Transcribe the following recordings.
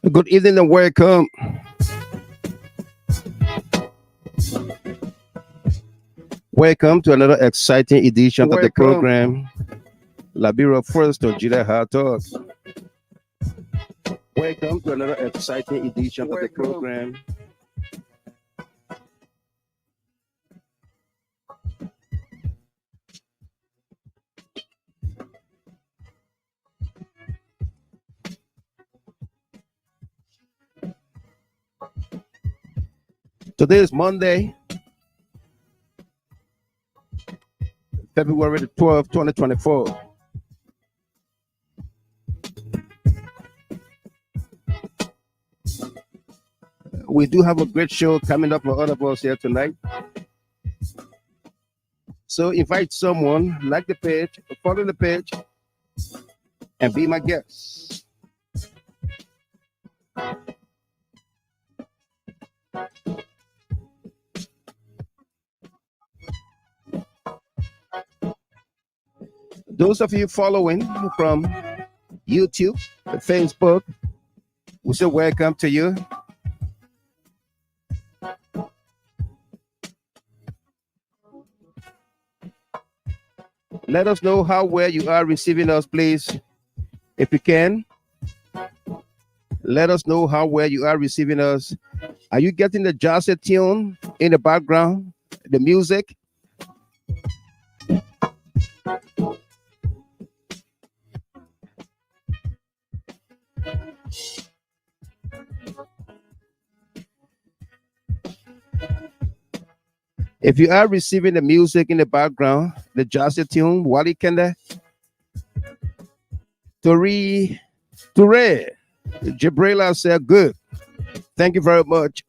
Good evening and welcome. Welcome to another exciting edition of the program, Liberia First on Gila Hard Talk. Welcome to another exciting edition of the program. Today is Monday, February the 12th, 2024. We do have a great show coming up for all of us here tonight. So invite someone, like the page, follow the page, and be my guest. Those of you following from YouTube, Facebook, we say welcome to you. Let us know how well you are receiving us, please. If you can, let us know how well you are receiving us. Are you getting the jazz tune in the background, the music? If you are receiving the music in the background, the jazz tune, Wally Kende, Ture, Jibrila said, good. Thank you very much.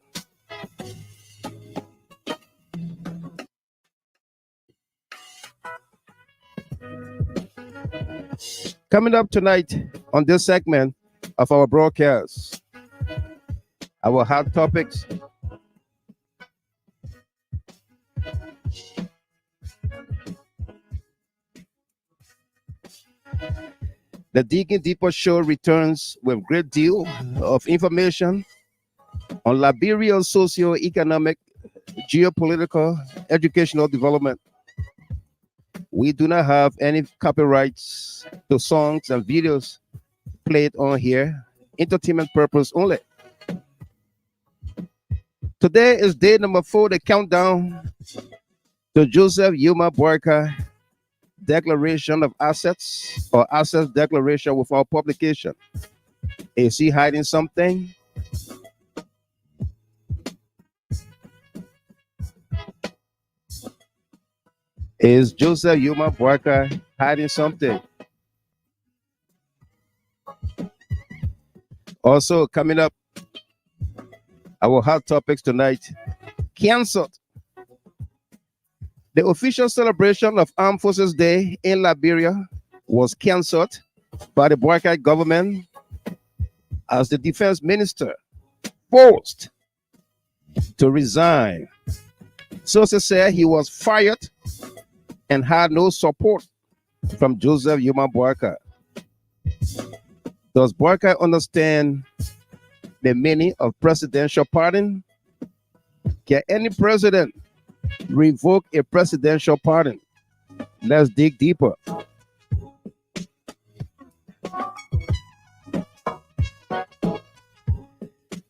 Coming up tonight on this segment of our broadcast, our hot topics. The Digging Deeper show returns with a great deal of information on Liberia's socio-economic, geopolitical, educational development. We do not have any copyrights to songs and videos played on here, entertainment purpose only. Today is day number 4, the countdown to Joseph Yuma BOAKAI Declaration of Assets or Assets Declaration without publication. Is he hiding something? Is Joseph Yuma BOAKAI hiding something? Also coming up, our hot topics tonight, canceled. The official celebration of Armed Forces Day in Liberia was canceled by the BOAKAI government as the defense minister forced to resign. Sources said he was fired and had no support from Joseph Yuma BOAKAI. Does BOAKAI understand the meaning of presidential pardon? Can any president revoke a presidential pardon? Let's dig deeper.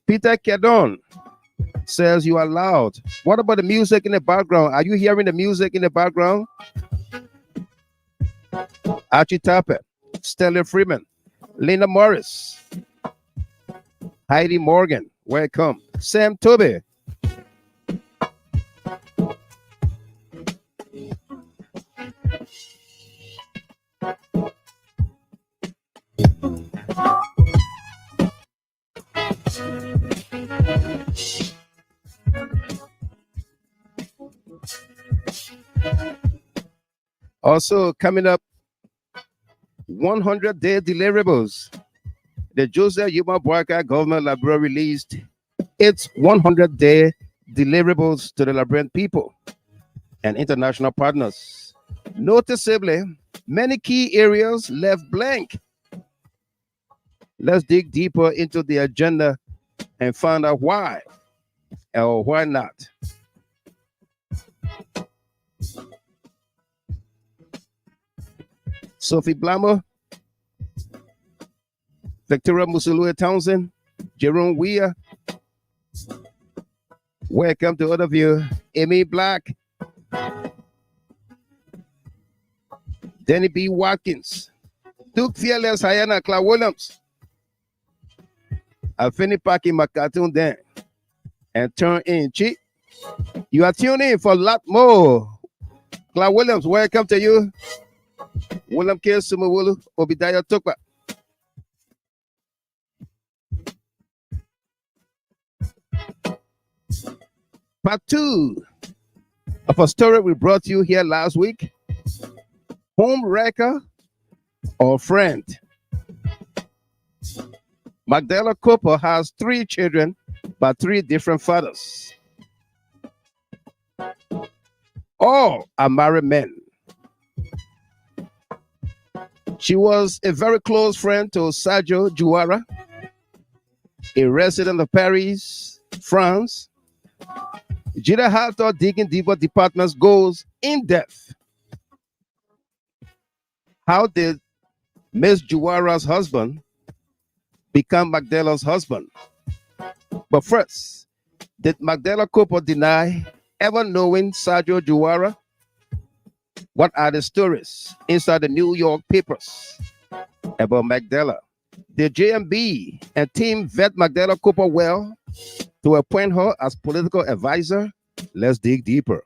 Peter Kedon says you are loud. What about the music in the background? Are you hearing the music in the background? Archie Tapper, Stanley Freeman, Linda Morris, Heidi Morgan, welcome. Sam Toby, Also coming up, 100-day deliverables. The Joseph Yuma BOAKAI government library released its 100-day deliverables to the Liberian people and international partners. Noticeably, many key areas left blank. Let's dig deeper into the agenda and find out why or why not. Sophie Blammer, Victoria Musulue Townsend, Jerome Weir. Welcome to all of you. Amy Black, Danny B. Watkins, Duke Fearless, Hyena, Clark Williams, Afeni Paki Makatun Den, and Turn In Chi. You are tuning in for a lot more. Clark Williams, welcome to you. William K. Sumawulu, Obidaya Tukwa. Part 2 of a story we brought you here last week. Home wrecker or friend. Magdala Cooper has 3 children by 3 different fathers. All are married men. She was a very close friend to Sergio Juara, a resident of Paris, France. Jida Halter Digging Deeper Departments goes in depth. How did Miss Juara's husband become Magdala's husband? But first, did Magdala Cooper deny ever knowing Sergio Juara? What are the stories inside the New York papers about Magdala? Did JMB and team vet Magdala Cooper well to appoint her as political advisor? Let's dig deeper.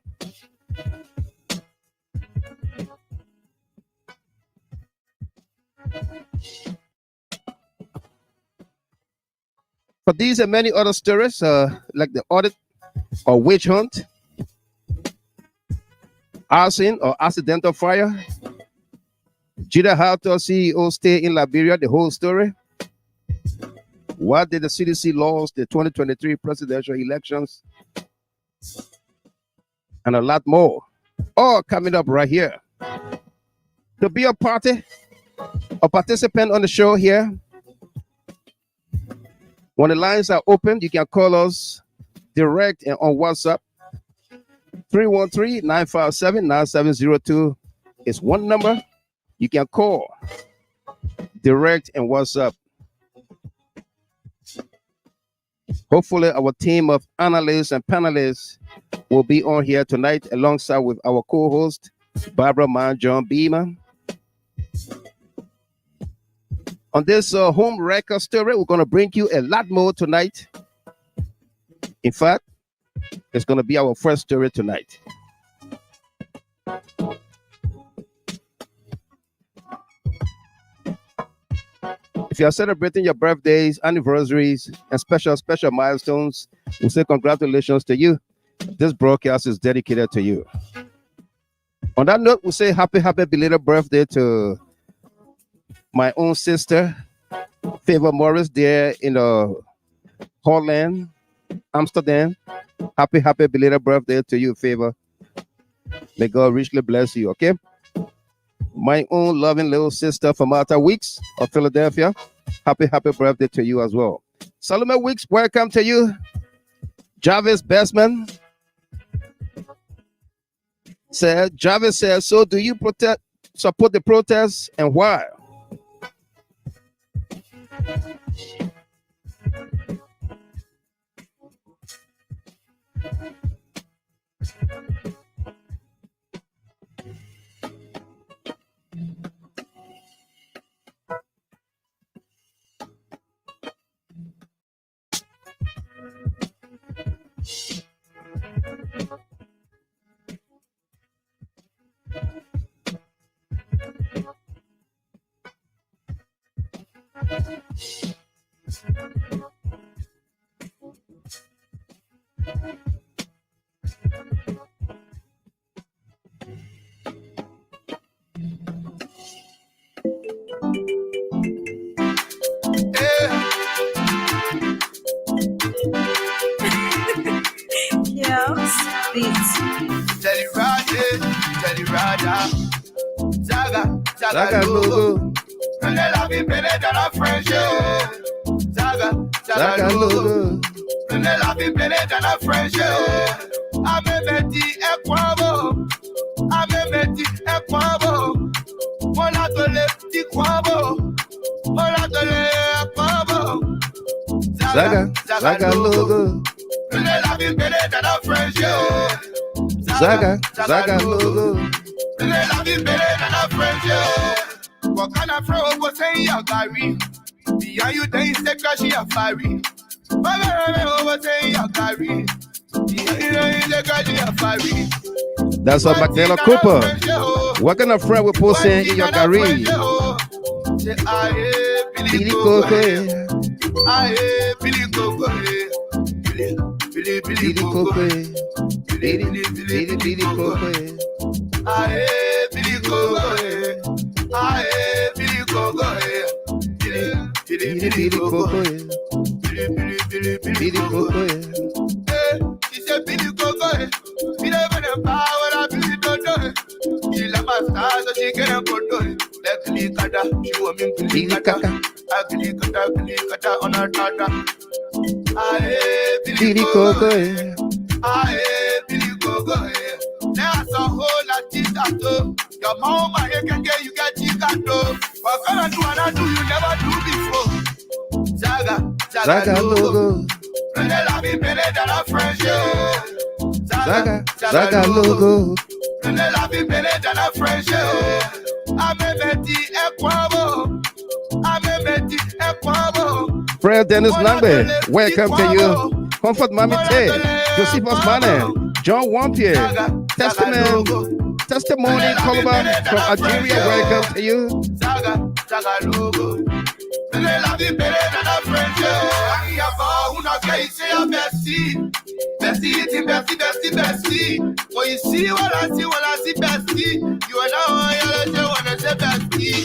For these and many other stories, like the audit or witch hunt, arson or accidental fire, Jida Halter CEO stay in Liberia, the whole story. Why did the CDC lose the 2023 presidential elections? And a lot more. All coming up right here. To be a party or participant on the show here, when the lines are open, you can call us direct and on WhatsApp. 313-957-9702 is one number. You can call direct and WhatsApp. Hopefully, our team of analysts and panelists will be on here tonight alongside with our co-host, Barbara Mann, John Beamer. On this home record story, we're going to bring you a lot more tonight. In fact, it's going to be our first story tonight. If you are celebrating your birthdays, anniversaries, and special milestones, we say congratulations to you. This broadcast is dedicated to you. On that note, we say happy belated birthday to my own sister, Favor Morris, there in Holland, Amsterdam. Happy belated birthday to you, Favor. May God richly bless you, okay? My own loving little sister from Martha Weeks of Philadelphia. Happy birthday to you as well. Salome Weeks, welcome to you. Jarvis Bestman said, Jarvis says, so do you support the protests and why? Zaga logo. Zaga logo. Zaga logo. Zaga logo. What kind of throw was saying your Gary? Behind you, they say crash your fiery. That's what Magdalena Cooper. What kind of friend we post saying in your Gary? Billy Coco. Billy Coco. Billy Coco. Billy Coco. She said, Billy Coco, we never know power of Billy Coco. She left my stars, so she can't put it. Let me cut her, she want me to cut her. I can cut her on her tata. Billy Coco, Billy Coco. There's a whole lot of things. Your mama, you can get you got chicato. What can I do and I do you never do before? Zaga logo. Zaga logo. Fred Dennis Langbe, welcome to you. Comfort Mami Tay, Josephus Mane, John Wampier, Testimony Colba from Algeria, welcome to you. Zaga logo. Bestie. When you see what I see, bestie. You are now you wanna say bestie.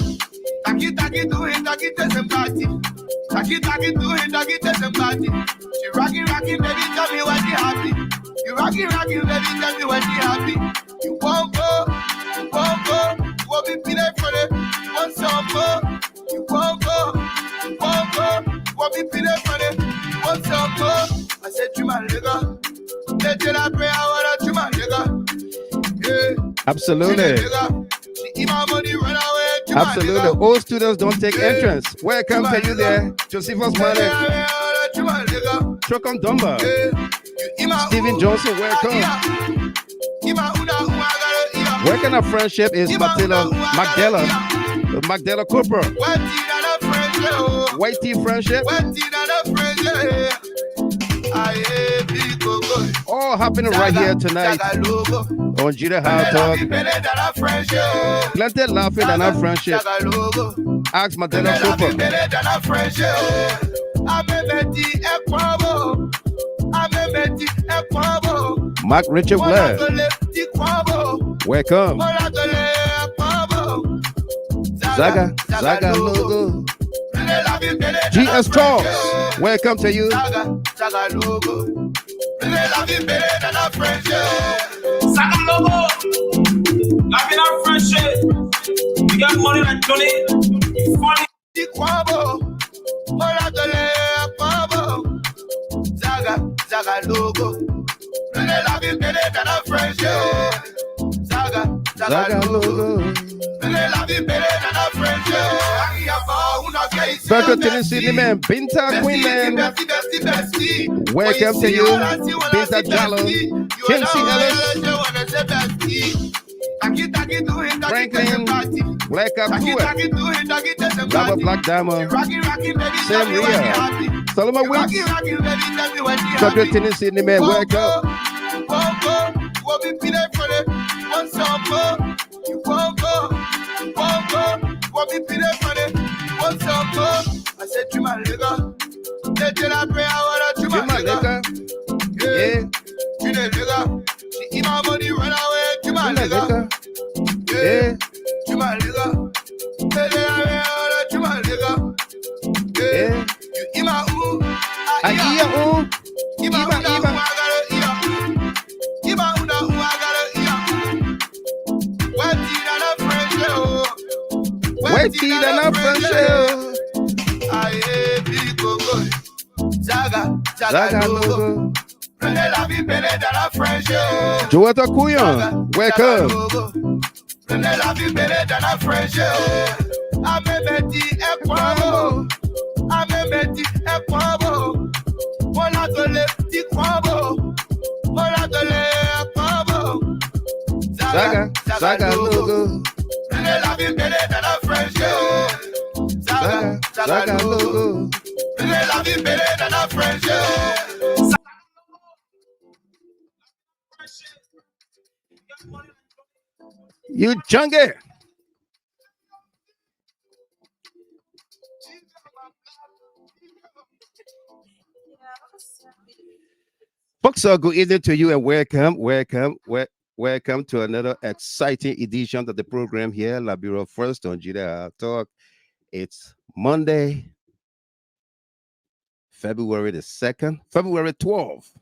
Taki do it, taki to somebody. Taki do it, taki to somebody. She rocking, baby, tell me when you happy. You rocking, baby, tell me when you happy. You won't go. You won't be feeling for it. You want some more. You won't go. You won't be feeling for it. You want some more. I said you my nigga. Let I pray I wanna to my nigga. Yeah. Absolutely. Absolutely. All students don't take entrance. Welcome to you there. Josephus Mane. Chokon Dumba. Stephen Johnson, welcome. What kind of friendship is Magdalena Cooper? White tea friendship? All happening right here tonight on Jida How Talk. Plenty laughing and our friendship. Ask Magdalena Cooper. Mark Richard Blair, welcome. Zaga logo. GS Charles, welcome to you. Zaga logo. Zaga logo. Loving our friendship. We got money like Johnny. Funny. Zaga logo. Zaga logo. Welcome to the city, man. Binta Queen, man. Welcome to you, Binta Jallo, Kimsey Ellis, Franklin, Black Akua, Robert Black Diamond, Sam Ria, Solomon Wilkes. Welcome to the city, man. Welcome. I said, you my nigga. Let I pray, I wanna you my nigga. Yeah. You the nigga. She eat my money, run away. You my nigga. Yeah. You my nigga. Let I pray, I wanna you my nigga. Yeah. You eat my ooh. I eat your ooh. Eat my ooh. I gotta eat your ooh. Eat my ooh. I gotta eat your White tea than a friendship. Aye, big coco. Zaga, Zaga zaga logo. logo. Prenez la vie, prenez dans la fraîcheur. Joetta Kuyon, welcome. Prenez la vie, prenez dans la fraîcheur. Amemeti e kwabo. Amemeti e kwabo. Mola tole ti kwabo. Mola tole e kwabo. Zaga, zaga logo. Prenez la vie, prenez dans la fraîcheur. Zaga, zaga logo. Prenez la vie, prenez dans la fraîcheur. You jungle. Folks, good evening to you and welcome to another exciting edition of the program here, Liberia First on GEO Talk. It's Monday, February the 2nd, February 12th,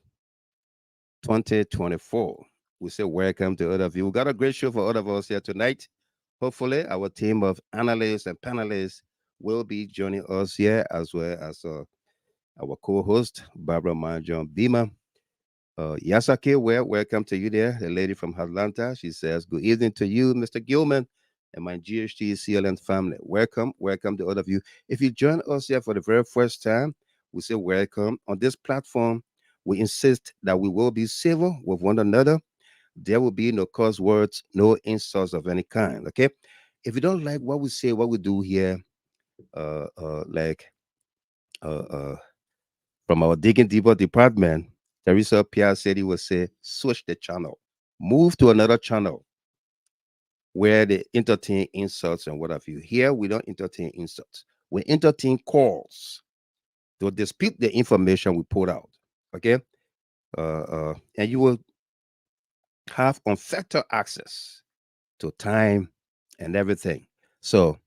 2024. We say welcome to all of you. We got a great show for all of us here tonight. Hopefully, our team of analysts and panelists will be joining us here, as well as our co-host, Barbara Manjon Bima. Yasake, welcome to you there, the lady from Atlanta. She says, good evening to you, Mr. Gilman, and my GHT CLN family. Welcome to all of you. If you join us here for the very first time, we say welcome. On this platform, we insist that we will be civil with one another. There will be no curse words, no insults of any kind. Okay. If you don't like what we say, what we do here, from our Digging Deeper department, Teresa Pierre said he would say, switch the channel, move to another channel where they entertain insults and what have you. Here, we don't entertain insults. We entertain calls to dispute the information we put out. Okay. And you will have unfettered access to time and everything. So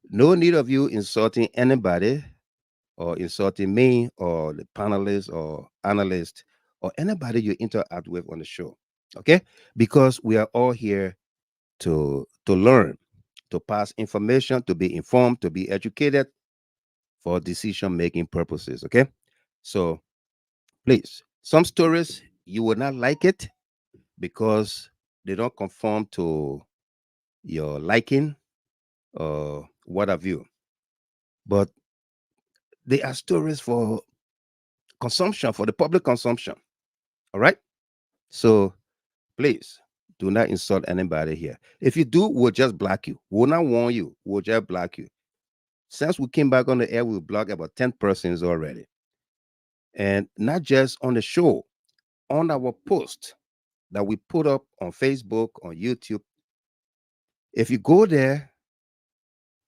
no need of you insulting anybody or insulting me or the panelists or analyst or anybody you interact with on the show. Okay? Because we are all here to learn, to pass information, to be informed, to be educated for decision-making purposes. Okay? So please, some stories you will not like it because they don't conform to your liking or what have you. But they are stories for consumption, for the public consumption. All right? So please do not insult anybody here. If you do, we'll just block you. We'll not warn you. We'll just block you. Since we came back on the air, we'll block about 10 persons already. And not just on the show, on our post that we put up on Facebook, on YouTube. If you go there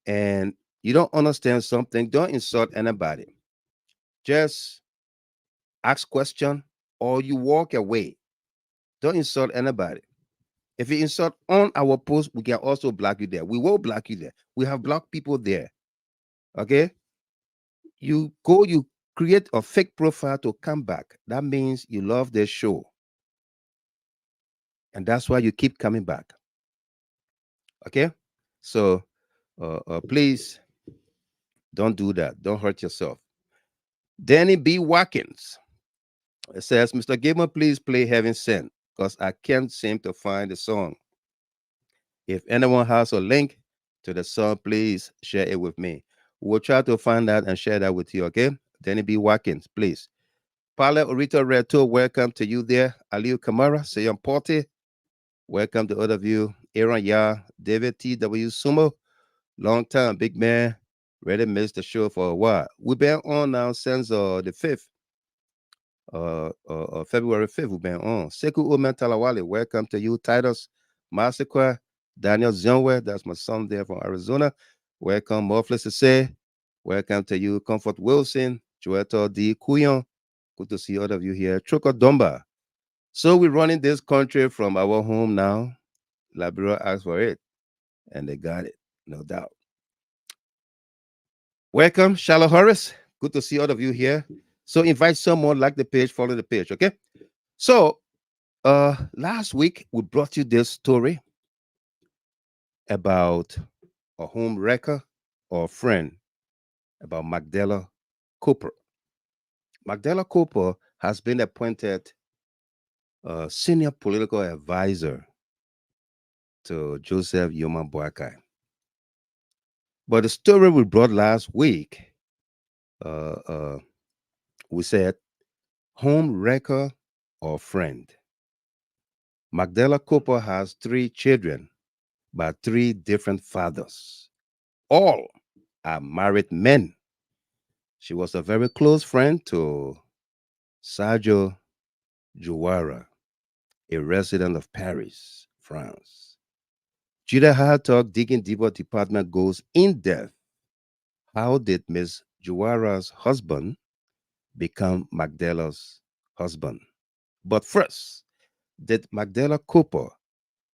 and you don't understand something, don't insult anybody. Just ask question or you walk away. Don't insult anybody. If you insult on our post, we can also block you there. We will block you there. We have blocked people there. Okay? You go, you create a fake profile to come back. That means you love their show. And that's why you keep coming back. Okay? So please don't do that. Don't hurt yourself. Danny B. Watkins. It says, Mr. Gamer, please play Heaven Sent because I can't seem to find the song. If anyone has a link to the song, please share it with me. We'll try to find that and share that with you, okay? Danny B. Watkins, please. Paula Orita Reto, welcome to you there. Aliu Kamara, Sayon Porte, welcome to all of you. Aaron Ya, David T.W. Sumo, long time, big man. Ready missed the show for a while. We've been on now since the 5th. February 5th, we've been on. Seku Omen Talawale, welcome to you. Titus Massacre, Daniel Zionwe, that's my son there from Arizona. Welcome, Morphless to say. Welcome to you, Comfort Wilson, Joeto D. Kuyon. Good to see all of you here. Choko Domba. So we're running this country from our home now. Liberia asked for it, and they got it, no doubt. Welcome, Charlotte Horace. Good to see all of you here. So invite someone, like the page, follow the page, okay? So last week we brought you this story about a home wrecker, or a friend about Magdala Cooper. Magdala Cooper has been appointed senior political advisor to Joseph Yoma BOAKAI. But the story we brought last week, uh, uh, we said home wrecker or friend. Magdala Cooper has 3 children by 3 different fathers. All are married men. She was a very close friend to Sergio Juara, a resident of Paris, France. Judah Hard Talk Digging Deeper Department goes in depth. How did Miss Juara's husband become Magdala's husband? But first, did Magdala Cooper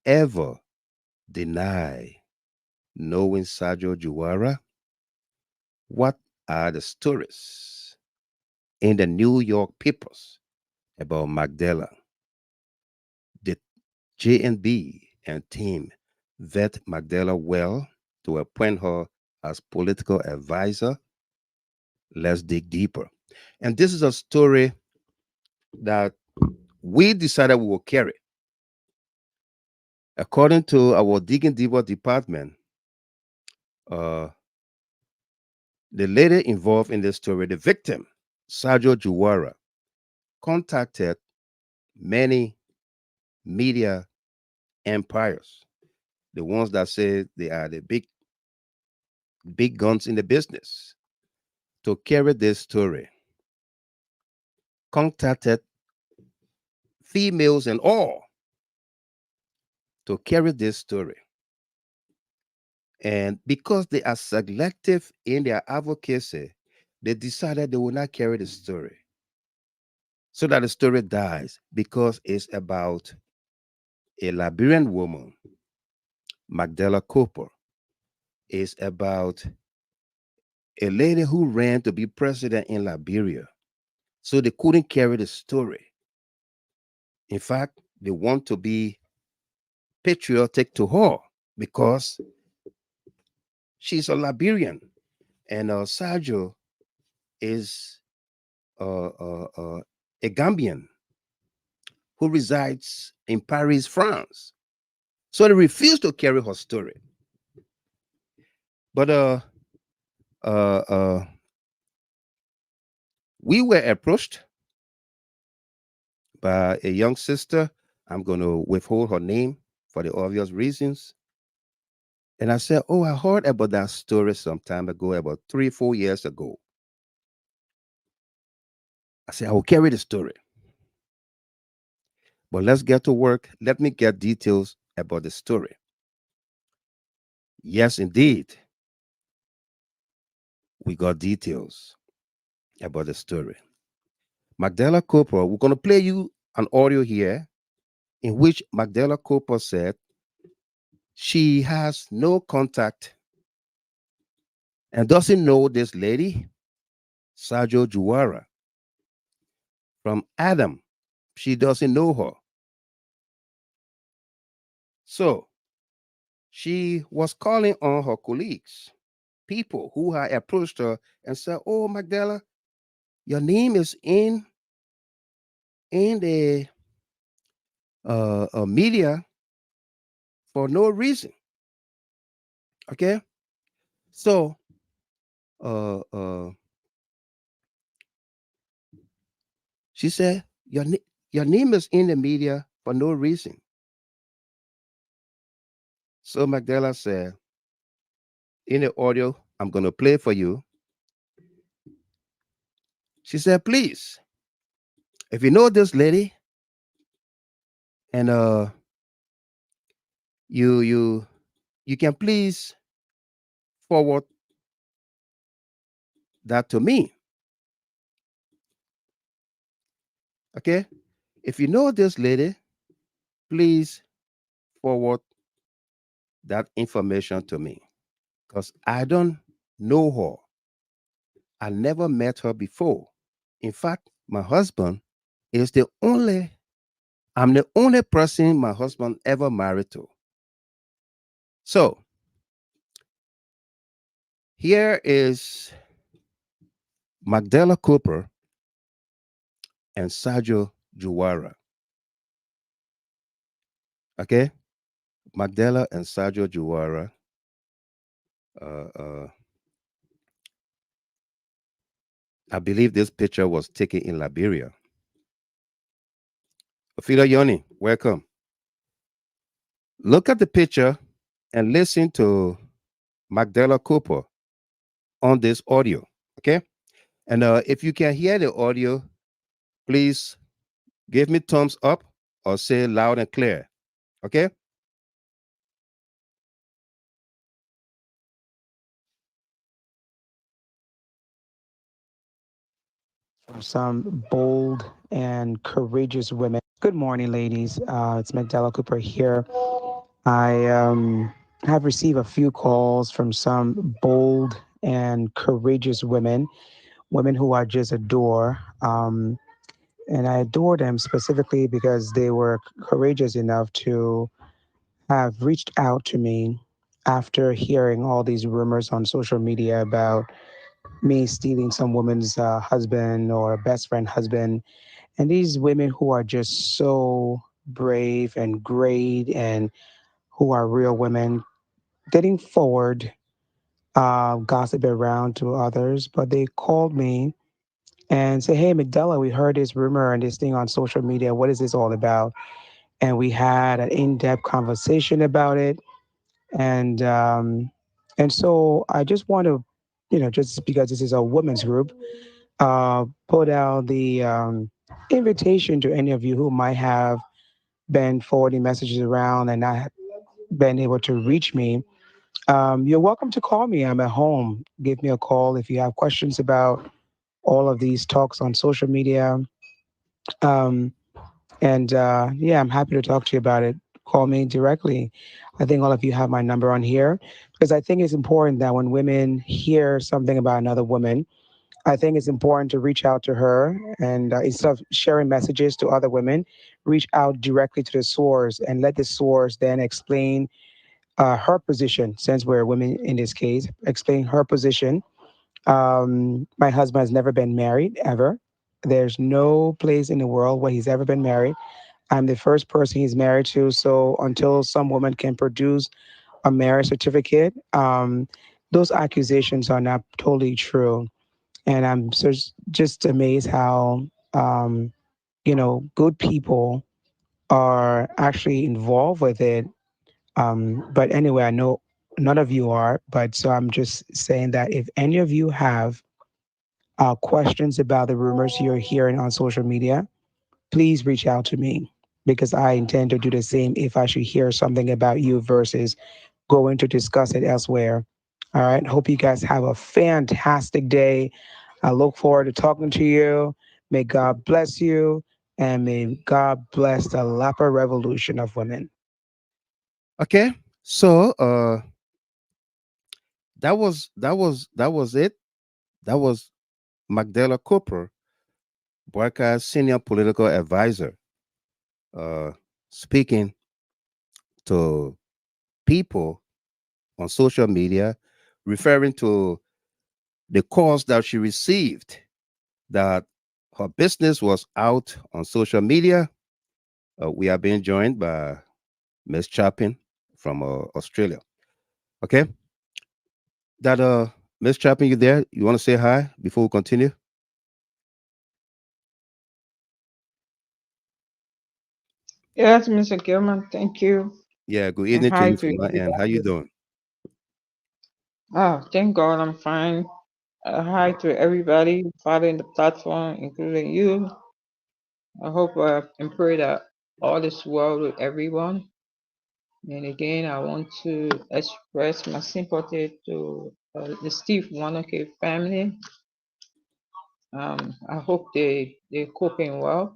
ever deny knowing Sergio Juara? What are the stories in the New York papers about Magdala? Did J&B and team vet Magdala well to appoint her as political advisor? Let's dig deeper. And this is a story that we decided we will carry. According to our Digging Deeper department, uh, the lady involved in this story, the victim, Sergio Juara, contacted many media empires, the ones that say they are the big guns in the business, to carry this story. Contacted females and all to carry this story. And because they are selective in their advocacy, they decided they will not carry the story so that the story dies, because it's about a Liberian woman, Magdala Cooper. It's about a lady who ran to be president in Liberia. So they couldn't carry the story. In fact, they want to be patriotic to her because she's a Liberian, and Sergio is a Gambian who resides in Paris, France. So they refused to carry her story. But we were approached by a young sister. I'm going to withhold her name for the obvious reasons. And I said, oh, I heard about that story some time ago, about 3-4 years ago. I said, I will carry the story. But let's get to work. Let me get details about the story. Yes, indeed. We got details about the story. Magdala Cooper, we're going to play you an audio here in which Magdala Cooper said she has no contact and doesn't know this lady, Sergio Juara. From Adam, she doesn't know her. So she was calling on her colleagues, people who had approached her and said, oh, Magdala, your name is in the media for no reason. Okay? So she said, your name is in the media for no reason. So Magdala said, in the audio I'm going to play for you, she said, please, if you know this lady and you can please forward that to me. Okay? If you know this lady, please forward that information to me, because I don't know her. I never met her before. In fact, my husband is I'm the only person my husband ever married to. So Here is Magdala Cooper and Sajo Juwara. Okay, Magdala and Sajo Juwara. Uh, uh, I believe this picture was taken in Liberia. Ophelia Yoni, welcome. Look at the picture and listen to Magdala Cooper on this audio. Okay, and if you can hear the audio, please give me thumbs up or say loud and clear. Okay. From some bold and courageous women. Good morning, ladies. It's Magdala Cooper here. I have received a few calls from some bold and courageous women, women who I just adore. And I adore them specifically because they were courageous enough to have reached out to me after hearing all these rumors on social media about me stealing some woman's husband or best friend husband. And these women who are just so brave and great and who are real women, they didn't forward gossip around to others, but they called me and say, "Hey, Magdala, we heard this rumor and this thing on social media. What is this all about?" And we had an in-depth conversation about it. And so I just want to, just because this is a women's group, put out the invitation to any of you who might have been forwarding messages around and not been able to reach me. You're welcome to call me. I'm at home. Give me a call if you have questions about all of these talks on social media. Um, and yeah, I'm happy to talk to you about it. Call me directly. I think all of you have my number on here because I think it's important that when women hear something about another woman, I think it's important to reach out to her and instead of sharing messages to other women, reach out directly to the source and let the source then explain her position, since we're women in this case, explain her position. My husband has never been married, ever. There's no place in the world where he's ever been married. I'm the first person he's married to. So until some woman can produce a marriage certificate, those accusations are not totally true. And I'm just amazed how, good people are actually involved with it. But anyway, I know none of you are, but so I'm just saying that if any of you have questions about the rumors you're hearing on social media, please reach out to me because I intend to do the same if I should hear something about you versus going to discuss it elsewhere. All right. Hope you guys have a fantastic day. I look forward to talking to you. May God bless you and may God bless the Lapa Revolution of Women. Okay. So that was it. That was Magdala Cooper, BOAKAI's senior political advisor, uh, speaking to people on social media, referring to the calls that she received that her business was out on social media. We are being joined by Miss Chapin from Australia. Okay, that Miss Chapin, you there? You want to say hi before we continue? Yes, Mr. Gilman, thank you. Yeah. Good And evening to hi you to from my end. How you everybody. doing? Oh, thank God I'm fine. Hi to everybody following the platform, including you. I hope and pray that all is well with everyone. And again, I want to express my sympathy to the Steve Wanoke family. I hope they're coping well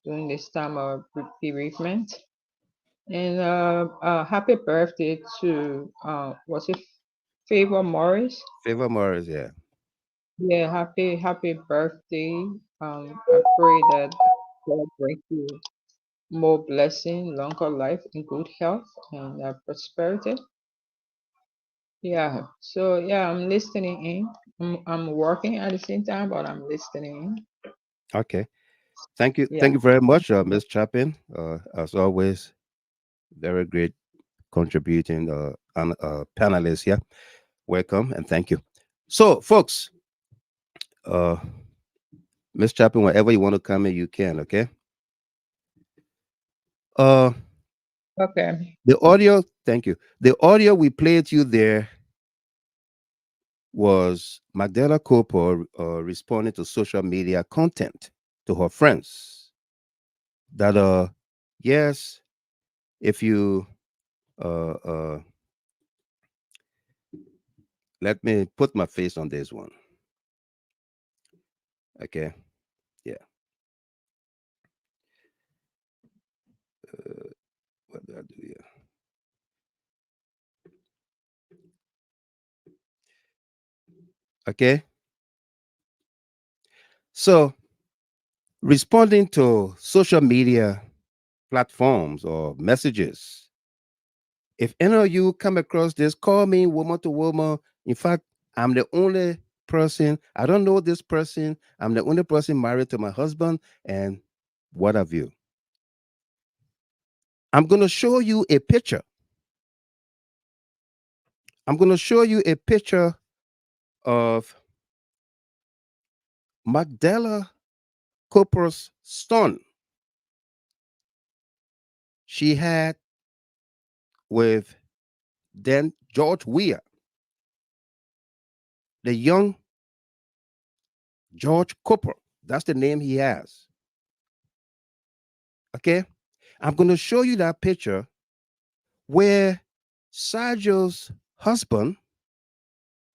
during this time of bereavement. And happy birthday to was it Favor Morris? Favor Morris, yeah. Yeah, happy birthday. I pray that God brings you more blessing, longer life, and good health and prosperity. Yeah. So yeah, I'm listening in. I'm working at the same time, but I'm listening in. Okay. Thank you. Yeah. Thank you very much, Ms. Chapin. As always, very great contributing panelists here. Welcome and thank you. So, folks, uh, Ms. Chapin, whenever you want to come in, you can. Okay. Uh, Okay. the audio. Thank you. The audio we played you there was Magdala Cooper responding to social media content to her friends that yes, if you uh uh let me put my face on this one. Okay. Yeah. What do I do here? Okay. So responding to social media platforms or messages, if any of you come across this, call me woman to woman. In fact, I'm the only person, I don't know this person. I'm the only person married to my husband, and what have you. I'm going to show you a picture. I'm going to show you a picture of Magdala Cooper's son. She had with then George Weah, the young George Cooper. That's the name he has. Okay. I'm going to show you that picture where Sergio's husband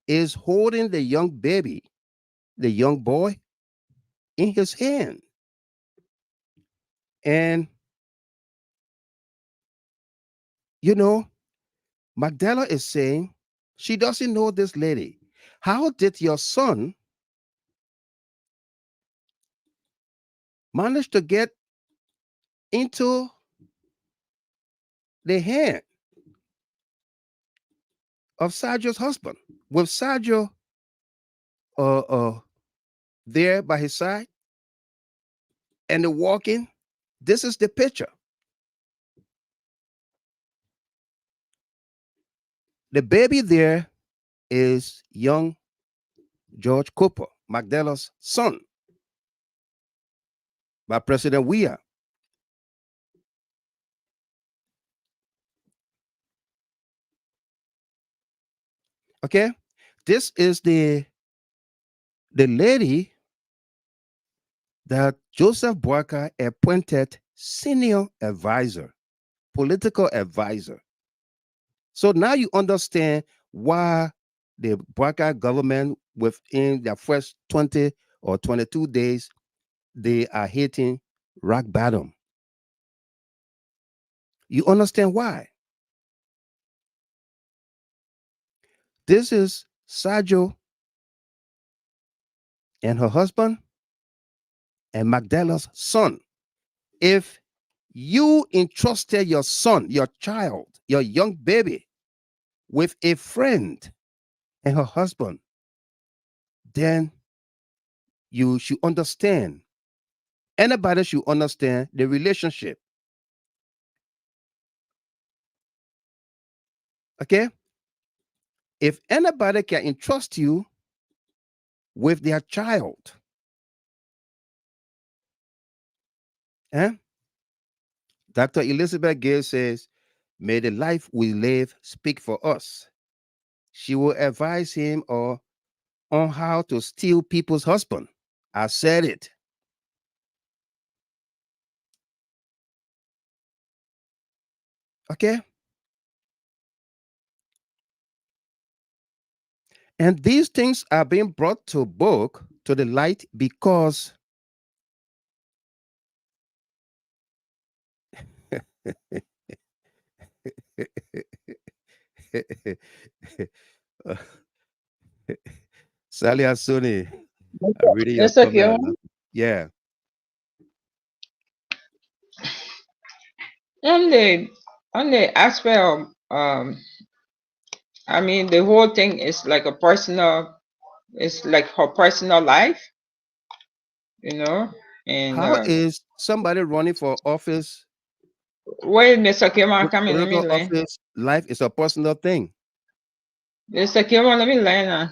is holding the young baby, the young boy, in his hand. And, you know, Magdala is saying she doesn't know this lady. How did your son manage to get into the hand of Sergio's husband with Sergio uh, uh, there by his side and the walking? This is the picture. The baby there is young George Cooper, Magdala's son, by President Weah. Okay, this is the lady that Joseph BOAKAI appointed senior advisor, political advisor. So now you understand why the BOAKAI government, within their first 20 or 22 days, they are hitting rock bottom. You understand why? This is Sergio and her husband and Magdala's son. If you entrusted your son, your child, your young baby with a friend and her husband, then you should understand. Anybody should understand the relationship. Okay? If anybody can entrust you with their child, eh? Dr. Elizabeth Gale says, may the life we live speak for us. She will advise him or on how to steal people's husband. I said it. Okay? And these things are being brought to book to the light because Sally Asuni, I reading your It's okay. comment. Yeah. On the aspect of I mean, the whole thing is like a personal. It's like her personal life, And How is somebody running for office, wait, Mr. Kima, come in. Let me political learn. office? Life is a personal thing. Mr. Kima, let me learn.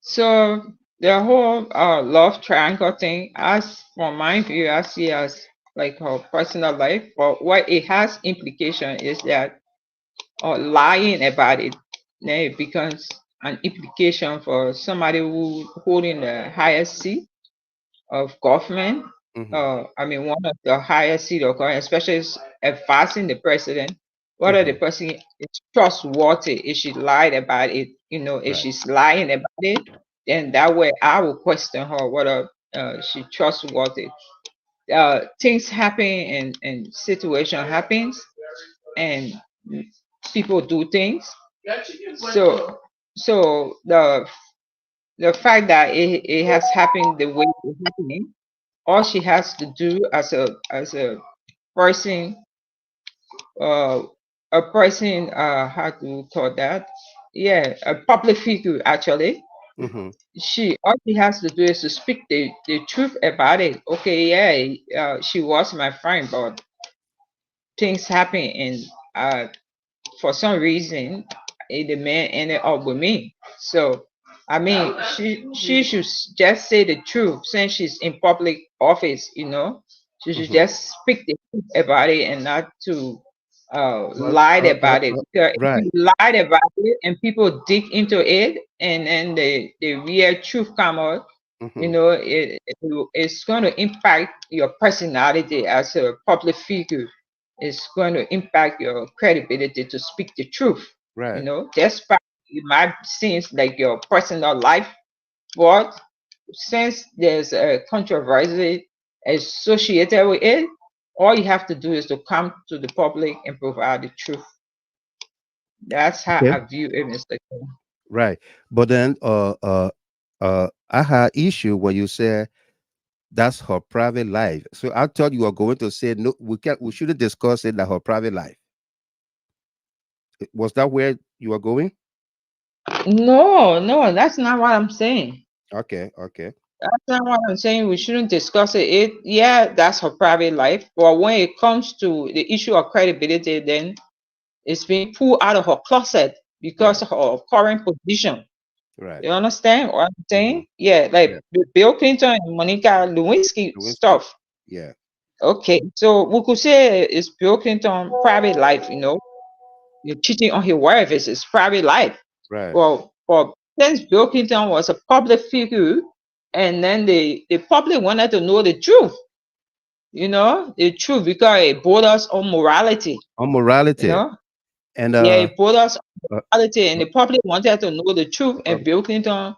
So the whole love triangle thing, as from my view, I see as like her personal life. But what it has implication is that lying about it, then it becomes an implication for somebody who holding the highest seat of government. I mean, one of the highest seat of government, especially advising the president, whether the person is trustworthy, if she lied about it, if she's lying about it, then that way I will question her whether she trustworthy. Things happen and situation happens and people do things. So the fact that it has happened the way it's happening, all she has to do as a person, how do you call that? Yeah, a public figure actually. All she has to do is to speak the truth about it. Okay, yeah, she was my friend, but things happen and for some reason the man ended up with me. So I mean, she should just say the truth since she's in public office. She should just speak the truth about it and not to lie about it. Because if you lied about it and people dig into it and then the real truth come out, it's going to impact your personality as a public figure. It's going to impact your credibility to speak the truth. Despite it might seem like your personal life, but since there's a controversy associated with it, all you have to do is to come to the public and provide the truth. That's how I view it, Mr. King. Right. But then I had issue when you said that's her private life. So I thought you were going to say no, we shouldn't discuss it, that her private life. Was that where you were going? No, that's not what I'm saying. Okay. That's not what I'm saying. We shouldn't discuss it. Yeah, that's her private life. But when it comes to the issue of credibility, then it's being pulled out of her closet because of her current position. Right. You understand what I'm saying? Yeah, like Bill Clinton and Monica Lewinsky stuff. Yeah. Okay, so we could say it's Bill Clinton private life, You're cheating on his wife is his private life. Right. Well, since Bill Clinton was a public figure, and then the public wanted to know the truth, the truth, because it borders on morality. On morality. And it borders on morality, and the public wanted to know the truth, and Bill Clinton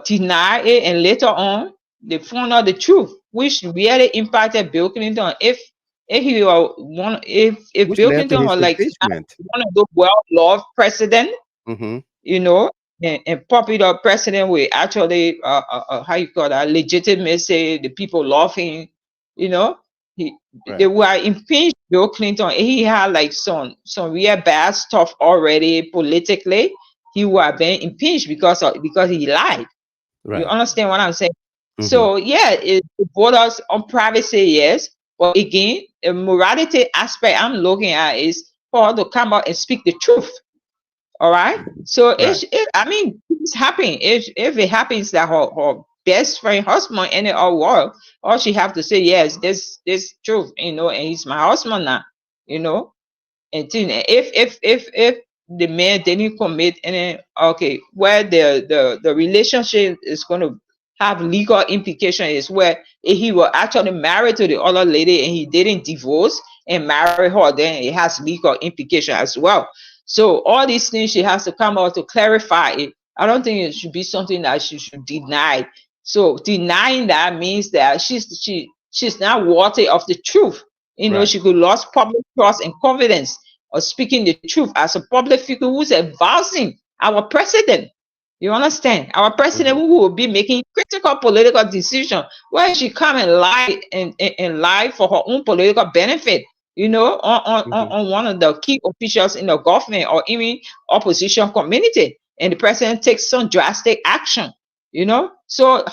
denied it, and later on they found out the truth, which really impacted Bill Clinton. If he were if Bill Clinton was like one of the well-loved president, and popular president with actually how you call that, legitimacy, the people love him, they were impeached Bill Clinton. He had like some real bad stuff already politically. He was being impeached because he lied. You understand what I'm saying? So yeah, it borders on privacy, yes, but again, the morality aspect I'm looking at is for her to come out and speak the truth. All right. So I mean, it's happening. If it happens that her best friend husband ended up work, all she have to say, yes, this truth, and he's my husband now, and if the man didn't commit any, okay, where the relationship is going to have legal implication is where if he was actually married to the other lady and he didn't divorce and marry her, then it has legal implication as well. So all these things she has to come out to clarify it. I don't think it should be something that she should deny. So denying that means that she's not worthy of the truth. She could lose public trust and confidence of speaking the truth as a public figure who's advising our president. You understand? Our president who will be making critical political decisions, where she come and lie and lie for her own political benefit. on one of the key officials in the government or even opposition community, and the president takes some drastic action. So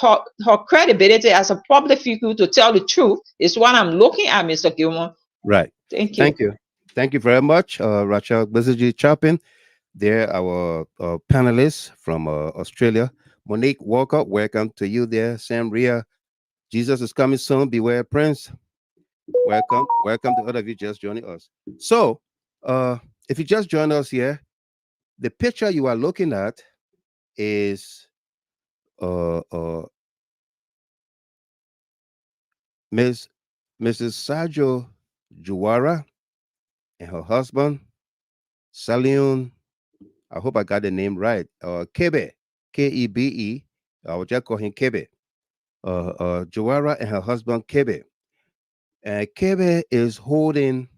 her credibility as a public figure to tell the truth is what I'm looking at, Mr. Gilmore. Right. Thank Thank you. Thank you very much, Rachel Bezigi Chapin. They're our panelists from Australia. Monique Walker, welcome to you there. Sam Ria, Jesus is coming soon. Beware, Prince. Welcome. Welcome to all of you just joining us. So, if you just joined us here, the picture you are looking at is Mrs. Sajo Juwara and her husband, Saliun. I hope I got the name right. Kebe, Kebe. I will just call him Kebe. Juwara and her husband, Kebe. And Kebe is holding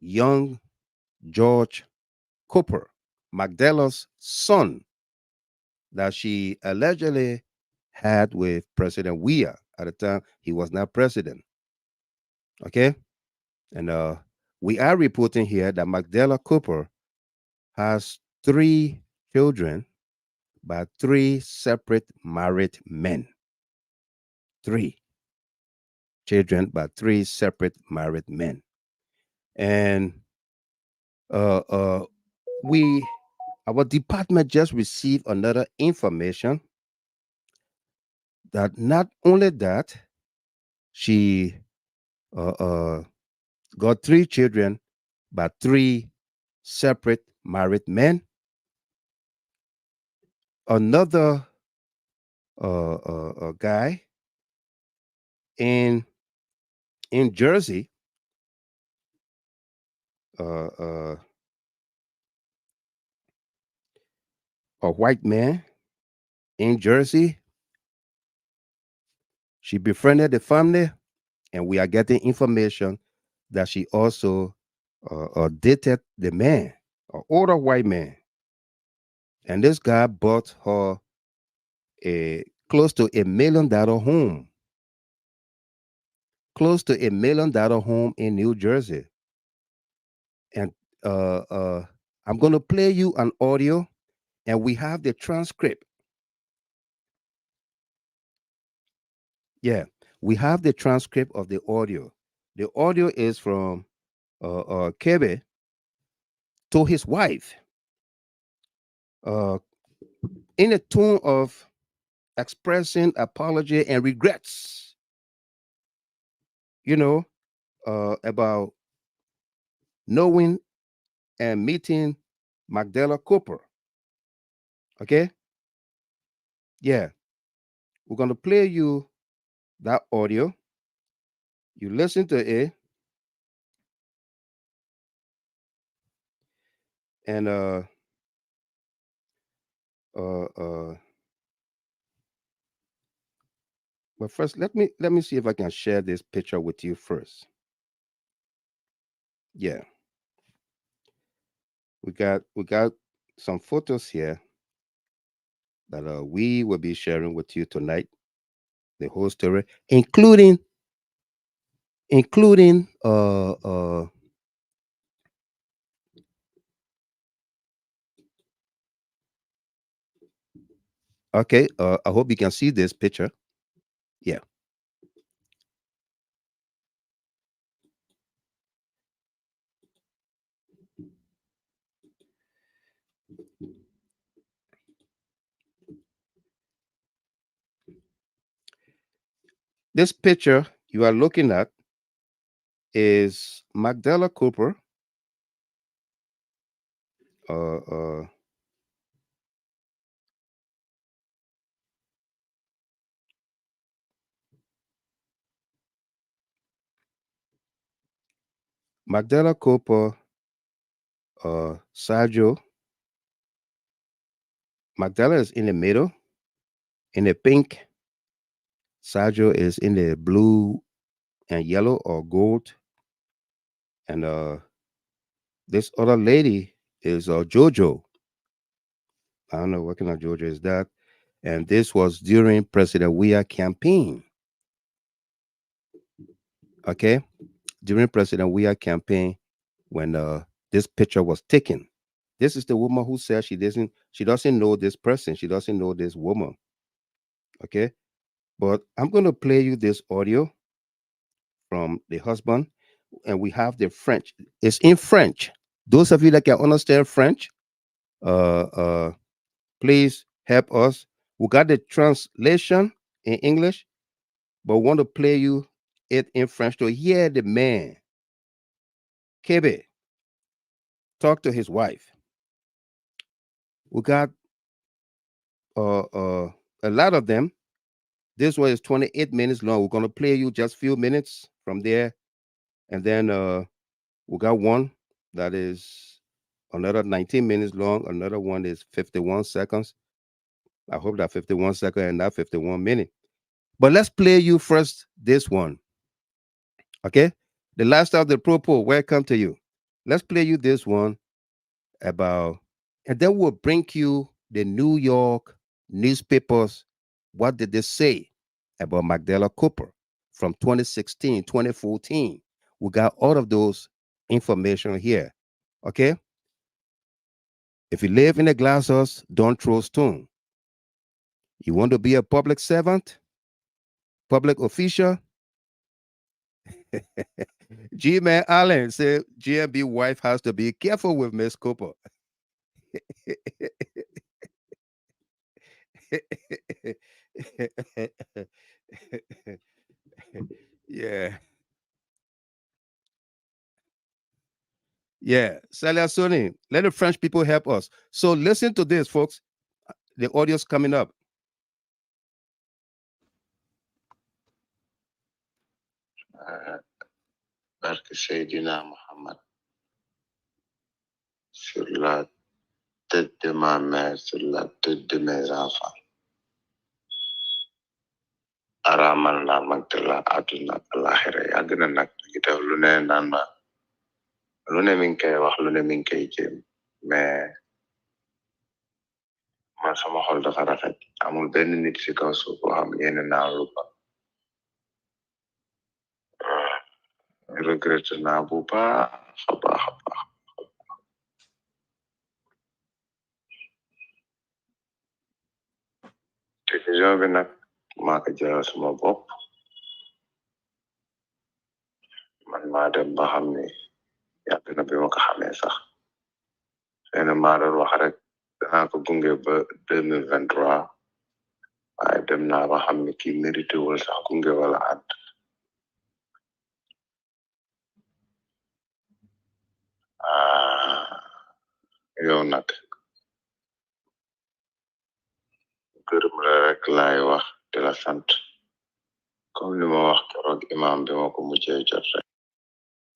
young George Cooper, Magdala's son, that she allegedly had with President Weah at the time he was not president. Okay? And we are reporting here that Magdala Cooper has 3 children by 3 separate married men. 3 children by 3 separate married men. And our department just received another information that not only that she got 3 children by 3 separate married men. Another guy in Jersey, a white man in Jersey, she befriended the family, and we are getting information that she also dated the man, an older white man. And this guy bought her a close to $1 million home. Close to $1 million home in New Jersey. And I'm going to play you an audio, and we have the transcript. Yeah, we have the transcript of the audio. The audio is from Kebe to his wife, in a tone of expressing apology and regrets, about knowing and meeting Magdala Cooper. Okay? Yeah. We're going to play you that audio. You listen to it. And but first let me see if I can share this picture with you first. Yeah. We got some photos here that we will be sharing with you tonight. The whole story, including okay, I hope you can see this picture. Yeah. This picture you are looking at is Magdala Cooper. Magdala Cooper, Sergio. Magdala is in the middle, in the pink. Sergio is in the blue and yellow or gold. And this other lady is Jojo. I don't know what kind of Jojo is that. And this was during President Weah campaign. Okay. during President Weah campaign when this picture was taken. This is the woman who said she doesn't know this person. She doesn't know this woman. Okay. But I'm going to play you this audio from the husband, and we have the French. It's in French. Those of you that can understand French, uh, uh, please help us. We got the translation in English, but we want to play you it in French to hear the man, Kebe, talk to his wife. We got uh, uh, a lot of them. This one is 28 minutes long. We're going to play you just few minutes from there, and then we got one that is another 19 minutes long. Another one is 51 seconds. I hope that 51 second and not 51 minute. But let's play you first this one. Okay? The last of the propos, welcome to you. Let's play you this one about, and then we'll bring you the New York newspapers. What did they say about Magdala Cooper from 2016, 2014? We got all of those information here. Okay? If you live in a glass house, don't throw stone. You want to be a public servant, public official? G-Man Allen said GMB wife has to be careful with Miss Cooper. Yeah. Yeah. Salia Sony, let the French people help us. So listen to this, folks. The audio's coming up. Barke Seydina Muhammad, sur la tête de ma mère, sur la tête de mes enfants. Aramal na magdala aduna alakhirah yàgg na nag ngi def lu ne naan ma lu ne mi ngi koy wax lu ne mi ngi koy jéem mais man sama xol dafa rafet amul benn nit ci kaw suuf boo xam yéene naa lu ba regrette naa bu baax a baax a baax décision bi nag maa ko jëlal sama bopp man maa dem ba xam ni yàgg na bi ma ko xamee sax xëy na maa doon wax rek danaa ko gunge ba 2023 waaye dem naa ba xam ni kii mérité wul sax gunge wala ànd yow nag gërëm la rek laay wax di la sant comme li ma wax keroog imam bi ma ko mujjee jot rek.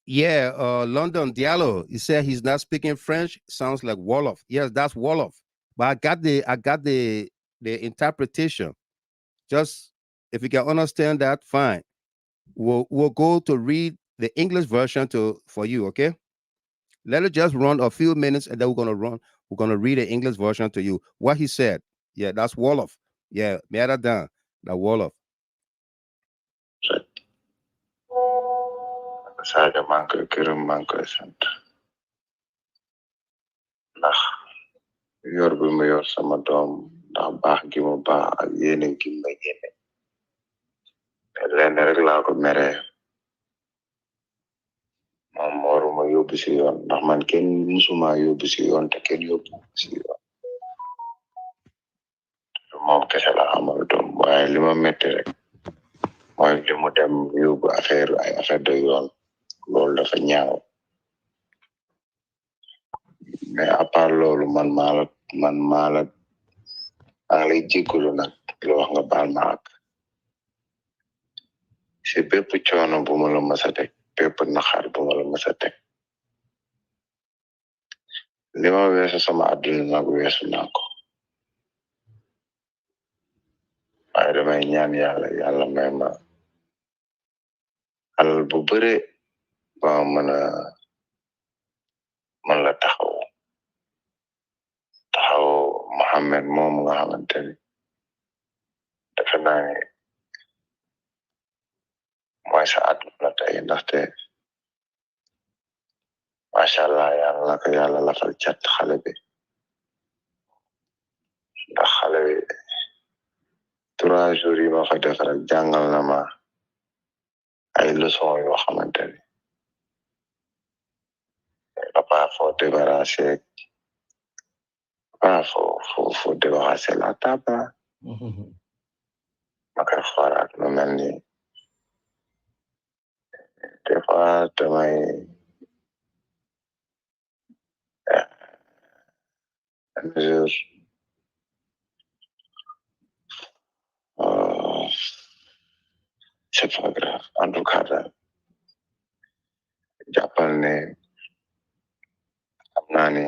Yeah, London Diallo. He said he's not speaking French. Sounds like Wolof. Yes, that's Wolof. But I got the interpretation. Just if you can understand that, fine. We'll go to read the English version for you, okay? Let it just run a few minutes and then we're gonna read the English version to you. What he said. Yeah, that's Wolof. Yeah, Mera Dan, the Wolof. Saaga maa ngi koy gërëm maa ngi koy sant ndax yor bi mu yor sama doom ndax baax gi mu baax ak yéene gi ma yéene lenn rek laa ko meree moom waruma yóbbu si yoon ndax man kenn musuma yóbbu si yoon te kenn yóbbu si yoon moom kese la amal doom waaye li ma metti rek mooy li mu dem yóbbu affaire de yoon loolu dafa ñaaw mais à part loolu man maa la maa ngi lay jégalu nag lu wax nga baal ma ak si bépp coono bu ma la mës a teg bépp naxar bu ma la mës a teg li ma weesu sama àdduna nag weesu naa ko waaye damay ñaan yàlla may ma alal bu bëre ba mën la taxaw Mohamed moom nga xamante ni defe naa ne mooy sa àdduna tey ndaxte mashallah yàlla ko yàlla lafal cat xale bi ndax xale bi 3 jours yi ma fa def rek jàngal na ma ay leçon yoo xamante ni papa faut débarrasser faut débarrasser la table ma koy xoolaat lu mel ni des fois damay mesure c'est pas grave en tout cas daal jàppal ne xam naa ne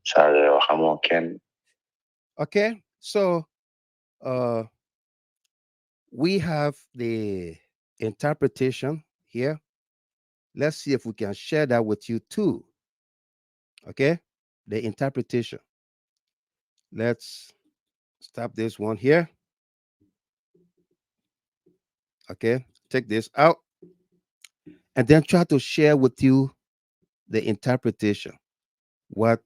saa yoo xamoo kenn. Okay, so we have the interpretation here. Let's see if we can share that with you too. Okay, the interpretation. Let's stop this one here. Okay, take this out and then try to share with you the interpretation. What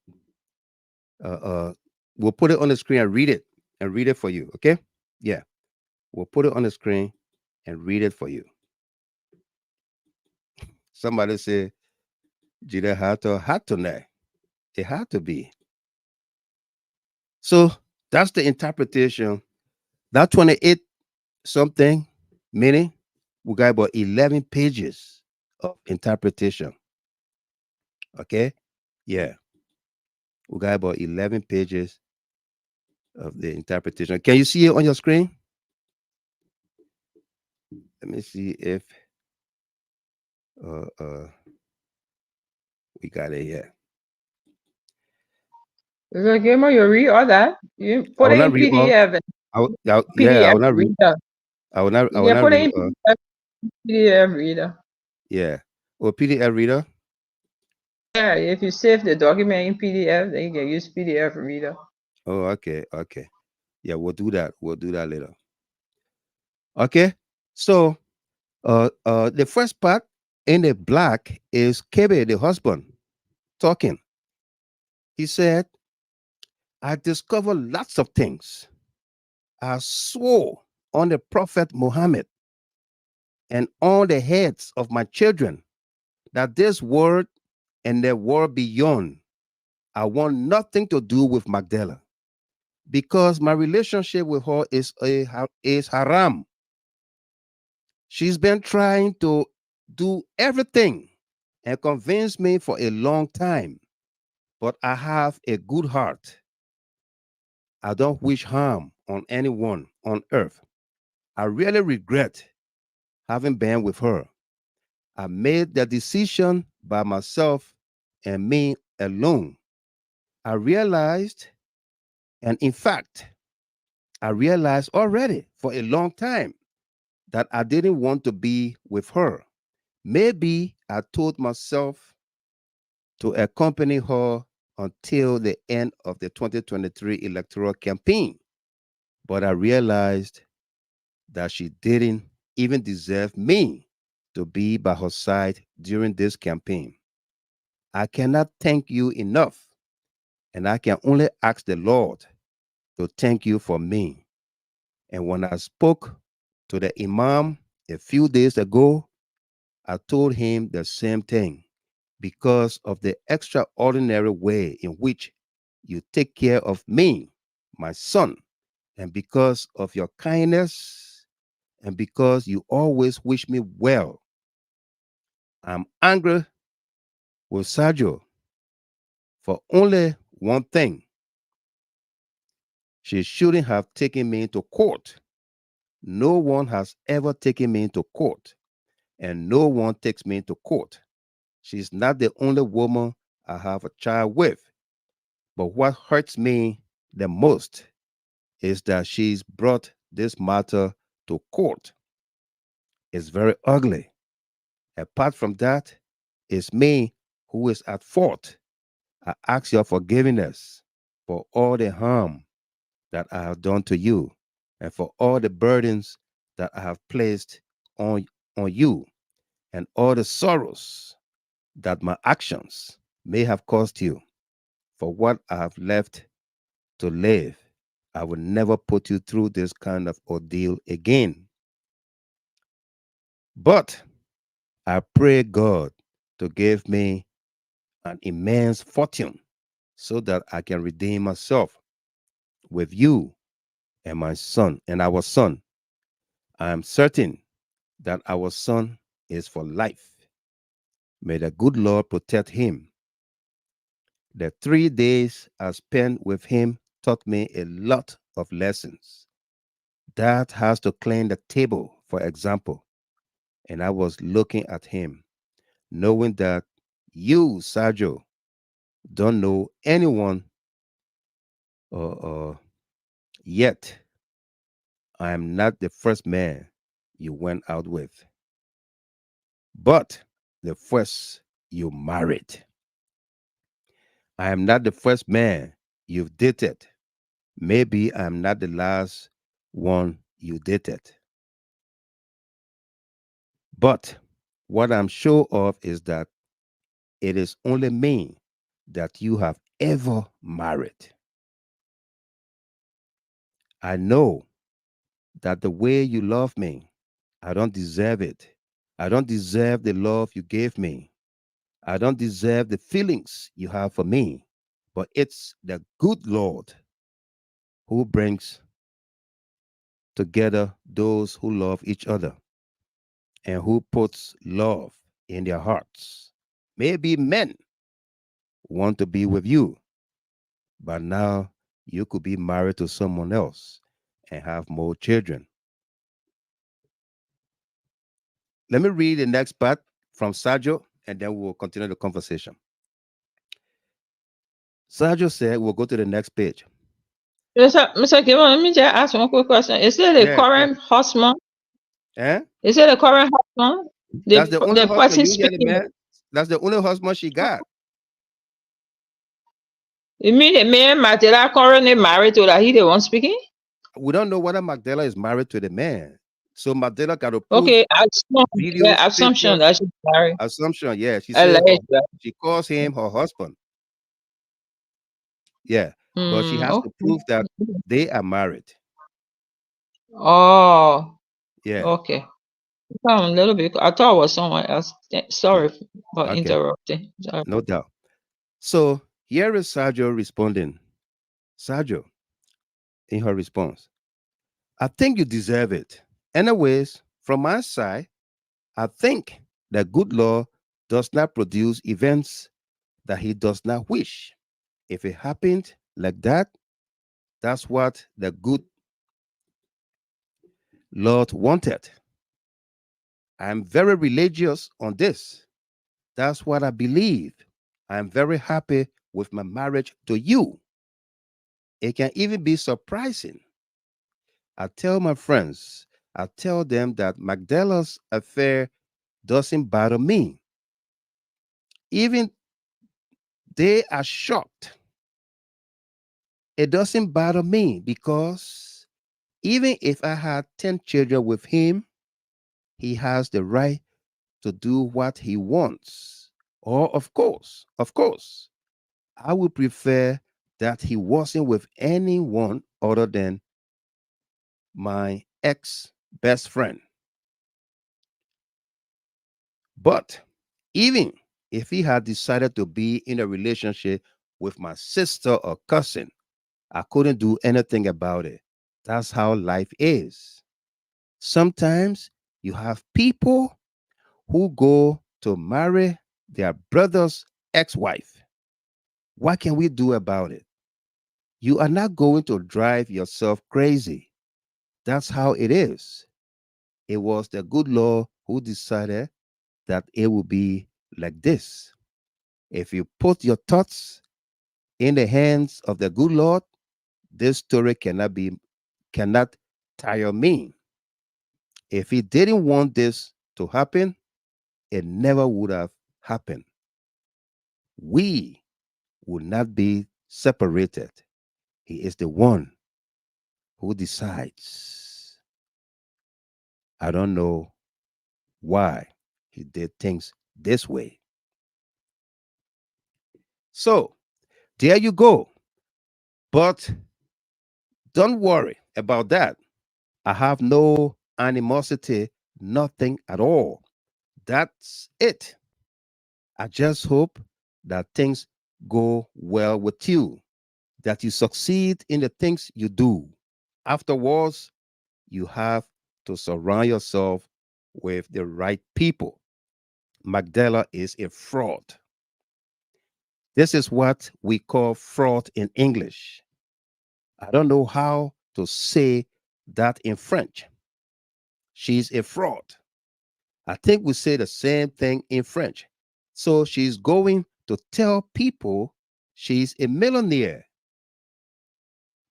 we'll put it on the screen and read it for you. Okay, yeah, we'll put it on the screen and read it for you. Somebody say, "Jida had to know. It had to be." So that's the interpretation. That 28 something meaning we got about 11 pages of interpretation. Okay, yeah, we got about 11 pages of the interpretation. Can you see it on your screen? Let me see if we got it here. So, Gamer, you read all that? You I put will it not in read all. PDF. Yeah, I PDF will not read. reader. I will not. I You will can not put it read. in PDF reader. Yeah, or PDF reader. Yeah, if you save the document in PDF, then you can use PDF reader. Oh, okay, okay. Yeah, we'll do that. We'll do that later. Okay. So, the first part in the black is Kebe, the husband, talking. He said, "I discovered lots of things. I swore on the Prophet Muhammad and on the heads of my children that this world and the world beyond, I want nothing to do with Magdala because my relationship with her is haram. She's been trying to do everything and convince me for a long time, but I have a good heart. I don't wish harm on anyone on earth. I really regret having been with her. I made the decision by myself and me alone. I realized, and in fact, I realized already for a long time that I didn't want to be with her. Maybe I told myself to accompany her until the end of the 2023 electoral campaign, but I realized that she didn't even deserve me to be by her side during this campaign. I cannot thank you enough, and I can only ask the Lord to thank you for me. And when I spoke to the Imam a few days ago, I told him the same thing because of the extraordinary way in which you take care of me, my son, and because of your kindness and because you always wish me well. I'm angry with Sergio for only one thing. She shouldn't have taken me to court. No one has ever taken me to court, and no one takes me to court. She's not the only woman I have a child with. But what hurts me the most is that she's brought this matter to court. It's very ugly. Apart from that, it's me who is at fault. I ask your forgiveness for all the harm that I have done to you. and for all the burdens that I have placed on you, and all the sorrows that my actions may have caused you. For what I have left to live, I will never put you through this kind of ordeal again. But I pray God to give me an immense fortune so that I can redeem myself with you and my son and our son. I am certain that our son is for life. May the good Lord protect him. The 3 days I spent with him taught me a lot of lessons. Dad has to clean the table, for example, and I was looking at him, knowing that you, Sergio, don't know anyone yet. I am not the first man you went out with, but the first you married. I am not the first man you've dated. Maybe I'm not the last one you dated. But what I'm sure of is that it is only me that you have ever married. I know that the way you love me, I don't deserve it. I don't deserve the love you gave me. I don't deserve the feelings you have for me. But it's the good Lord who brings together those who love each other and who puts love in their hearts. Maybe men want to be with you, but now you could be married to someone else and have more children. Let me read the next part from Sergio, and then we'll continue the conversation. Sergio said, we'll go to the next page. Mr. Gibbon, let me just ask one quick question. Is it the Yeah. current husband? Eh? Is it the current husband? That's the only The husband. person You hear the speaking. man? That's the only husband she got. You mean the man Matela currently married to that he the one speaking? We don't know whether Magdala is married to the man. So Magdala got to prove Okay, videos, assumption pictures, that she's married. assumption. Yeah, she said Alleged. she calls him her husband. Yeah, but she has to Okay. prove that they are married. Oh, Yeah. okay. I'm a little bit. I thought it was someone else. Sorry for Okay. interrupting. Sorry. No doubt. So here is Sergio responding. Sergio, in her response, I think you deserve it. Anyways, from my side, I think that good law does not produce events that he does not wish. If it happened like that, that's what the good Lord wanted. I'm very religious on this. That's what I believe. I'm very happy with my marriage to you. It can even be surprising. I tell my friends, I tell them that Magdala's affair doesn't bother me. Even they are shocked. It doesn't bother me because even if I had 10 children with him, he has the right to do what he wants. Or, of course, I would prefer that he wasn't with anyone other than my ex best friend. But even if he had decided to be in a relationship with my sister or cousin, I couldn't do anything about it. That's how life is. Sometimes you have people who go to marry their brother's ex wife. What can we do about it? You are not going to drive yourself crazy. That's how it is. It was the good Lord who decided that it would be like this. If you put your thoughts in the hands of the good Lord, this story cannot tire me. If he didn't want this to happen, it never would have happened. We would not be separated. He is the one who decides. I don't know why he did things this way. So, there you go. But don't worry about that. I have no animosity, nothing at all. That's it. I just hope that things go well with you, that you succeed in the things you do. Afterwards, you have to surround yourself with the right people. Magdala is a fraud. This is what we call fraud in English. I don't know how to say that in French. She's a fraud. I think we say the same thing in French. So she's going to tell people she's a millionaire.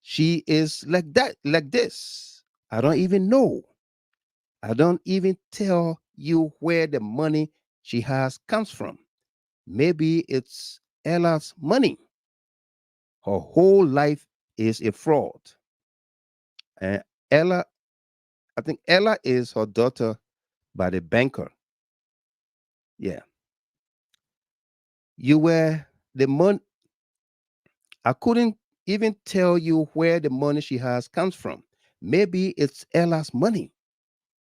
She is like that, like this. I don't even know. I don't even tell you where the money she has comes from. Maybe it's Ella's money. Her whole life is a fraud. And Ella, I think Ella is her daughter by the banker. Yeah. You were the money. I couldn't even tell you where the money she has comes from. Maybe it's Ella's money.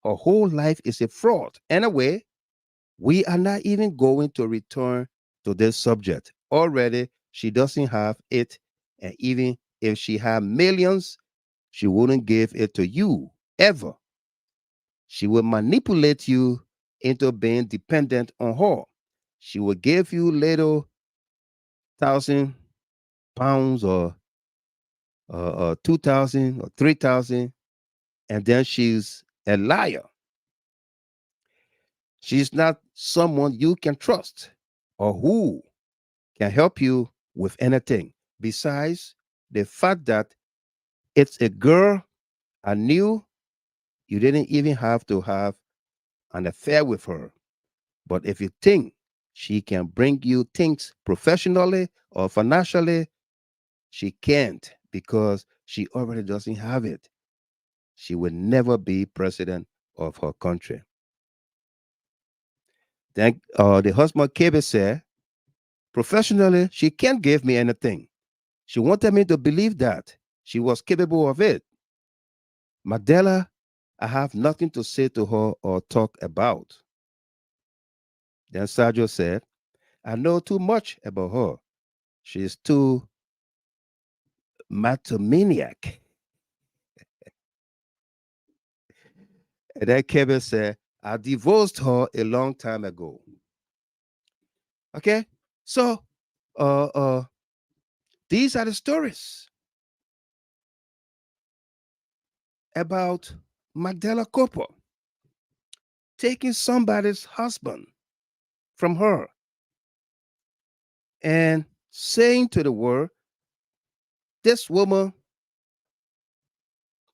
Her whole life is a fraud. Anyway, we are not even going to return to this subject. Already, she doesn't have it. And even if she had millions, she wouldn't give it to you ever. She will manipulate you into being dependent on her. She will give you little £1,000 or 2,000 or 3,000, and then she's a liar. She's not someone you can trust or who can help you with anything. Besides the fact that it's a girl I knew, you didn't even have to have an affair with her. But if you think she can bring you things professionally or financially, she can't because she already doesn't have it. She will never be president of her country. Then the husband Kebe said, professionally, she can't give me anything. She wanted me to believe that she was capable of it. Magdala, I have nothing to say to her or talk about. Then Sergio said, I know too much about her. She's too matomaniac. And then Kevin said, I divorced her a long time ago. Okay? So uh uh these are the stories about Magdala Cooper taking somebody's husband from her and saying to the world, this woman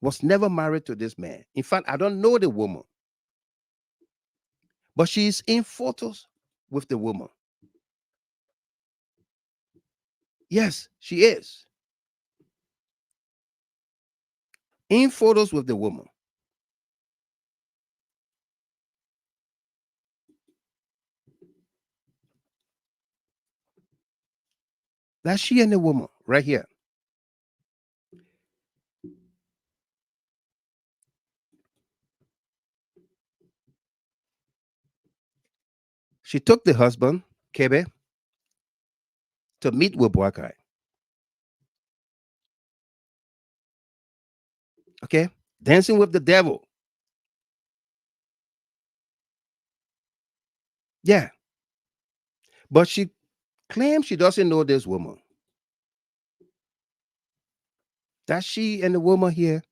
was never married to this man. In fact, I don't know the woman, but she's in photos with the woman. Yes, she is in photos with the woman. That's she and the woman right here. She took the husband, Kebe, to meet with BOAKAI. Okay? Dancing with the devil. Yeah. But she claims she doesn't know this woman. That's she and the woman here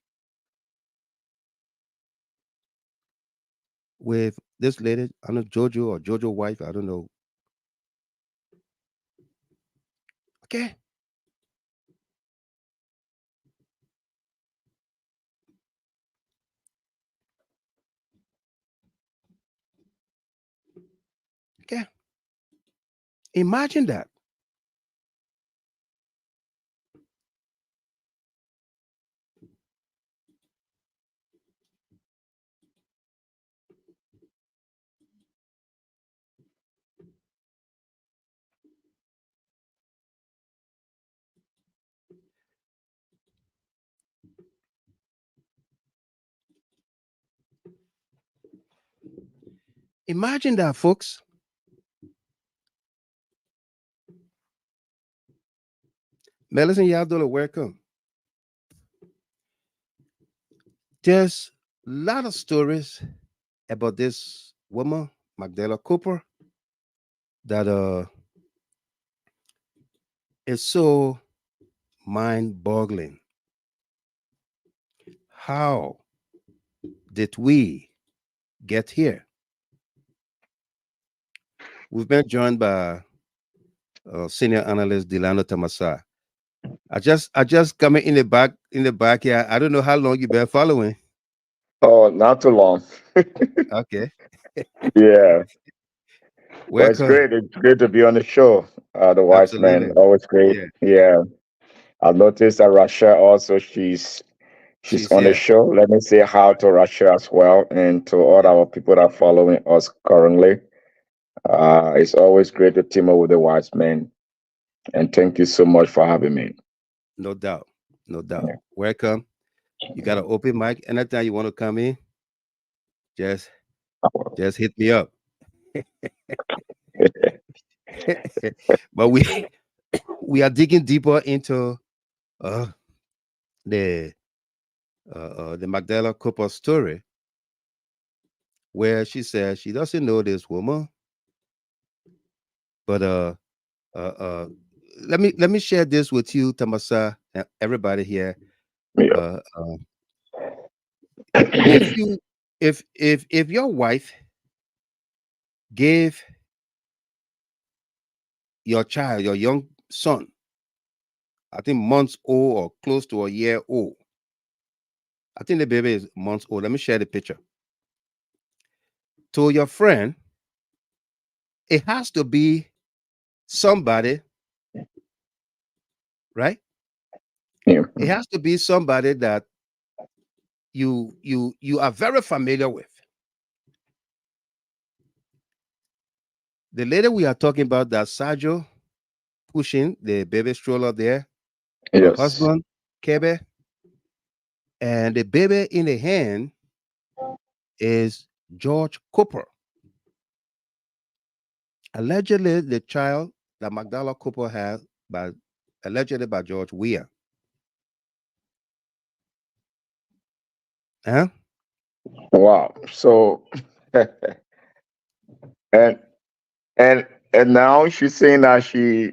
with this lady, I don't know, Jojo or Jojo wife, I don't know. Okay? Okay? Imagine that. Imagine that, folks. Melissa and Yadola, welcome. There's a lot of stories about this woman, Magdalena Cooper, that is so mind-boggling. How did we get here? We've been joined by senior analyst Delano Tamasa. I just coming in the back here. I don't know how long you've been following. Oh, not too long. Okay. Yeah. Well, it's Welcome. great. It's great to be on the show. The wise man, Absolutely. always great. Yeah. Yeah. I've noticed that Russia also she's She's on the here. show. Let me say hi to Russia as well and to all Yeah. our people that are following us currently. It's always great to team up with the wise man. And thank you so much for having me. No doubt. No doubt. Yeah. Welcome. You got an open mic. Anytime you want to come in, just hit me up. But we are digging deeper into uh the the Magdalena Cooper story, where she says she doesn't know this woman, but let me share this with you, Tamasa, and everybody here. Yeah. Uh, if you if your wife gave your child, your young son, I think months old or close to a year old, I think the baby is months old. Let me share the picture. To your friend, it has to be somebody, right? Yeah. It has to be somebody that you are very familiar with. The lady we are talking about, that Sergio pushing the baby stroller there, her Yes. husband, Kebe, and the baby in the hand is George Cooper. Allegedly, the child that Magdalena Cooper had allegedly by George Weah. Huh? Wow. So and and and now she's saying that she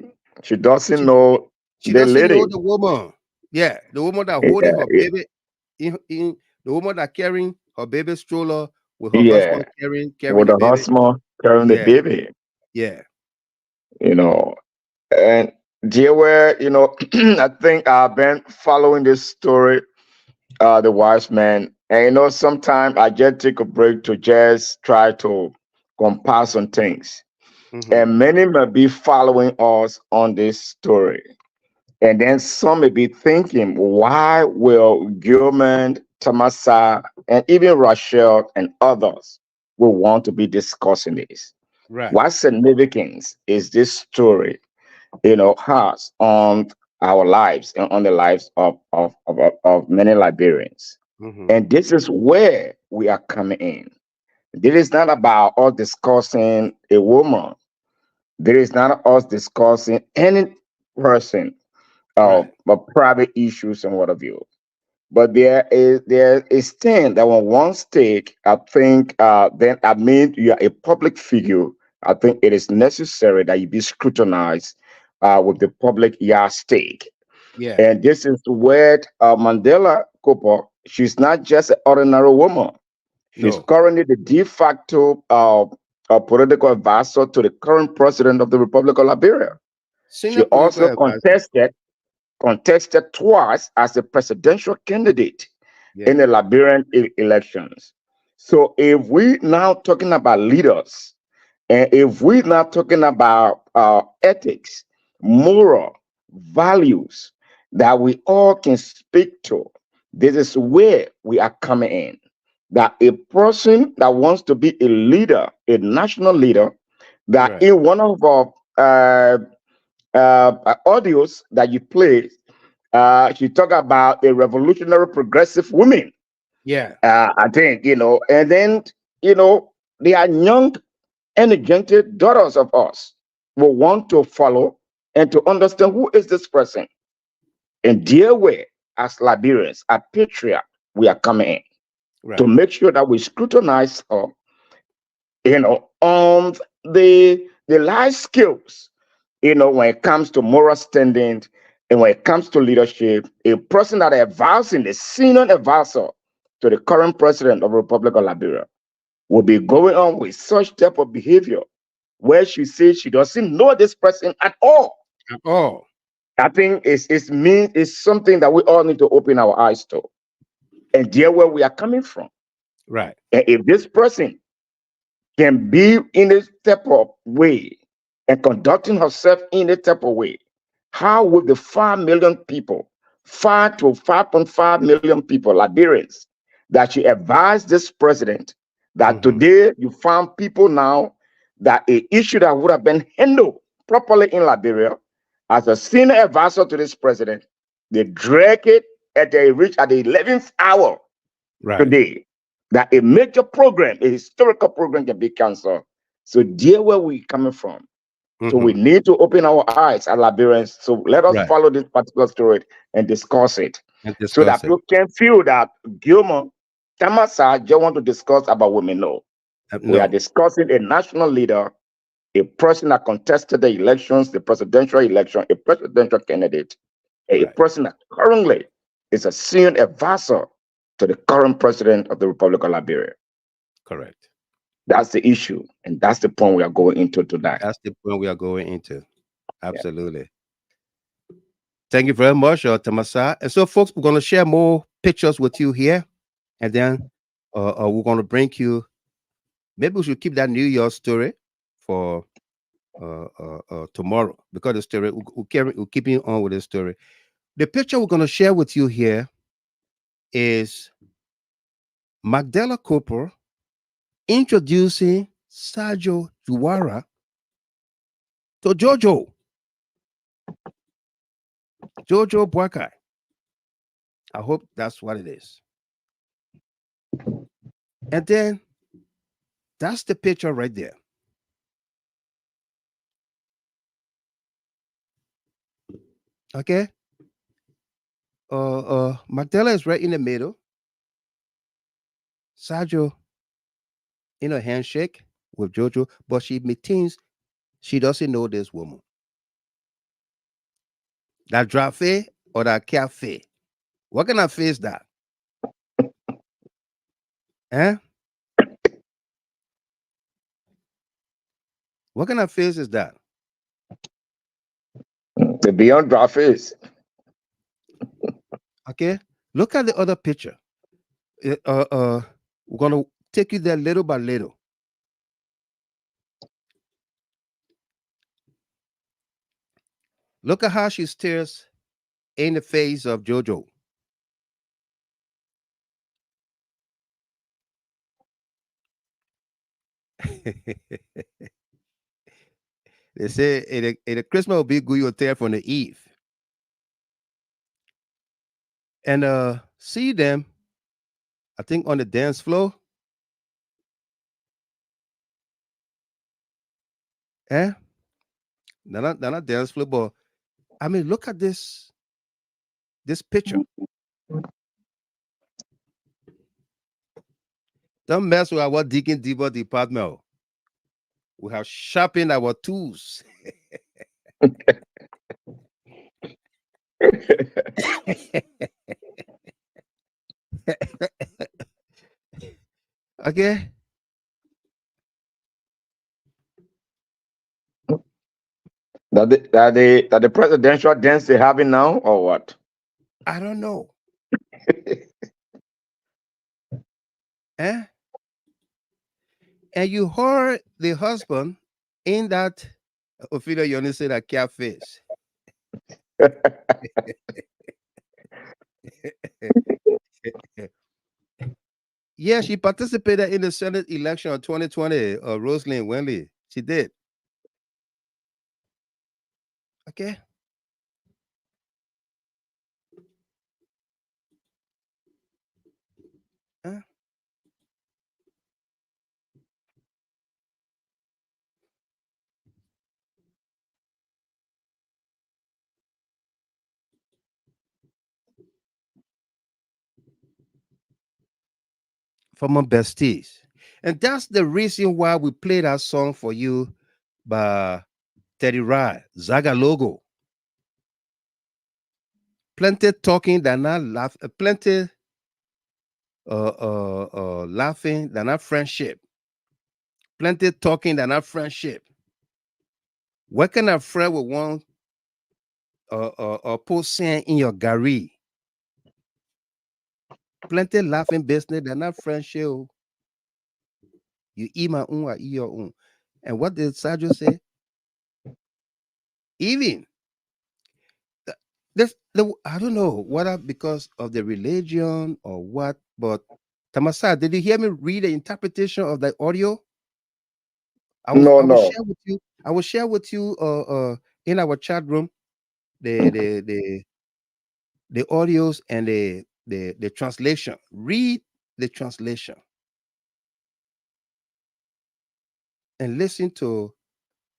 doesn't She know she the doesn't know lady. the woman. Yeah, the woman that holding Yeah, her baby in the woman that carrying her baby stroller with her yeah. husband carrying With the the baby. husband carrying the Yeah, baby, yeah. you know. And dear, where I think I've been following this story, the wise man, and sometimes I just take a break to just try to compass on things. Mm-hmm. And many may be following us on this story. And then some may be thinking, why will Gilman, Tamasa, and even Rachel and others will want to be discussing this? Right. What significance is this story, has on our lives and on the lives of many Liberians? Mm-hmm. And this is where we are coming in. This is not about us discussing a woman. There is not us discussing any person Right. private issues and what have you. But there is thing that when one stake, I think then I mean you are a public figure. I think it is necessary that you be scrutinized with the public stake. Yeah. And this is where Mandela Cooper, she's not just an ordinary woman. She's No. currently the de facto political advisor to the current president of the Republic of Liberia. She Senior political also advisor. contested twice as a presidential candidate in Yeah. the Liberian elections. So if we now talking about leaders, and if we're not talking about ethics, moral values that we all can speak to, this is where we are coming in. That a person that wants to be a leader, a national leader, that Right. in one of our audios that you played, she talked about a revolutionary progressive woman. Yeah. I think, and then, they are young energetic daughters of us will want to follow and to understand who is this person. And dear way, as Liberians, as patriot, we are coming in Right. to make sure that we scrutinize her, on the life skills, when it comes to moral standing and when it comes to leadership. A person that advising the senior advisor to the current president of the Republic of Liberia will be going on with such type of behavior where she says she doesn't know this person at all. At all. I think it's something that we all need to open our eyes to and dear where we are coming from. Right. And if this person can be in this type of way and conducting herself in this type of way, how would the 5 million people, 5 to 5.5 million people, Liberians, that she advised this president that today you found people now that a issue that would have been handled properly in Liberia as a senior advisor to this president, they drag it at they reach at the 11th hour today, that a major program, a historical program can be canceled. So dear where we coming from. So we need to open our eyes as Liberians. So let us follow this particular story and discuss it. So that people can feel that Gilmore, Tamasa just want to discuss about women. No. We are discussing a national leader, a person that contested the elections, the presidential election, a presidential candidate, a person that currently is a senior advisor to the current president of the Republic of Liberia. Correct. That's the issue, and that's the point we are going into tonight. That's the point we are going into. Absolutely. Yeah. Thank you very much, Tamasa. And so, folks, we're going to share more pictures with you here, and then we're going to bring you. Maybe we should keep that New York story for tomorrow, because the story we're keeping on with the story. The picture we're going to share with you here is Magdala Cooper introducing Sergio Juara to Jojo BOAKAI. I hope that's what it is. And then that's the picture right there. Okay. Magdala is right in the middle. Sergio in a handshake with Jojo, but she maintains she doesn't know this woman. That Drafe or that cafe. What kind of face is that? Eh? What kind of face is that? The beyond draft face. Okay. Look at the other picture. We're gonna take you there little by little. Look at how she stares in the face of Jojo. They say in a Christmas will be good, you'll tear from the Eve. And see them, I think, on the dance floor. Eh? They're not dance floor, but I mean, look at this picture. Don't mess with our Deacon Debo department. We have sharpened our tools. Okay. That the presidential dance they're having now, or what? I don't know. Eh? And you heard the husband in that Ophelia, you only say that cat face. Yeah, she participated in the Senate election of 2020, Rosalind Wenley. She did. Okay. Huh? former besties. And that's the reason why we play that song for you by Teddy Rai, Zaga Logo. Plenty talking than not laugh, plenty laughing than not friendship. Plenty talking than not friendship. What kind of friend would want put sand in your gari? Plenty laughing business than not friendship. Oh. You eat my own, I eat your own. And what did Sajo say? Even I don't know whether because of the religion or what, but Tamasa, did you hear me read the interpretation of the audio? No, I will no. share with you. I will share with you in our chat room the the audios and the translation. Read the translation and listen to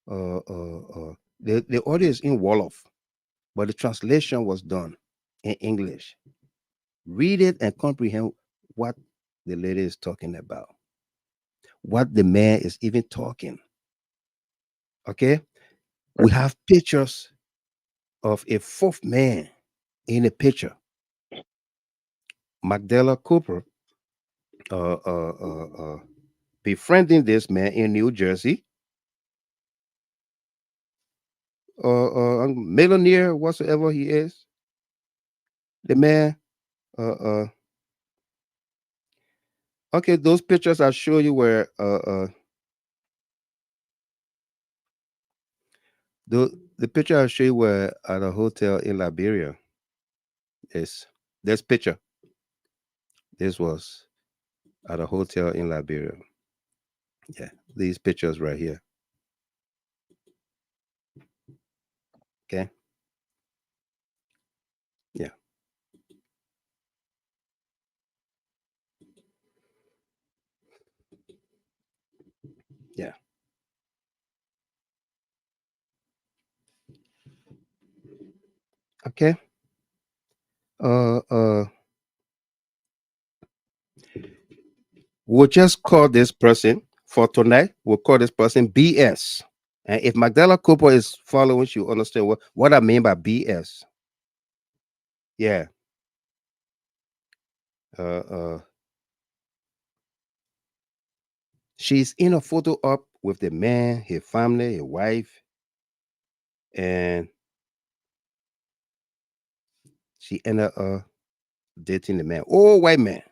the audio is in Wolof, but the translation was done in English. Read it and comprehend what the lady is talking about, what the man is even talking. Okay, we have pictures of a fourth man in a picture. Magdala Cooper befriending this man in New Jersey, millionaire whatsoever he is. The man, okay, those pictures I show you were the picture I show you were at a hotel in Liberia. Yes, this picture. This was at a hotel in Liberia. Yeah, these pictures right here. Okay. Yeah. Yeah. Okay. We'll just call this person for tonight. We'll call this person BS. And if Magdala Cooper is following, she'll understand what I mean by BS. Yeah. Uh, she's in a photo up with the man, his family, his wife, and she ended up dating the man. Oh, white man.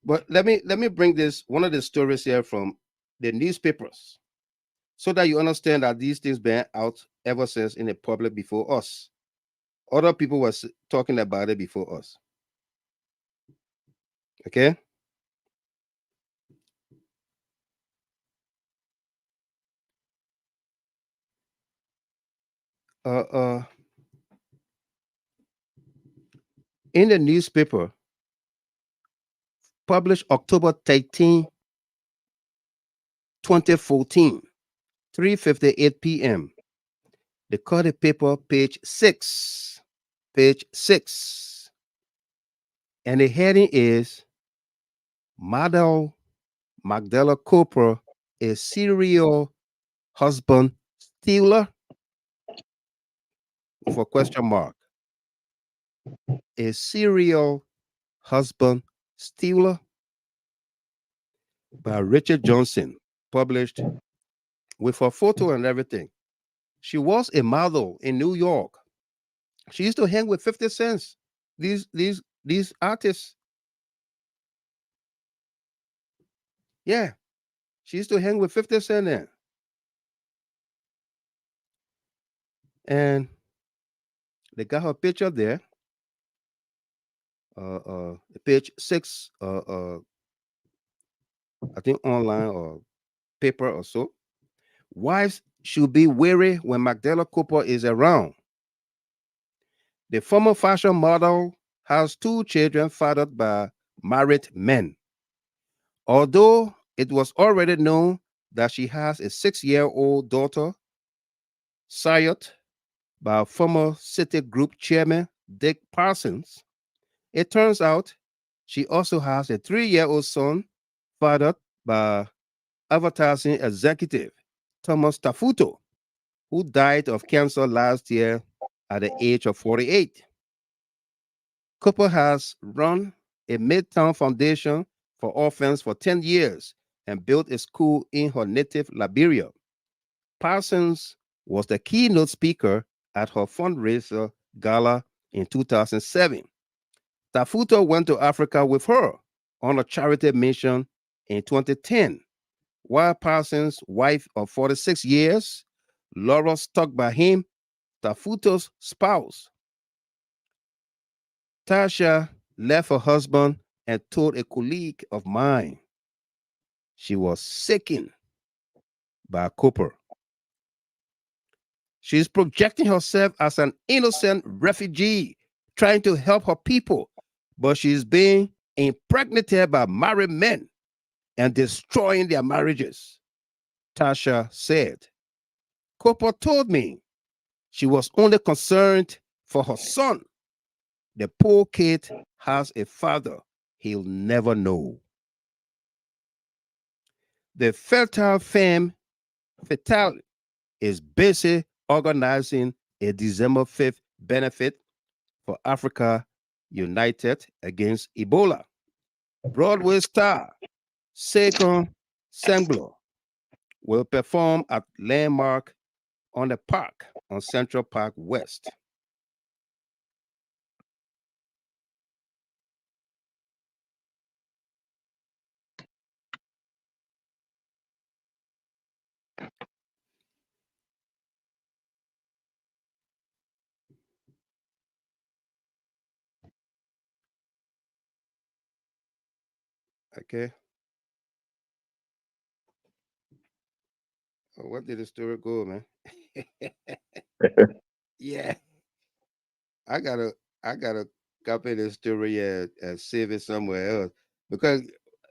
But let me bring this one of the stories here from the newspapers so that you understand that these things been out ever since in the public before us. Other people was talking about it before us. Okay. Uh, uh, in the newspaper, published October 13, 2014, 3:58 p.m. The Cardi paper, page 6. Page 6. And the heading is Model Magdala Cooper, a serial husband stealer with a question mark. A serial husband stealer by Richard Johnson, published with her photo and everything. She was a model in New York. She used to hang with 50 cents. These artists. Yeah. She used to hang with 50 Cent there. And they got her picture there. Page 6, I think online or paper or so. Wives should be wary when Magdala Cooper is around. The former fashion model has 2 children fathered by married men. Although it was already known that she has a 6-year-old daughter, Sayot, by former Citigroup chairman Dick Parsons. It turns out she also has a 3-year-old son fathered by advertising executive Thomas Tafuto, who died of cancer last year at the age of 48. Cooper has run a Midtown Foundation for Orphans for 10 years and built a school in her native Liberia. Parsons was the keynote speaker at her fundraiser gala in 2007. Tafuto went to Africa with her on a charity mission in 2010, while Parsons' wife of 46 years, Laura, stuck by him, Tafuto's spouse. Tasha left her husband and told a colleague of mine she was sickened by Cooper. She's projecting herself as an innocent refugee trying to help her people, but she's being impregnated by married men and destroying their marriages, Tasha said. Cooper told me she was only concerned for her son. The poor kid has a father he'll never know. The fertile femme fatale is busy organizing a December 5th benefit for Africa United against Ebola. Broadway star Sekon Senglo will perform at Landmark on the Park on Central Park West. Okay. Oh, what did the story go, man? Yeah. I gotta copy the story and save it somewhere else because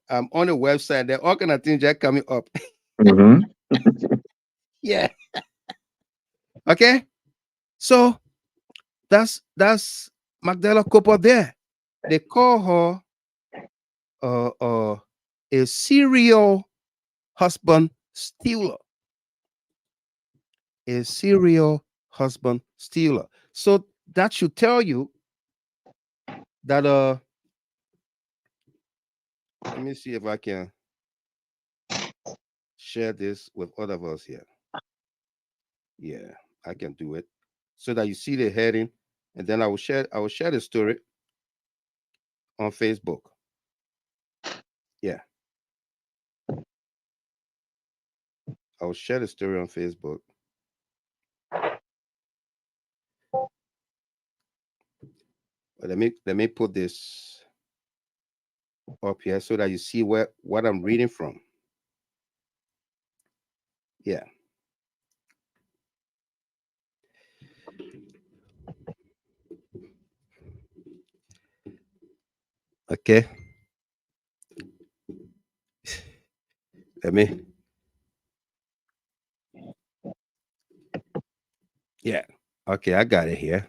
I'm on the website. There are all kind of things that coming up. Mhm. Yeah. Okay. So that's Magdala Cooper there. They call her a serial husband stealer. A serial husband stealer. So that should tell you that let me see if I can share this with other of us here. Yeah, I can do it. So that you see the heading, and then I will share the story on Facebook. Yeah, I will share the story on Facebook. But let me put this up here so that you see what I'm reading from. Yeah. Okay. Let me. Yeah. Okay, I got it here.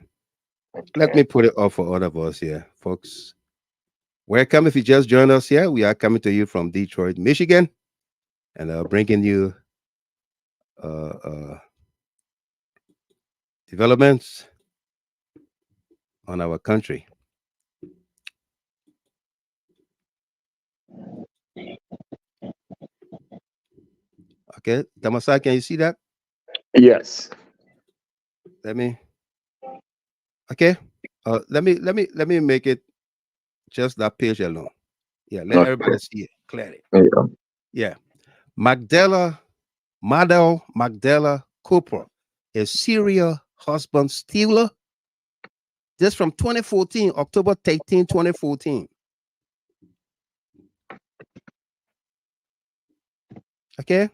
Let me put it up for all of us here, folks. Welcome if you just joined us here. We are coming to you from Detroit, Michigan, and bringing you uh, uh, developments on our country. Okay, Damasa, can you see that? Yes. Let me. Okay. Let me make it just that page alone. Yeah, let Okay. everybody see it clearly. Yeah. Yeah, Magdala Cooper, a serial husband stealer. This from 2014, October 13, 2014. Okay.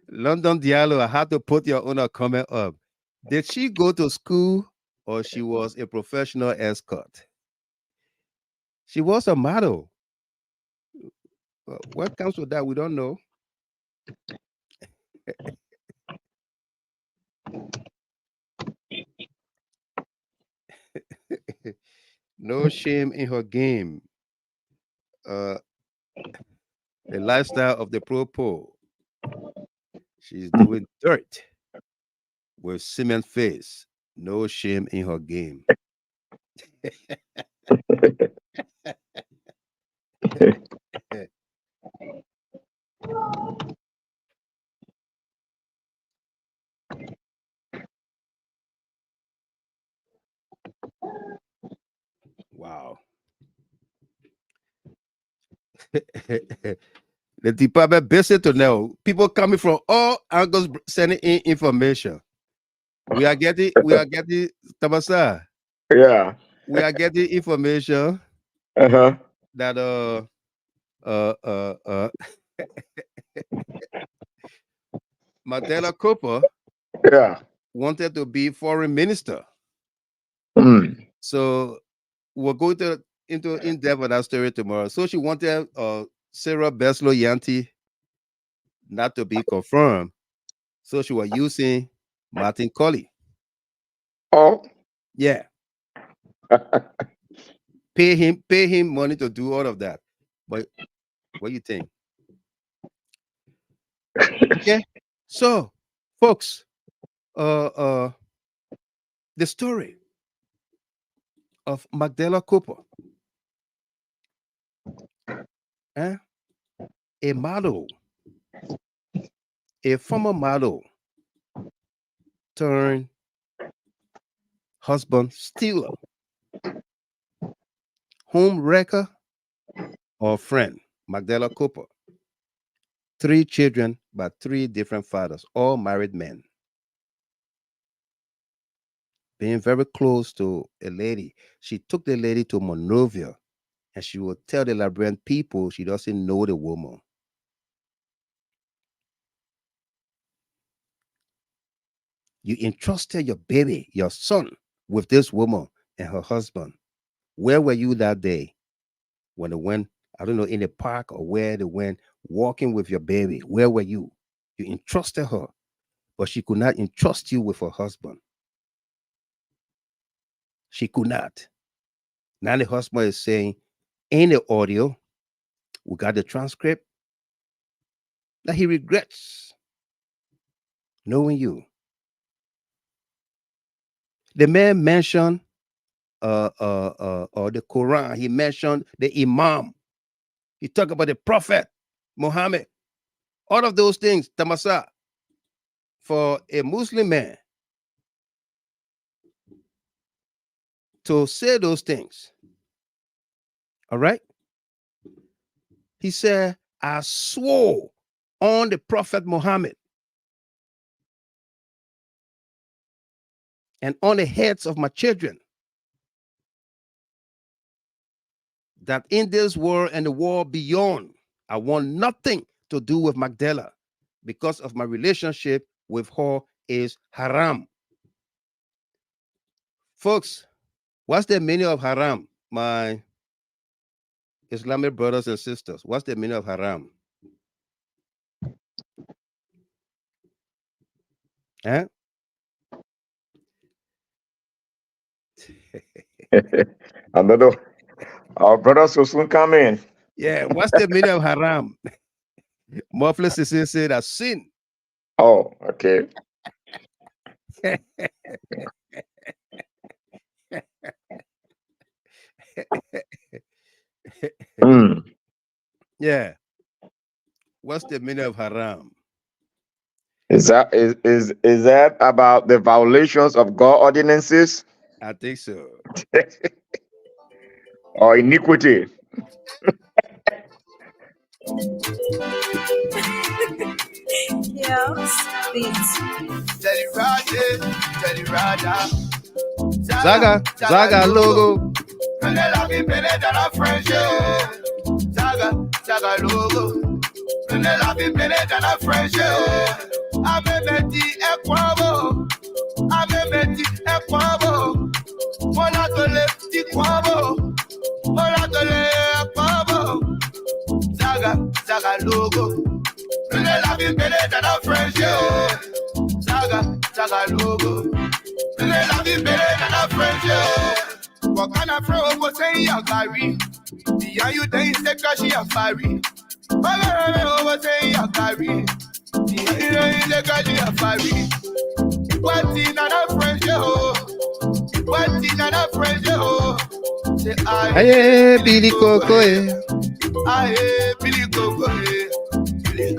London Diallo, I had to put your own comment up. Did she go to school or she was a professional escort? She was a model. What comes with that, we don't know. No shame in her game. The lifestyle of the pro. She's doing dirt with cement face. No shame in her game. Wow. The department busy to know. People coming from all angles sending in information. We are getting Tabasa. Yeah. We are getting information Uh-huh. that Mandela Cooper Yeah. wanted to be foreign minister. Mm. So we're going to into in depth on that story tomorrow. So she wanted Sarah Beslow Yanti not to be confirmed. So she was using Martin Colley. Oh. Yeah. Pay him money to do all of that. But what do you think? Okay. So, folks, the story of Magdala Cooper, a model, a former model turned husband stealer, home wrecker, or friend. Magdala Cooper. 3 children by 3 different fathers, all married men. Being very close to a lady. She took the lady to Monrovia, and she would tell the Liberian people she doesn't know the woman. You entrusted your baby, your son, with this woman and her husband. Where were you that day when they went, I don't know, in the park or where they went walking with your baby? Where were you? You entrusted her, but she could not entrust you with her husband. She could not. Now the husband is saying in the audio, we got the transcript, that he regrets knowing you. The man mentioned the Quran. He mentioned the Imam. He talked about the Prophet Muhammad. All of those things, Tamasa, for a Muslim man to say those things. All right? He said, I swore on the Prophet Muhammad and on the heads of my children that in this world and the world beyond, I want nothing to do with Magdala because of my relationship with her is haram. Folks, what's the meaning of haram, my Islamic brothers and sisters? What's the meaning of haram? Huh? Another, our brothers will soon come in. Yeah, what's the meaning of haram? Muflis is said as sin. Oh, okay. Mm. Yeah. What's the meaning of haram? Is that about the violations of God ordinances? I think so. Or iniquity? Yeah, beats. Zaga logo. Zaga logo. saga logo. Really love you better than a friend, yo. Saga logo. Really love you better than a friend, yo. What kind of friend was saying you carry? Yeah, you think it's cause she a fiery. What kind of friend was saying you carry? Yeah, you think it's cause she a fiery. What in a friend, yo? What in a friend, yo? Say, Aye, Billy Coco, eh. Aye, Billy Coco, eh. Billy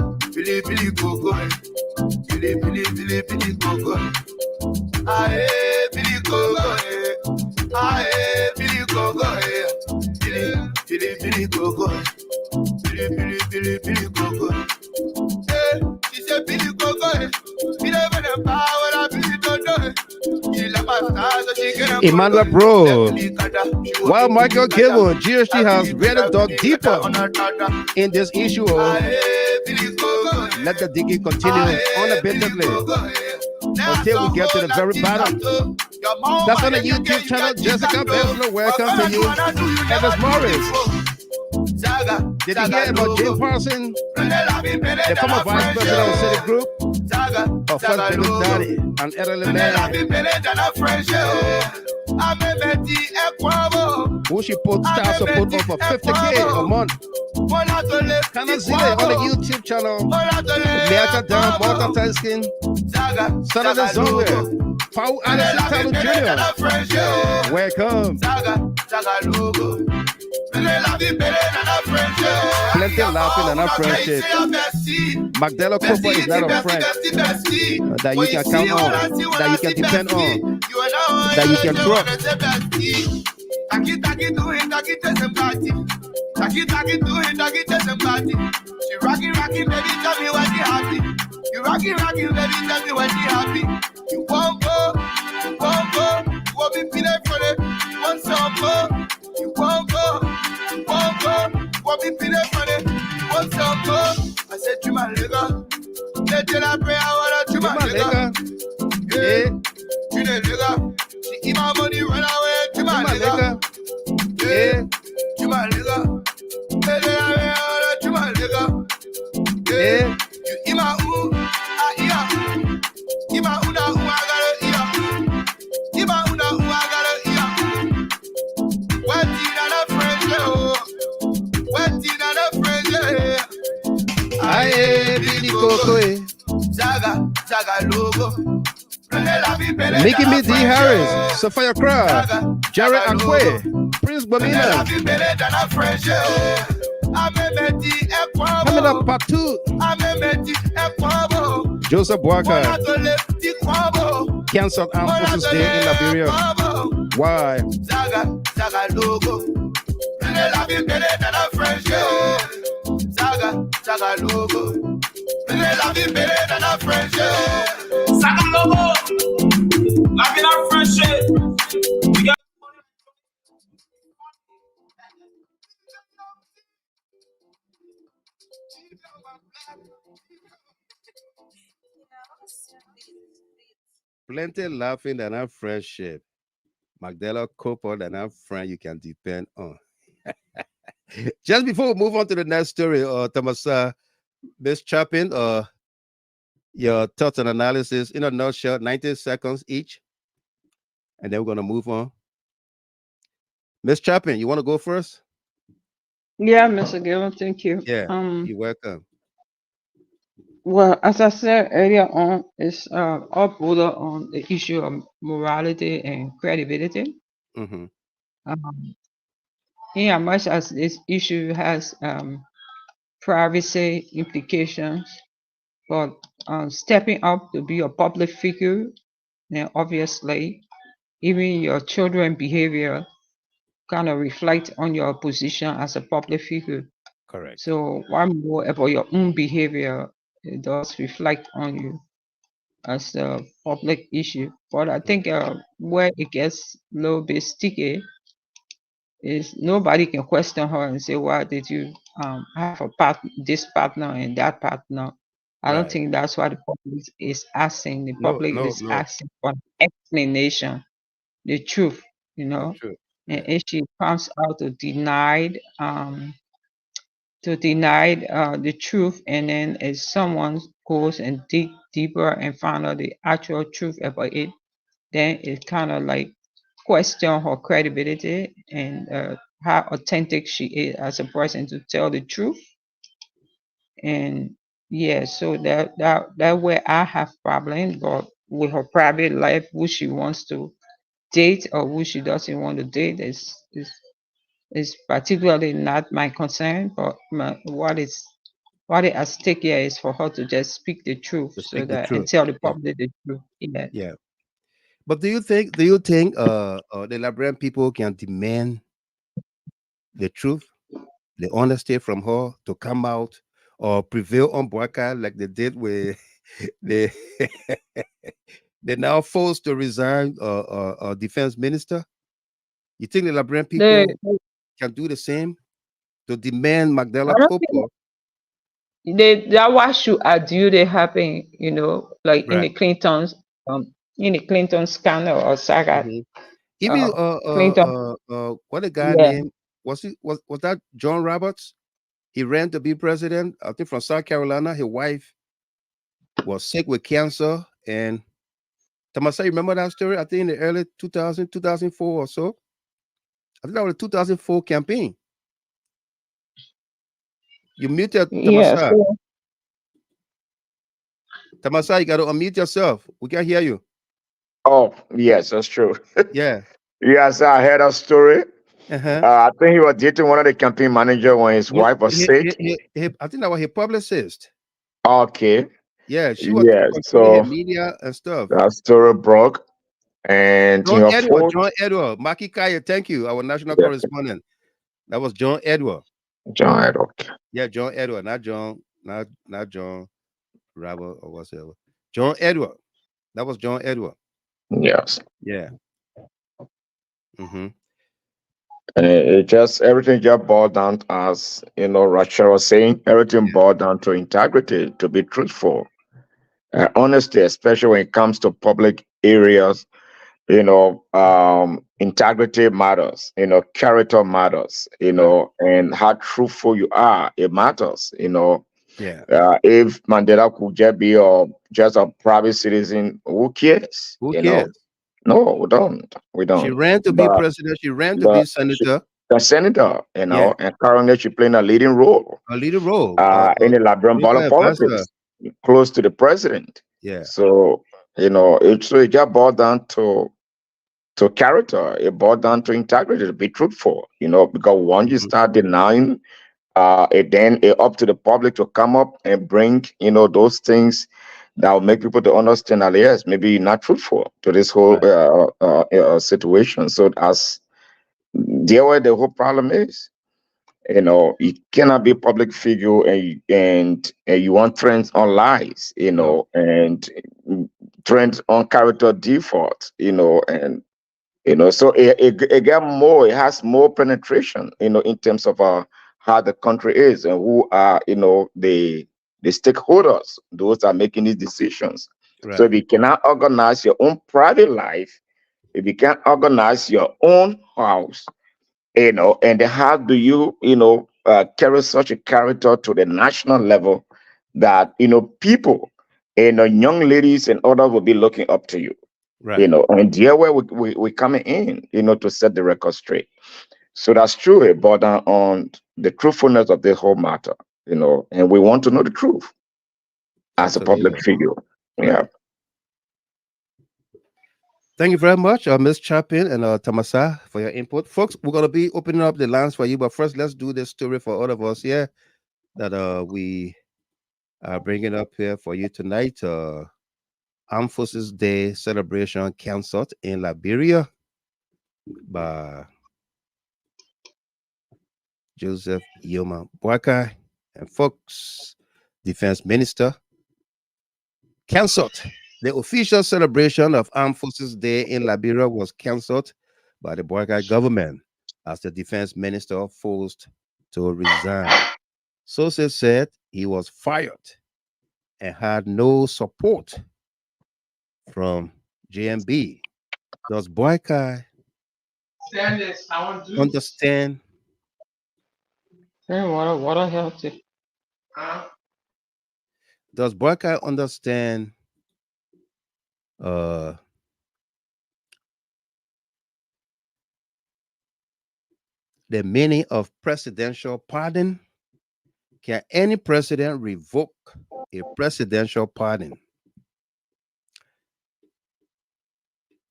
Coco, eh. Billy Coco. Aye, Billy Coco, eh. Aye, Billy Coco, eh. Billy Coco. Billy Coco. Eh, she said Billy Coco, eh. He never the power of Billy Coco. Emmanuel Bro. While Michael Gable, GST has really dug deeper in this issue of let the digging continue unabatedly until we get to the very bottom. That's on the YouTube channel. Jessica Bessler, welcome to you. Evans Morris. Did you hear about Jim Parson, the former vice president of City Group, of First Village Daddy, and elderly man who she put child support on for $50K a month? Can I see it on the YouTube channel? Miaka Down, multitasking, Saturday somewhere. Paul Anderson Talu Jr. Welcome. Plenty of laughing and our friendship. Magdala Cooper is not a friend that you can count on, that you can depend on, that you can trust. She rocking, baby, tell me when you happy. You rocking, baby, tell me when you happy. You won't go, you won't be feeling for it. You want some more, you won't go, you won't be feeling for it. You want some more. I said, you my nigga. Let I pray, I want to my nigga. Yeah, you the nigga. She eat my money, run away, to my nigga. Yeah, you my nigga. Let I pray, I want to my nigga. Yeah, you eat my ooh, I eat a ooh. Eat my ooh, I gotta eat a ooh. Eat my ooh, I gotta eat a ooh. What did I friend, yo? What did I friend, yo? Aye, Billy Coco. Saga logo. Mickey B. D. Harris, Sophia Craft, Jared Akwe, Prince Bamina, Pamela Patu, Joseph Boakai, canceled Armed Forces Day in Liberia. Why? Saga logo. Saga logo. Saga logo. Loving our friendship. We got Plenty laughing and our friendship. Magdala Cooper and our friend you can depend on. Just before we move on to the next story, Thomas, Miss Chapin, your thoughts and analysis in a nutshell, 90 seconds each, and then we're going to move on. Miss Chapin, you want to go first? Yeah, Mr. Gill, thank you. Yeah, you're welcome. Well, as I said earlier on, it's all border on the issue of morality and credibility. Mm-hmm. In as much as this issue has privacy implications, but stepping up to be a public figure, then obviously, even your children's behavior kind of reflect on your position as a public figure. Correct. So one more about your own behavior, it does reflect on you as a public issue. But I think where it gets a little bit sticky is nobody can question her and say, why did you have this partner and that partner? I don't think that's what the public is asking. The public is asking for an explanation, the truth, you know. And if she comes out to deny to deny the truth, and then if someone goes and dig deeper and find out the actual truth about it, then it kind of like question her credibility and how authentic she is as a person to tell the truth. And yeah, so that way I have problem, but with her private life, who she wants to date or who she doesn't want to date is particularly not my concern. But what is at stake here is for her to just speak the truth, To so speak the that and truth. tell the Yeah. public the truth. Yeah. Yeah. But do you think the Liberian people can demand the truth, the honesty from her to come out or prevail on BOAKAI like they did with the they're now forced to resign defense minister? You think the Liberian The, people can do the same to demand I Magdala don't think Popo? that what should ado they happen, like Right. in the Clinton scandal or saga. Mhm. Even Uh, Clinton, what a guy yeah, named was that John Roberts? He ran to be president, I think from South Carolina. His wife was sick with cancer. And Tamasa, you remember that story? I think in the early 2000, 2004 or so. I think that was the 2004 campaign. You muted yeah. Tamasa. So Tamasa, you got to unmute yourself. We can hear you. Oh, yes, that's true. Yeah. Yes, I heard a story. Uh-huh. I think he was dating one of the campaign manager when his wife was sick. I think that was his publicist. Okay. Yeah, she was Yes. controlling his So media and stuff. that story broke. And John Edward, folks, John Edward, Maki Kaya, thank you, our national yeah, correspondent. That was John Edward. John had okay. Yeah, John Edward, not John Robert or whatever. John Edward. That was John Edward. Yes. Yeah. Mm-hmm. And it just everything just boiled down, as Rachel was saying, everything boiled down to integrity, to be truthful, honesty, especially when it comes to public areas. Integrity matters. Character matters. Right. And how truthful you are, it matters. Yeah. If Mandela could just be just a private citizen, who cares? Who cares? No, we don't. We She don't. ran to be But president. She ran to be but she, senator. the senator, Yeah. and currently she playing a leading role A leader role. in the Liberian Political advisor. politics, close to the president. Yeah. So it just boiled down to character. It boiled down to integrity, to be truthful. Because once you Mhm. start denying, it up to the public to come up and bring those things that will make people to understand that yes, maybe you're not truthful to this whole situation. So as there where the whole problem is. You cannot be a public figure and you want trends on lies, No. and trends on character default, and so it got more, it has more penetration, in terms of how the country is and who are, the stakeholders, those are making these decisions. So Right. if you cannot organize your own private life, if you can't organize your own house, and how do you, carry such a character to the national level that, people, young ladies and others will be looking up to you, Right. and here where we coming in, to set the record straight. So that's true, but on the truthfulness of the whole matter, and we want to know the truth as a public Absolutely. figure. Yeah. Right. Thank you very much, Ms. Chapin and Tamasa, for your input. Folks, we're going to be opening up the lines for you, but first, let's do this story for all of us here that we are bringing up here for you tonight. Armed Forces Day celebration canceled in Liberia by Joseph Yoma BOAKAI and Fox, Defense Minister, canceled. The official celebration of Armed Forces Day in Liberia was canceled by the BOAKAI government as the defense minister forced to resign. Sources said he was fired and had no support from JMB. Does BOAKAI understand Drink water healthy. Does BOAKAI understand uh, the meaning of presidential pardon? Can any president revoke a presidential pardon?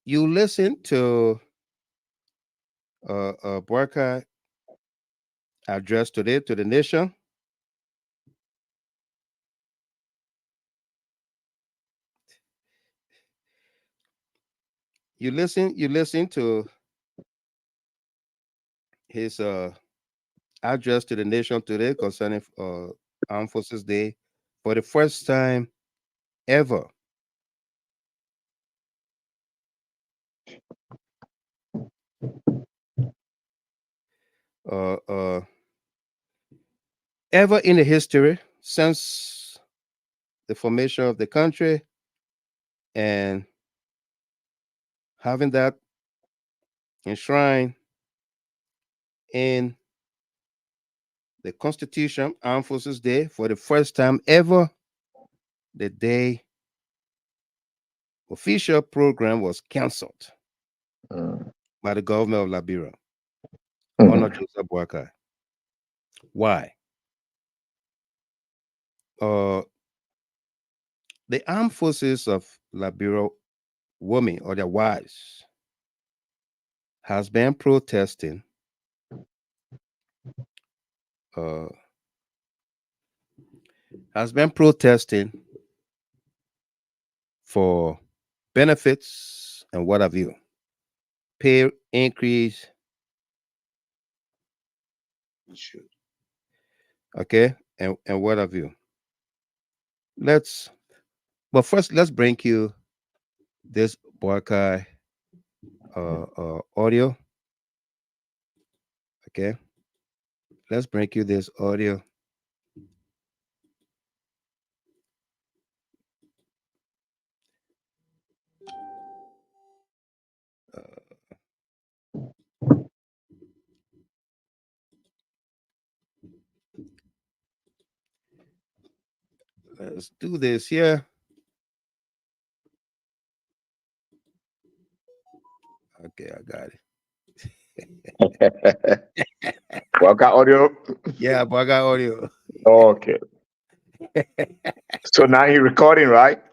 You listen to BOAKAI address today to the nation. You listen to his address to the nation today concerning Armed Forces Day for the first time ever. Uh, uh, Ever in the history since the formation of the country, and having that enshrined in the Constitution, Armed Forces Day, for the first time ever, the day official program was canceled by the government of Liberia under Joseph BOAKAI. Why? The armed forces of Liberia women or their wives has been protesting uh, for benefits and what have you, pay increase, okay, and what have you. But first let's bring you this BOAKAI audio. Okay, let's bring you this audio. Let's do this here. Okay, I got it. BOAKAI audio. Yeah, BOAKAI audio. Okay. So now you're recording, right?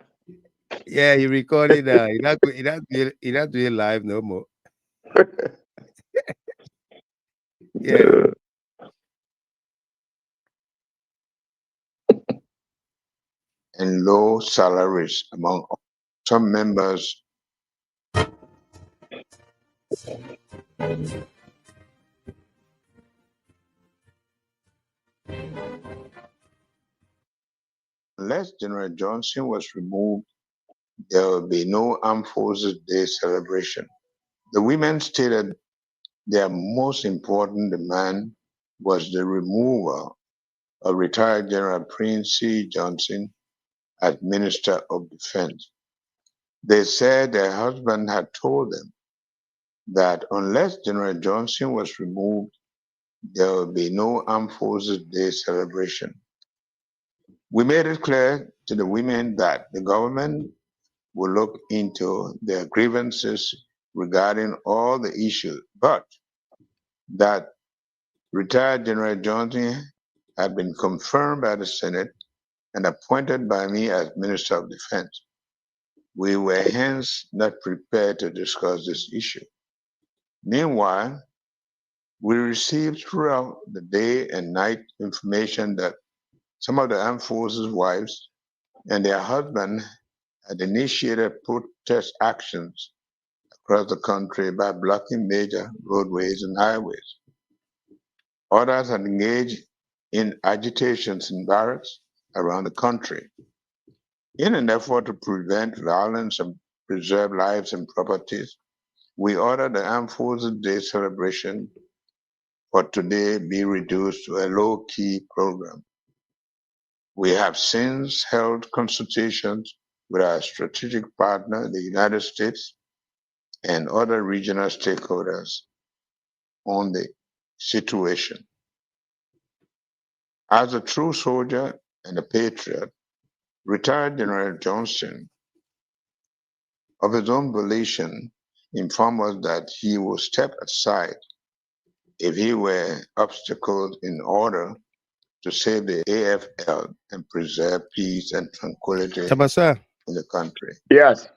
Yeah, he recorded. He not doing live no more. Yeah. And low salaries among some members. Unless General Johnson was removed, there will be no Armed Forces Day celebration. The women stated their most important demand was the removal of retired General Prince C. Johnson as Minister of Defense. They said their husband had told them that unless General Johnson was removed, there will be no Armed Forces Day celebration. We made it clear to the women that the government will look into their grievances regarding all the issues, but that retired General Johnson had been confirmed by the Senate and appointed by me as Minister of Defense. We were hence not prepared to discuss this issue. Meanwhile, we received throughout the day and night information that some of the armed forces wives and their husbands had initiated protest actions across the country by blocking major roadways and highways. Others had engaged in agitations in barracks around the country. In an effort to prevent violence and preserve lives and properties, we ordered the Armed Forces Day celebration for today be reduced to a low-key program. We have since held consultations with our strategic partner, the United States, and other regional stakeholders on the situation. As a true soldier and a patriot, retired General Johnson, of his own volition, informed us that he would step aside if he were obstacled in order to save the AFL and preserve peace and tranquility Tabasa, in the country. Yes.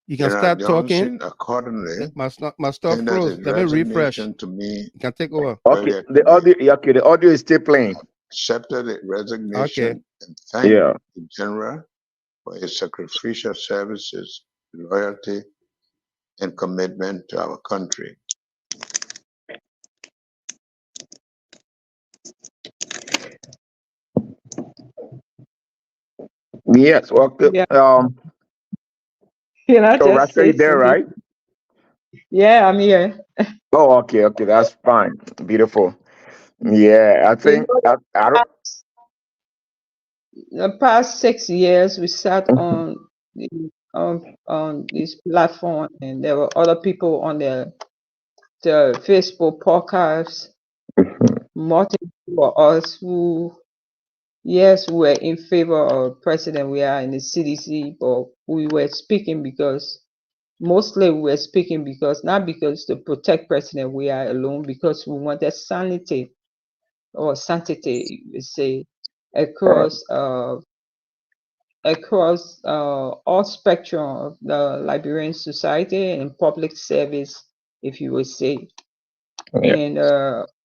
you can General start Johnson talking. accordingly My stuff tendered froze. his Let me refresh. resignation to me You can take over. Okay. earlier The today. audio. Okay. The audio is still playing. Accepted the resignation Okay. and thanked Yeah. the general for his sacrificial services, loyalty, and commitment to our country. Yes. Okay. Yeah. So Can I just Rasha, say you there, something? right? Yeah, I'm here. Oh, okay. Okay. That's fine. Beautiful. Yeah. I You think I don't. the past 6 years, we sat on this platform, and there were other people on the Facebook podcast, multiple of us who, yes, we were in favor of President we are in the CDC, but we were speaking because mostly we were speaking because not because to protect President we are alone, because we wanted sanity or sanctity, you say, across all spectrum of the Liberian society and public service, if you would say. Yeah. And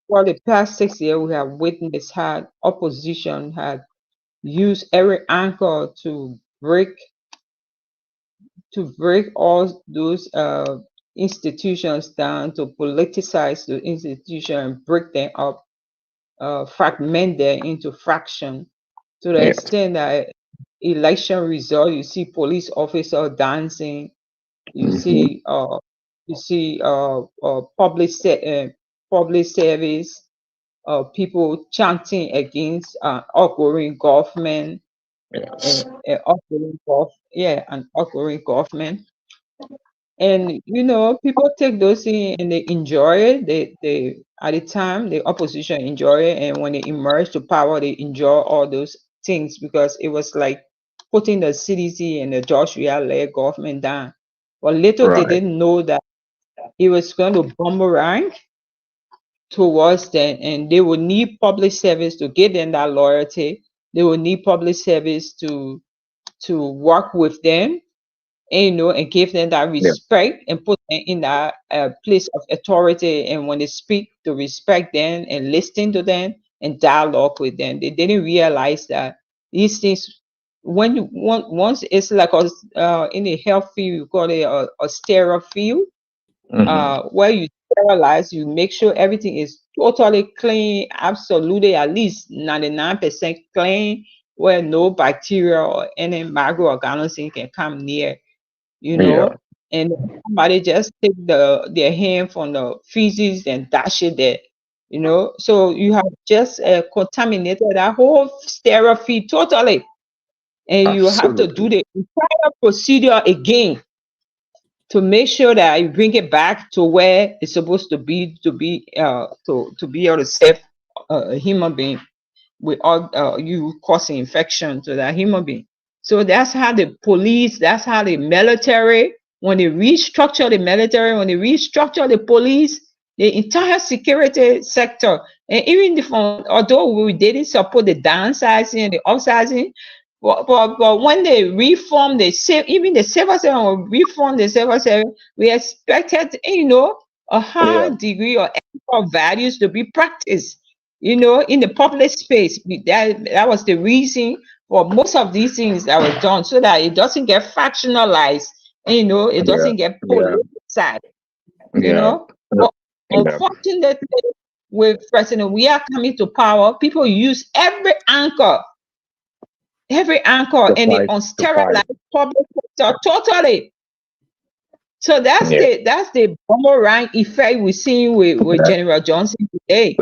for the past 6 years, we have witnessed how opposition had used every anchor to break all those institutions down, to politicize the institution and break them up, fragment them into fraction, to the Yes. extent that election result, you see police officer dancing, you see public service, people chanting against outgoing government, Yes. an outgoing government. And people take those things and they enjoy it. They at the time the opposition enjoy it, and when they emerge to power, they enjoy all those things because it was like putting the CDC and the George led government down. But little they Right. didn't know that it was going to boomerang towards them, and they would need public service to give them that loyalty. They would need public service to work with them, and and give them that Yeah. respect and put them in that place of authority. And when they speak, to respect them and listen to them and dialogue with them. They didn't realize that these things, once it's like in the health field, you call it a sterile field, where you sterilize, you make sure everything is totally clean, absolutely at least 99% clean, where no bacteria or any microorganism can come near. Yeah. And somebody just take their hand from the feces and dash it there, so you have just contaminated that whole sterile field totally, and you have to do Absolutely. the entire procedure again to make sure that you bring it back to where it's supposed to be to be able to save a human being without you causing infection to that human being. So that's how the police, that's how the military, when they restructure the military, when they restructure the police, the entire security sector, and even although we didn't support the downsizing and the upsizing, but when they reform even the civil service, or reform the civil service, we expected, a high degree or ethical values to be practiced, in the public space. That was the reason for most of these things that were done, so that it doesn't get factionalized, and it doesn't get politicized, Yeah. But Yeah. unfortunately, with President we are coming to power, people use every anchor and the unsterilized public sector totally. So that's the boomerang effect we're seeing with General Johnson today.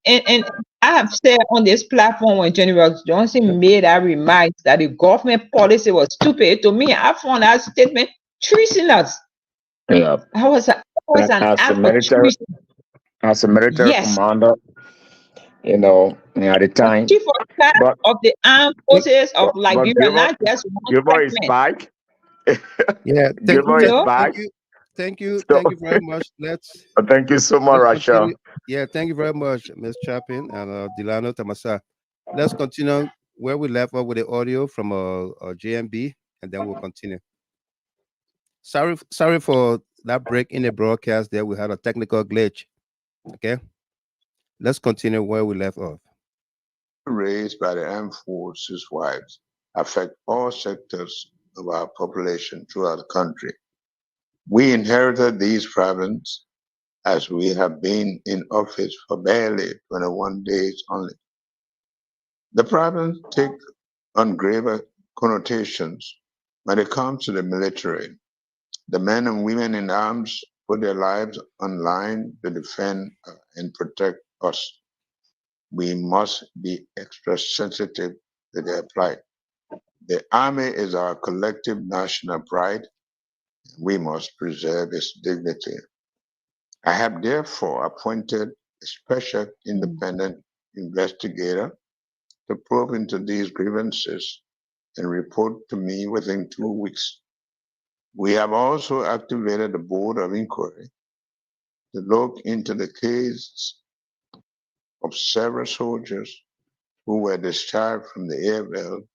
And I have said on this platform, when General Johnson made that remark that the government policy was stupid, to me, I found that statement treasonous. Yeah. That was an act of treason. As a military Yes. commander, at the time. Chief of Staff But of the Armed Forces of Liberia, Gilmore, not just one Gilmore is segment. back. Yeah, Gilmore is back. thank So you very much. thank you so much, Let's Rachel. continue. Yeah, thank you very much, Ms. Chapin and Delano Tamasa. Let's continue where we left off with the audio from JMB, and then we'll continue. Sorry for that break in the broadcast. There we had a technical glitch. Okay, let's continue where we left off. Raised by the armed forces wives affect all sectors of our population throughout the country. We inherited these problems as we have been in office for barely 21 days only. The problems take on graver connotations when it comes to the military. The men and women in arms put their lives on line to defend and protect us. We must be extra sensitive to their plight. The Army is our collective national pride. We must preserve its dignity. I have therefore appointed a special independent investigator to probe into these grievances and report to me within 2 weeks. We have also activated the Board of Inquiry to look into the case of several soldiers who were discharged from the AFL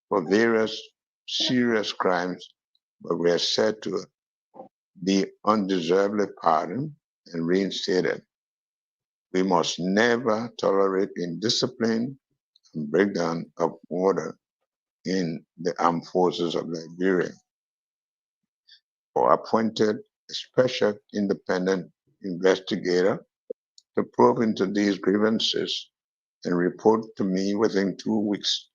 for various serious crimes, but were said to be undeservedly pardoned and reinstated. We must never tolerate indiscipline and breakdown of order in the armed forces of Liberia. Or appointed a special independent investigator to probe into these grievances and report to me within 2 weeks.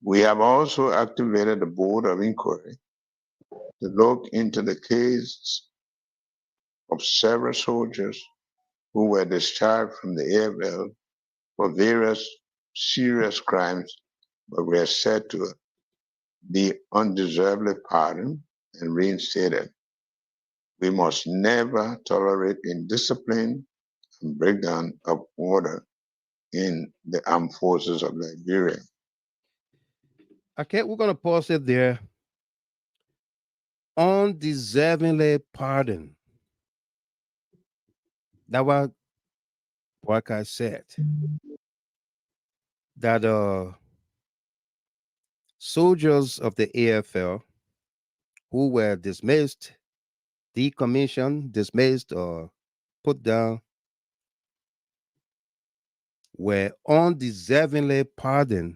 We have also activated the Board of Inquiry to look into the case of several soldiers who were discharged from the AFL for various serious crimes, but were said to be undeservedly pardoned and reinstated. We must never tolerate indiscipline and breakdown of order in the armed forces of Liberia. Okay, we're gonna pause it there. Undeservingly pardoned. That's what BOAKAI said. That soldiers of the AFL who were dismissed, decommissioned, dismissed, or put down were undeservingly pardoned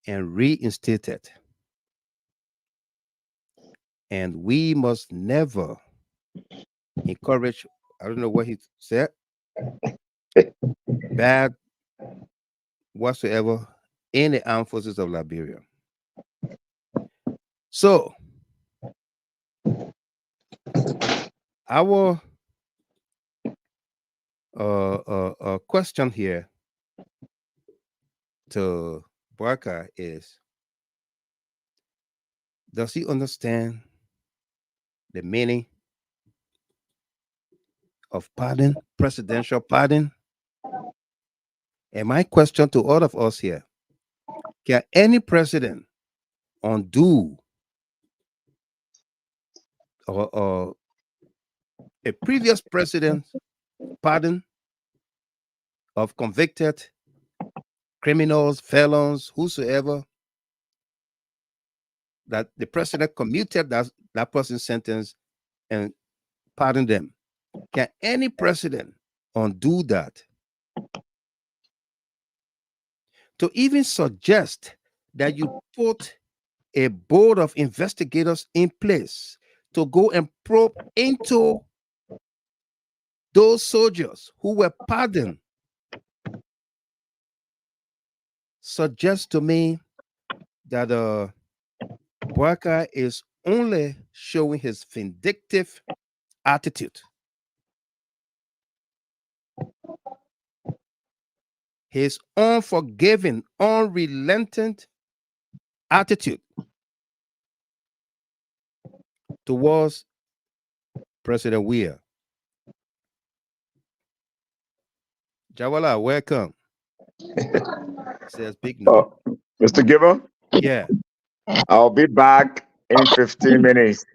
and reinstated. And we must never encourage, I don't know what he said, bad whatsoever in the armed forces of Liberia. So, our question here to Barker is, does he understand the meaning of pardon, presidential pardon? And my question to all of us here, can any president undo or a previous president's pardon of convicted criminals, felons, whosoever, that the president commuted that person's sentence and pardon them? Can any president undo that? To even suggest that you put a board of investigators in place to go and probe into those soldiers who were pardoned suggests to me that BOAKAI is only showing his vindictive attitude, his unforgiving, unrelenting attitude towards President Weir. Jawala, welcome. Says big no. Oh, Mr. Giver, Yeah. I'll be back in 15 minutes.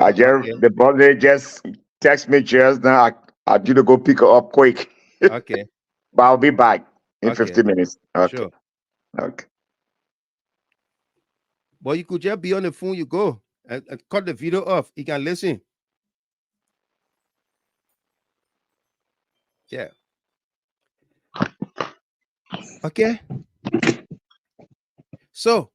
Okay. The brother just text me just now. I due to go pick her up quick. Okay. But I'll be back in Okay. 15 minutes. Okay. Sure. Okay. But you could just be on the phone, you go and cut the video off. You can listen. Yeah. Okay. So,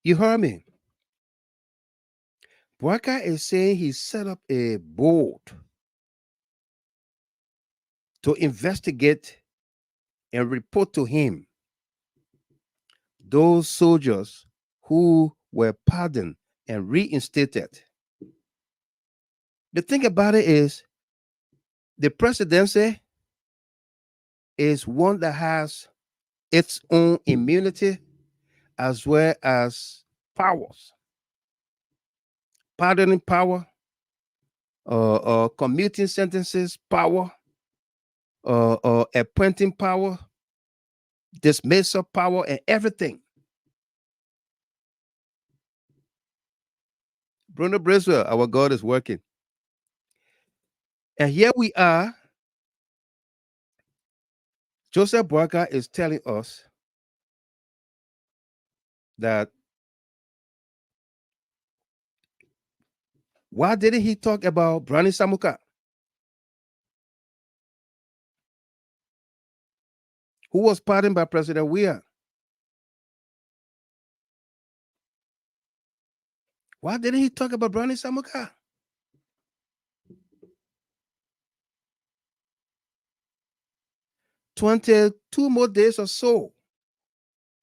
you heard me. BOAKAI is saying he set up a board to investigate and report to him those soldiers who were pardoned and reinstated. The thing about it is, the presidency is one that has its own immunity as well as powers. Pardoning power, commuting sentences power, appointing power, dismissal power, and everything. Bruno Briswell, our God is working. And here we are. Joseph BOAKAI is telling us that why didn't he talk about Brani Samuka, who was pardoned by President Weah? Why didn't he talk about Brani Samuka? 22 more days or so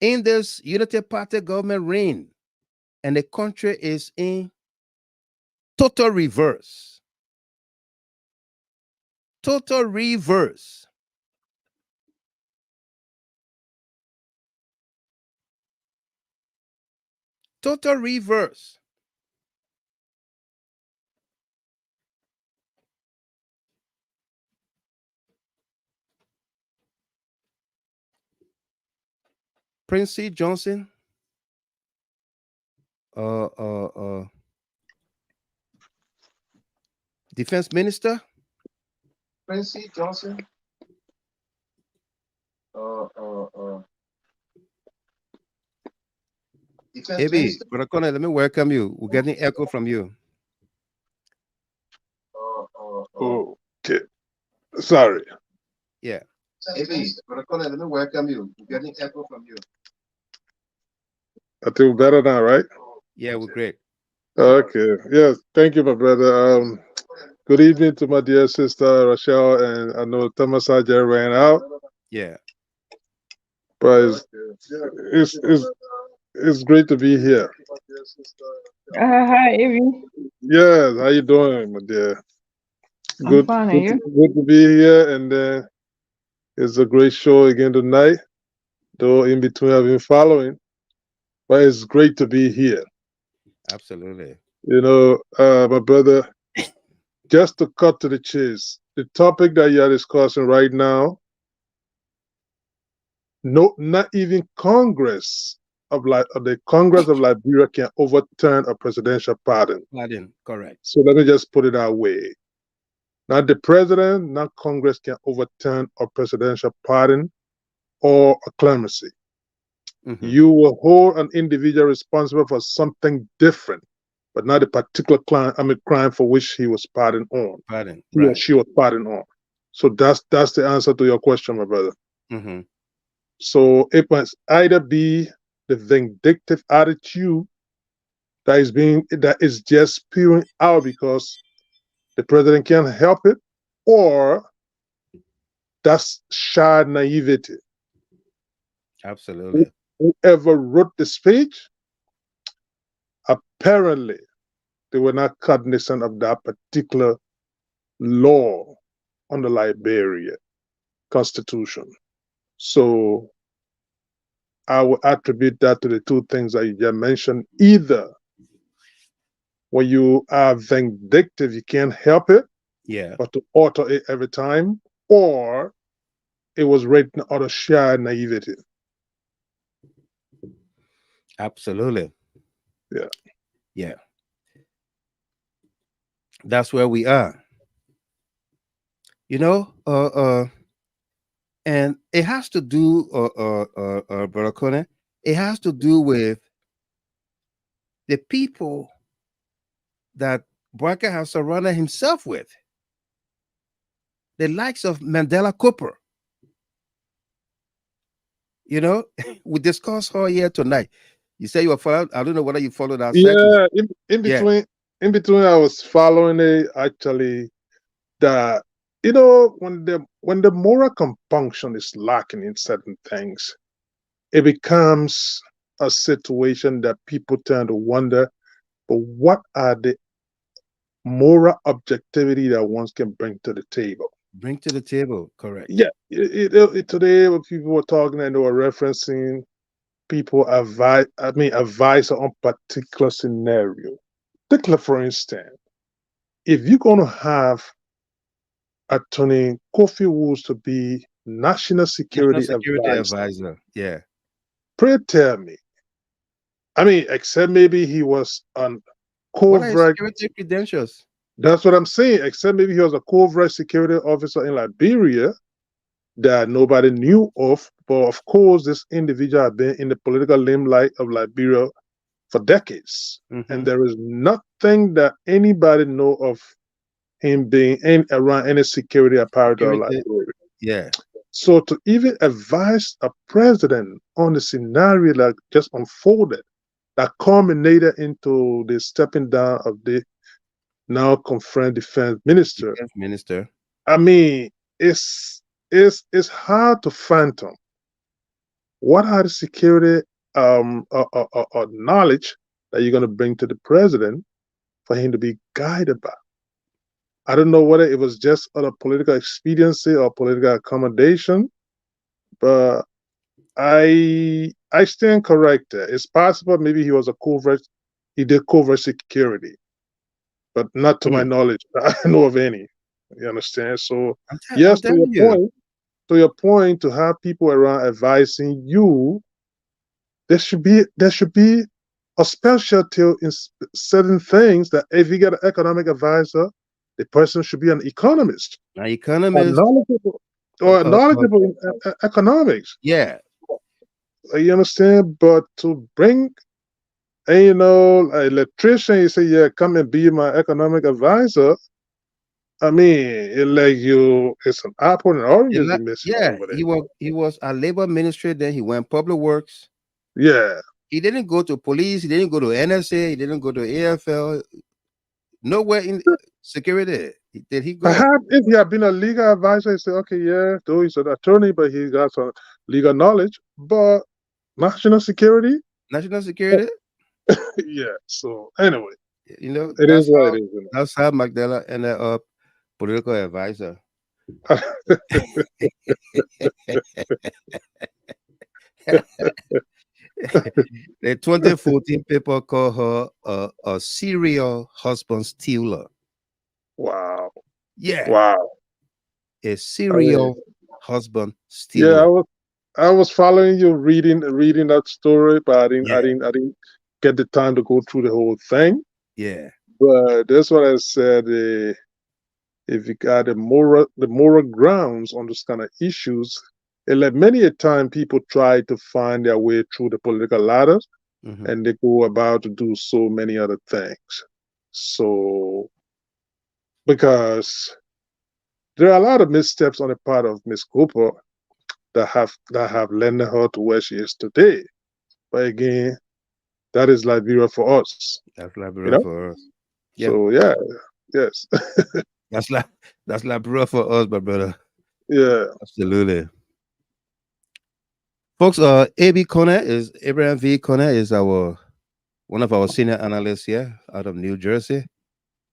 in this Unity Party government reign, and the country is in total reverse. Total reverse. Total reverse. Prince C. Johnson, Defense Minister. Prince C. Johnson, Defense Minister. Brother Connor, let me welcome you. We're getting echo from you. Okay. Sorry. Yeah. Brother Connor, let me welcome you. We're getting echo from you. I think better now, right? Yeah, we're great. Okay. Yes. Thank you, my brother. Good evening to my dear sister Rochelle, and I know Tamasaja ran out. Yeah. But it's great to be here. Hi, Evie. Yes. How you doing, my dear? I'm fine, and you? Good to be here, and it's a great show again tonight. Though in between I've been following, but it's great to be here. Absolutely. You know, my brother, just to cut to the chase, the topic that you are discussing right now, not even Congress of the Congress of Liberia can overturn a presidential pardon. Pardon, correct. So let me just put it that way. Not the president, not Congress can overturn a presidential pardon or a clemency. Mm-hmm. You will hold an individual responsible for something different, but not a particular crime for which he was pardoned on. Pardon, he or she was pardoned on. So that's the answer to your question, my brother. Mm-hmm. So it must either be the vindictive attitude that is just spewing out because the president can't help it, or that's shy naivety. Absolutely. Whoever wrote the speech, apparently they were not cognizant of that particular law on the Liberia Constitution. So I would attribute that to the two things that you just mentioned. Either when you are vindictive, you can't help it, Yeah, but to alter it every time, or it was written out of sheer naivety. absolutely. Yeah. Yeah, that's where we are. You know, and it has to do, Brother Conan, it has to do with the people that Barker has surrounded himself with, the likes of Mandela Cooper. You know, we discussed her here tonight. You say you were following, I don't know whether you followed that segment. Yeah, Yeah, in between, I was following it actually. That when the moral compunction is lacking in certain things, it becomes a situation that people tend to wonder, but what are the moral objectivity that one can bring to the table? bring to the table, correct. Yeah, today when people were talking and they were referencing people advise on particular scenario. Take for instance, if you're going to have Attorney Kofi Woods to be National National Security Security Advisor, Advisor. Yeah. pray tell me, except maybe he was on What are his covert, security credentials? that's what I'm saying, except maybe he was a covert security officer in Liberia that nobody knew of. But of course, this individual had been in the political limelight of Liberia for decades. And there is nothing that anybody know of him being around any security apparatus of Security. Liberia. Yeah. So to even advise a president on the scenario that just unfolded, that culminated into the stepping down of the now confirmed defense minister, Defense minister. I mean, it's hard to fathom what are the security or knowledge that you're going to bring to the president for him to be guided by. I don't know whether it was just out of political expediency or political accommodation, but I stand corrected. It's possible maybe he was he did covert security, but not to my knowledge. I know of any. You understand? So I'm yes, telling you. to your point, to have people around advising you, there should be a specialty in certain things that if you get an economic advisor, the person should be an economist An or economist. knowledgeable in economics. Yeah. You understand? But to bring, an electrician, you say, yeah, come and be my economic advisor. I mean, it's an apple and oranges you're missing Yeah. over there. He was a labor ministry, then he went public works. Yeah. He didn't go to police, he didn't go to NSA, he didn't go to AFL. Nowhere in security did he go. Perhaps if he had been a legal advisor, he say, okay, yeah, though he's an attorney, but he got some legal knowledge. But national security, National security. yeah. So anyway, it That's is what how it is. that's how Magdala ended up political advisor. The 2014 paper called her a serial husband stealer. Wow. Yeah, Wow. a serial husband Yeah, stealer. I was following you reading that story, but I Yeah, didn't get the time to go through the whole thing. yeah, But that's what I said. If you got the moral grounds on those kind of issues, and like many a time people try to find their way through the political ladder, and they go about to do so many other things. So because there are a lot of missteps on the part of Miss Cooper that have led her to where she is today. But again, that is Liberia for us. that's Liberia for us. Yeah, So yeah, yes, that's Liberia for us, my brother. yeah. Absolutely. Folks, Abraham V. Conner is one of our senior analysts here out of New Jersey.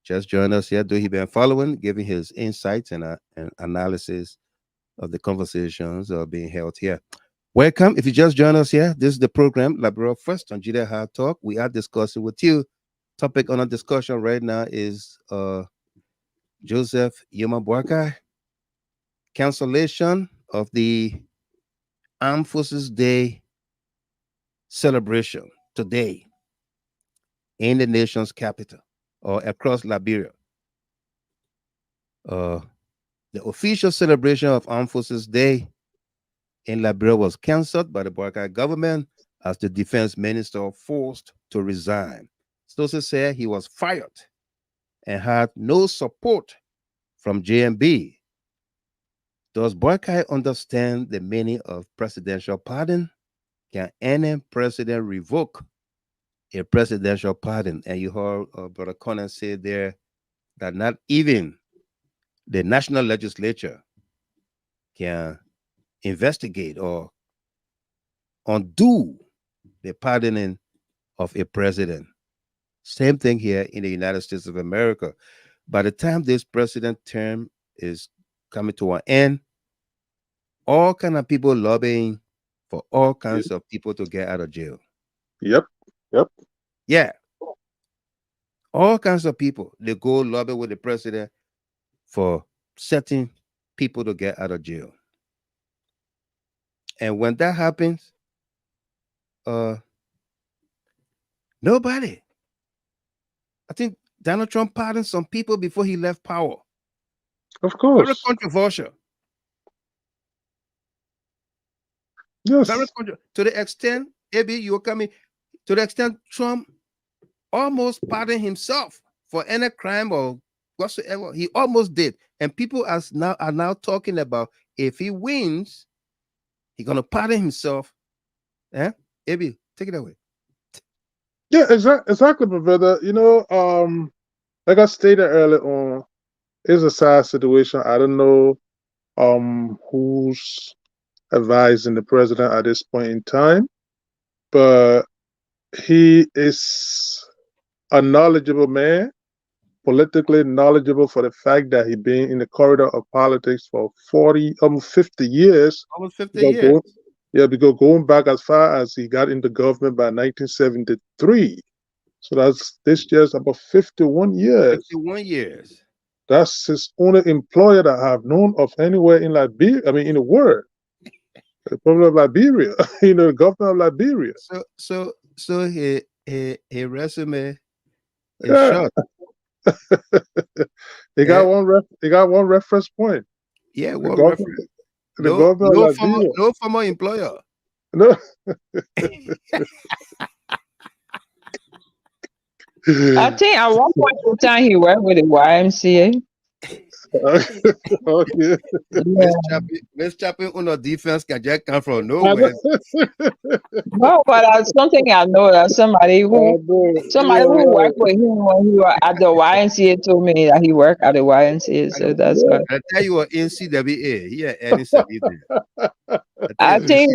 Just joined us here. Do he been following, giving his insights and analysis of the conversations being held here. Welcome. If you just joined us here, this is the program Liberia First on GDA Hard Talk. We are discussing with you. Topic on our discussion right now is Joseph Yoma BOAKAI, cancellation of the Armed Forces Day celebration today in the nation's capital or across Liberia. The official celebration of Armed Forces Day in Liberia was cancelled by the BOAKAI government as the defense minister forced to resign. Stossel said he was fired and had no support from JMB. Does BOAKAI understand the meaning of presidential pardon? Can any president revoke a presidential pardon? And you heard Brother Conan say there that not even the national legislature can investigate or undo the pardoning of a president. Same thing here in the United States of America. By the time this president term is coming to an end, all kind of people lobbying for all kinds of people to get out of jail. Yep. Yeah. All kinds of people. They go lobby with the president for certain people to get out of jail. And when that happens, nobody. I think Donald Trump pardoned some people before he left power. Of course. Very controversial. Yes. Very to the extent, maybe you're coming, to the extent Trump almost pardoned himself for any crime or whatsoever. He almost did. And people are now talking about if he wins, he's gonna pardon himself. Eh? Abi, take it away. Yeah, exactly, my brother. You know, like I stated earlier on, it's a sad situation. I don't know who's advising the president at this point in time, but he is a knowledgeable man, politically knowledgeable for the fact that he's been in the corridor of politics for 50 years. Almost 50 years. Because going back as far as he got into government by 1973. So that's this year's about 51 years. 51 years. That's his only employer that I have known of anywhere in Liberia, I mean in the world. The Republic of Liberia, you know, the governor of Liberia. So his resume is short. He got one reference point. Yeah, one reference. No former employer. No. I think at one point in time he worked with the YMCA. Okay. Miss Chappie on the defense can just come from nowhere. No, but that's something I know that somebody who worked with him when he was at the YMCA told me that he worked at the YMCA. So that's why. I tell you what, NCWA, I think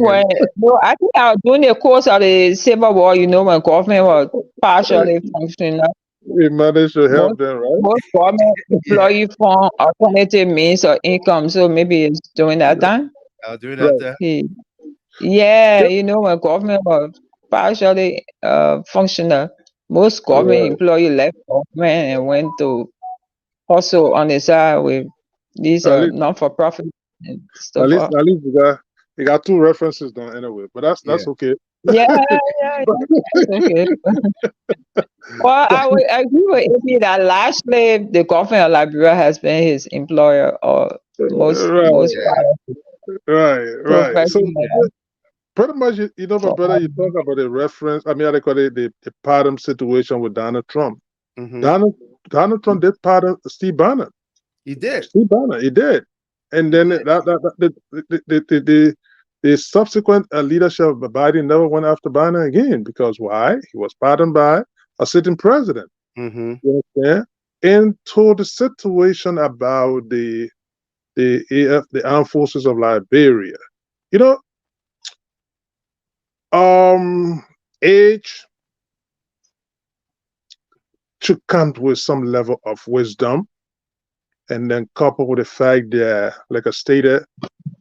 I think I was doing the course of the Civil War, you know, when government was partially functioning. We managed to help them, right? Most government employee fund alternative means of income. So maybe it's during that time. During that time. Yeah, you know, when government was partially functional, most government employee left government and went to hustle on the side with these non-for-profit and stuff. At least you got two references done anyway, but that's okay. Yeah, that's okay. Well, I would agree with Amy that largely the government of Liberia has been his employer or most right. So pretty much, you know, my brother, you talk about the reference. I mean, I call it the pardon situation with Donald Trump. Mm-hmm. Donald Trump did pardon Steve Bannon. He did. Steve Bannon, he did. And then the subsequent leadership of Biden never went after Bannon again because why? He was pardoned by a sitting president. Mm-hmm. You understand? And to the situation about the Armed Forces of Liberia, you know, age should come with some level of wisdom, and then coupled with the fact that, like I stated,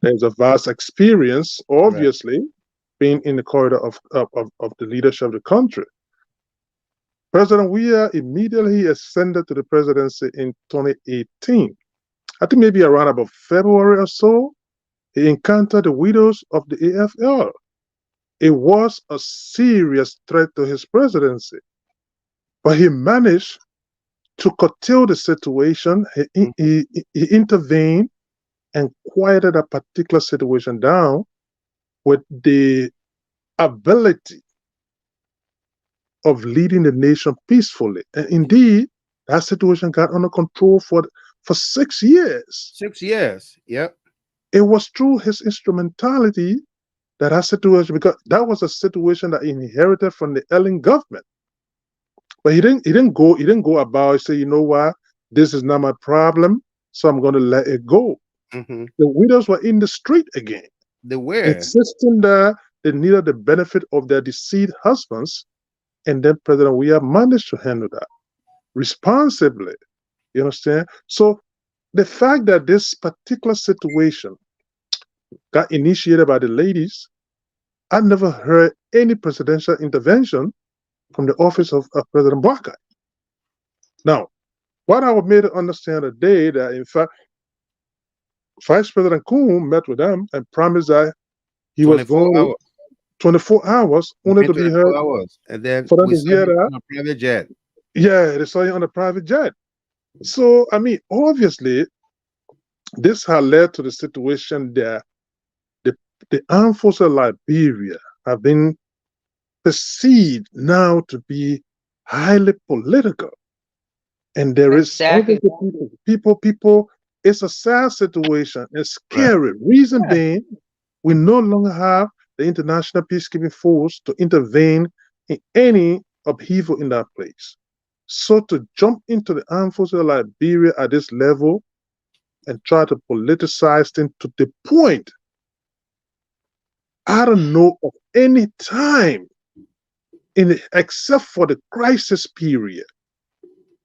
There's a vast experience, obviously, being in the corridor of the leadership of the country. President Weah immediately ascended to the presidency in 2018. I think maybe around about February or so, he encountered the widows of the AFL. It was a serious threat to his presidency, but he managed to curtail the situation. He intervened and quieted a particular situation down with the ability of leading the nation peacefully. And indeed, that situation got under control for 6 years. 6 years, yep. It was through his instrumentality that situation, because that was a situation that he inherited from the Ellen government. But he didn't go about and say, you know what, this is not my problem, so I'm going to let it go. Mm-hmm. The widows were in the street again. They were insisting that they needed the benefit of their deceased husbands, and then President Weah managed to handle that responsibly. You understand? So the fact that this particular situation got initiated by the ladies, I never heard any presidential intervention from the office of President BOAKAI. Now, what I was made to understand today that, in fact, Vice President Kuhn met with them and promised that he was going 24 hours only to be heard. And then for them to hear that on a private jet. Yeah, they saw him on a private jet. So, I mean, obviously, this has led to the situation that the armed forces of Liberia have been perceived now to be highly political. And there is people, it's a sad situation. It's scary. Reason being, we no longer have the international peacekeeping force to intervene in any upheaval in that place. So to jump into the armed forces of Liberia at this level and try to politicize things to the point, I don't know of any time except for the crisis period,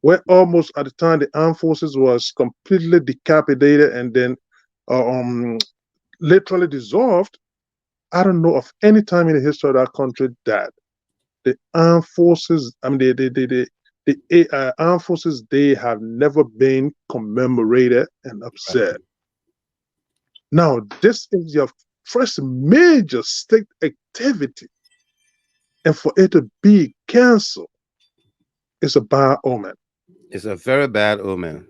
where almost at the time the armed forces was completely decapitated and then literally dissolved. I don't know of any time in the history of that country that the armed forces, I mean, the armed forces, they have never been commemorated and observed. Now, this is your first major state activity, and for it to be canceled is a bad omen. It's a very bad omen.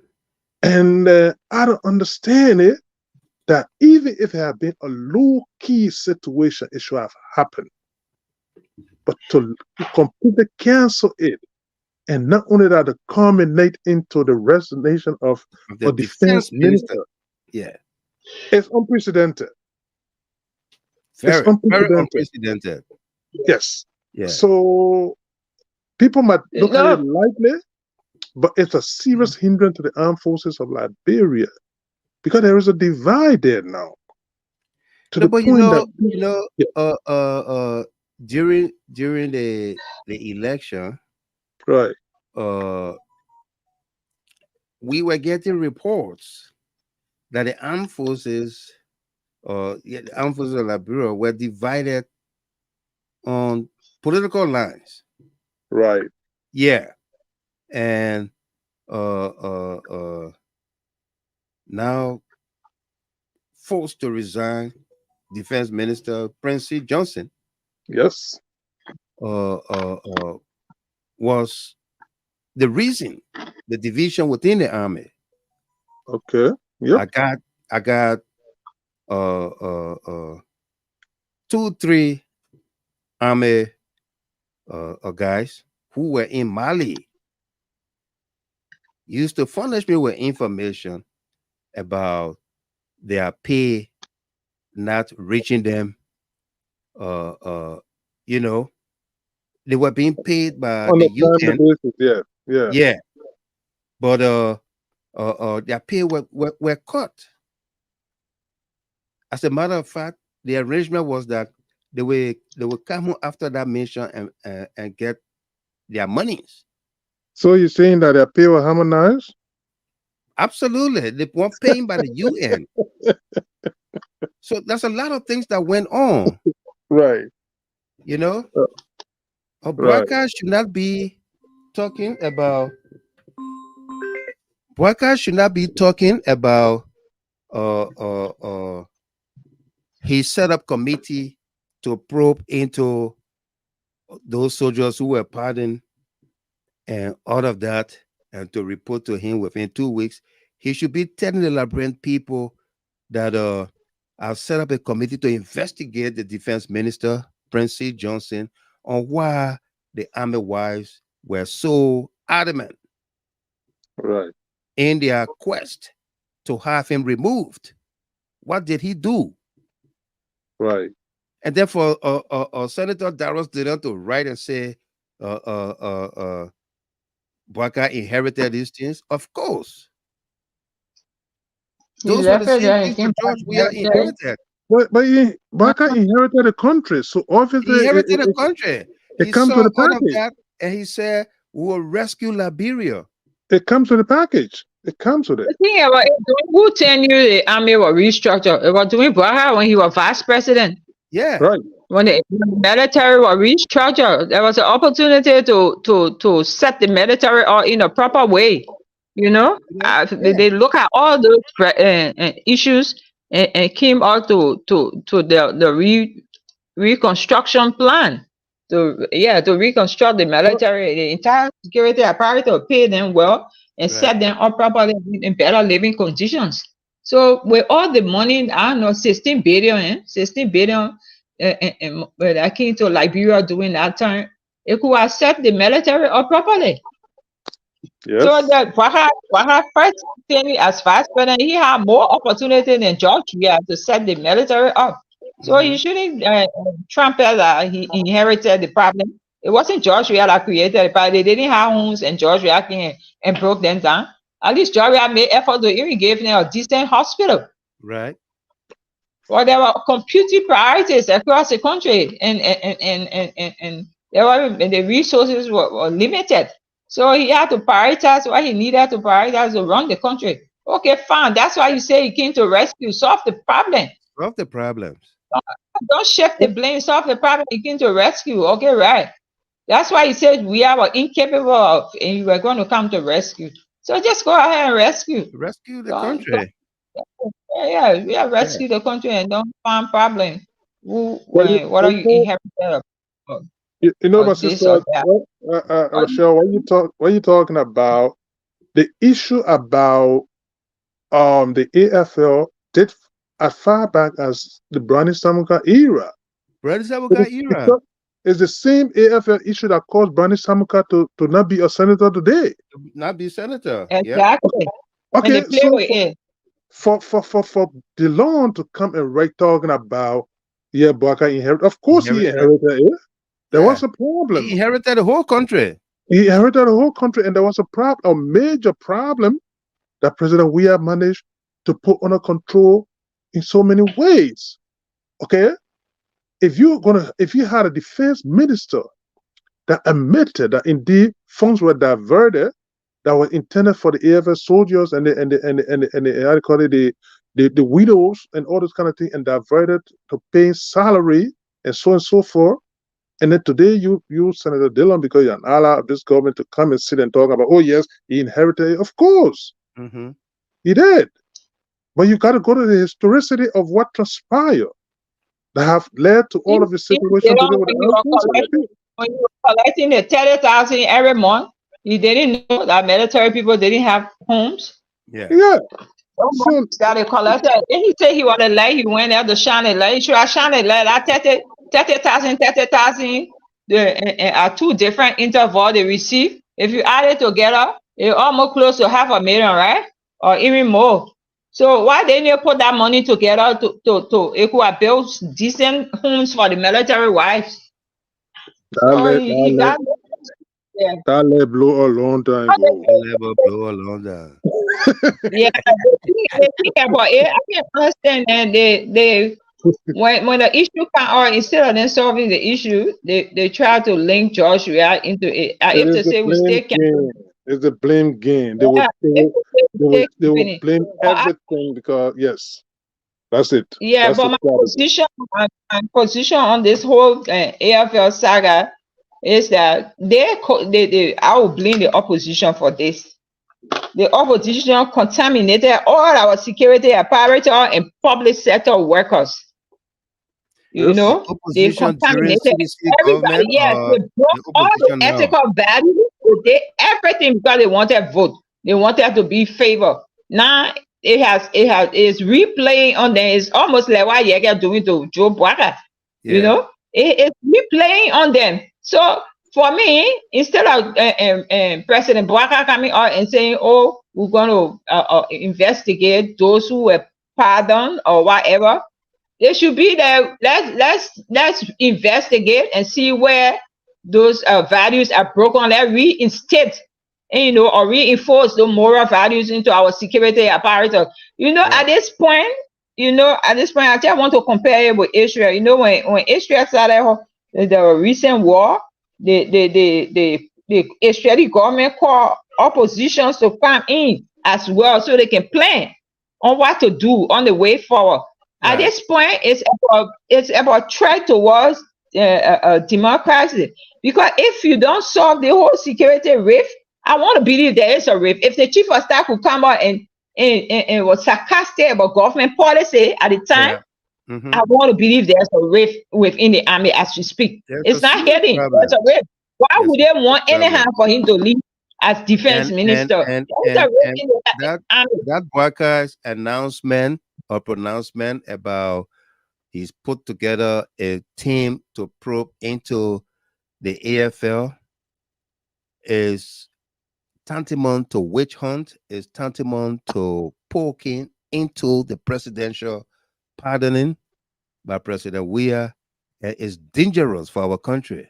And I don't understand it, that even if it had been a low-key situation, it should have happened. But to completely cancel it, and not only that, to culminate into the resignation of a defense minister. Yeah. It's unprecedented. Very unprecedented. Yes. Yeah. So people might look at it lightly, but it's a serious hindrance to the armed forces of Liberia, because there is a divide there now. To the point that during the election, right? We were getting reports that the armed forces, the armed forces of Liberia, were divided on political lines. Right. Yeah. And now forced to resign, Defense Minister Prince Johnson. Yes. Was the reason the division within the army. Okay. Yep. I got 2-3 army guys who were in Mali used to furnish me with information about their pay not reaching them. You know, they were being paid by on the UN. Yeah. But their pay were cut. As a matter of fact, the arrangement was that they will come after that mission and get their monies. So you're saying that their pay were harmonized? Absolutely. They weren't paying by the UN. So there's a lot of things that went on, Right. you know. A Right. broadcast should not be talking about broadcast should not be talking about uh uh uh he set up committee to probe into those soldiers who were pardoned and all of that, and to report to him within 2 weeks. He should be telling the Liberian people that I've set up a committee to investigate the defense minister, Prince C. Johnson, on why the army wives were so adamant Right. in their quest to have him removed. What did he do? Right. And therefore, Senator Darros did not to write and say, BOAKAI inherited these things. Of course, He those were left the it same there and things came that George back Weah military. inherited. But Baka inherited the country, so He obviously inherited the country. it He comes saw with a all of package. that, and he said, "We will rescue Liberia." It comes with a package. It comes with it. The thing about it, who tell you the army was restructured? It was doing BOAKAI when he was vice president. Yeah, Right. When the military was restructured, there was an opportunity to set the military out in a proper way. You know, they look at all those issues and came out to the reconstruction plan. To reconstruct the military, the entire security apparatus, to pay them well and set them up properly in better living conditions. So with all the money, I don't know, 16 billion that came to Liberia during that time, it could have set the military up properly. Yes. So that BOAKAI first thing as vice president, he had more opportunity than George Weah to set the military up. So he shouldn't trumpet that he inherited the problem. It wasn't George Weah that created it, but they didn't have homes and George Weah came and broke them down. At least George Weah made effort to even give them a decent hospital. right. Well, there were competing priorities across the country, and there were the resources were limited. So he had to prioritize what he needed to prioritize to run the country. Okay, fine. That's why you say he came to rescue, solve the problem. Solve the problems. Don't shift the blame, solve the problem. He came to rescue. Okay, right. That's why he said we are incapable of, and you were going to come to rescue. So just go ahead and rescue. Rescue the country. Rescue the country and don't find problem. Well, What are you inherited of? You know, my this sister, or that. Rochelle, when you talking about the issue about the AFL did as far back as the Brownie Samuka era. Brownie Samuka era. It's the same AFL issue that caused Brownie Samuka to not be a senator today. Not be senator. Exactly. Okay, so for DeLon to come and write talking about BOAKAI inherited. Of course, he inherited it. There was a problem. He inherited the whole country. He inherited the whole country, and there was a major problem that President Weah managed to put under control in so many ways. Okay, if you had a defense minister that admitted that indeed funds were diverted that were intended for the AFL soldiers and the widows and all this kind of thing, and diverted to paying salary and so forth. And then today you Senator Dillon, because you're an ally of this government, to come and sit and talk about, oh yes, he inherited it. Of course, he did. But you got to go to the historicity of what transpired that have led to all of the situations today with the when you were collecting the 30,000 every month, you didn't know that military people didn't have homes. Yeah. That they collected. And he said he was a light. He went there to shine a light. He should have shine a light. That 30,000 are two different intervals they receive. If you add it together, it's almost close to 500,000, right? Or even more. So why didn't you put that money together to build decent homes for the military wives? That let blow a long time ago. Yeah, the thing about it, I can understand that when the issue come, or instead of them solving the issue, they try to link George Weah into it. If they say we stay it's a blame game. They will blame everything because yes, That's it. Yeah, That's but the my position on this whole AFL saga is that I will blame the opposition for this. The opposition contaminated all our security apparatus and public sector workers. You Yes. know, they Opposition during contaminated CDC everybody. government Yes, or they broke the all the opposition now? ethical values. They did everything because they wanted vote. They wanted to be favored. Now it's replaying on them. It's almost like what you're doing to Joe BOAKAI. You Yeah. know, it's replaying on them. So for me, instead of President BOAKAI coming out and saying, "Oh, we're going to investigate those who were pardoned or whatever," they should be there. Let's investigate and see where those values are broken. Let's reinstate, you know, or reinforce the moral values into our security apparatus. You know, Yeah. at this point, I just want to compare it with Israel. You know, when Israel started the recent war, the Israeli government called oppositions to come in as well so they can plan on what to do on the way forward. At Right. this point, it's about try towards democracy. Because if you don't solve the whole security rift, I want to believe there is a rift. If the chief of staff could come out and was sarcastic about government policy at the time, Yeah. Mhm. I want to believe there's a rift within the army as we speak. There's It's a not serious hidden. problem. There's a rift. Why There's would a they serious want problem. anyhow for him to leave as defense minister? And There's a rift in the that army. that BOAKAI's announcement or pronouncement about he's put together a team to probe into the AFL is tantamount to witch hunt, is tantamount to poking into the presidential pardoning by President Weah. Is dangerous for our country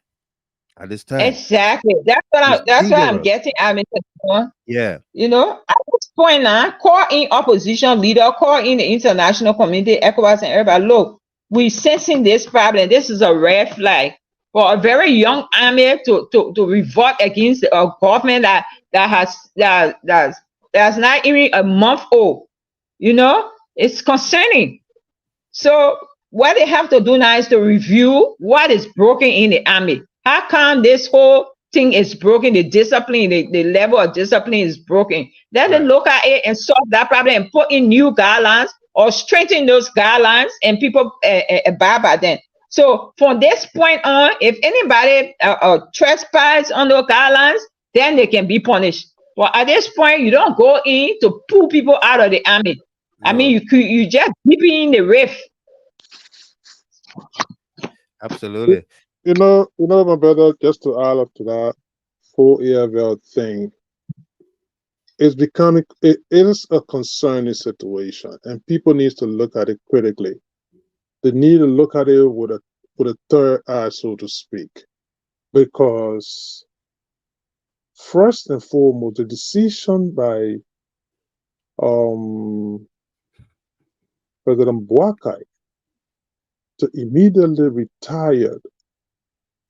at this time. Exactly. It's That's what I'm dangerous. getting. Yeah. You know, at this point now, call in opposition leader, call in the international community, ECOWAS, and everybody. Look, we're sensing this problem. This is a red flag for a very young army to revolt against a government that's not even a month old. You know, it's concerning. So what they have to do now is to review what is broken in the army. How come this whole thing is broken? The discipline, the level of discipline is broken. Let them look at it and solve that problem and put in new guidelines or strengthen those guidelines and people abide by them. So from this point on, if anybody trespass on those guidelines, then they can be punished. But at this point, you don't go in to pull people out of the army. I mean, you just deepen the rift. Absolutely. You know, my brother, just to add up to that whole AFL thing, it is a concerning situation, and people need to look at it critically. They need to look at it with a third eye, so to speak, because first and foremost, the decision by President BOAKAI to immediately retire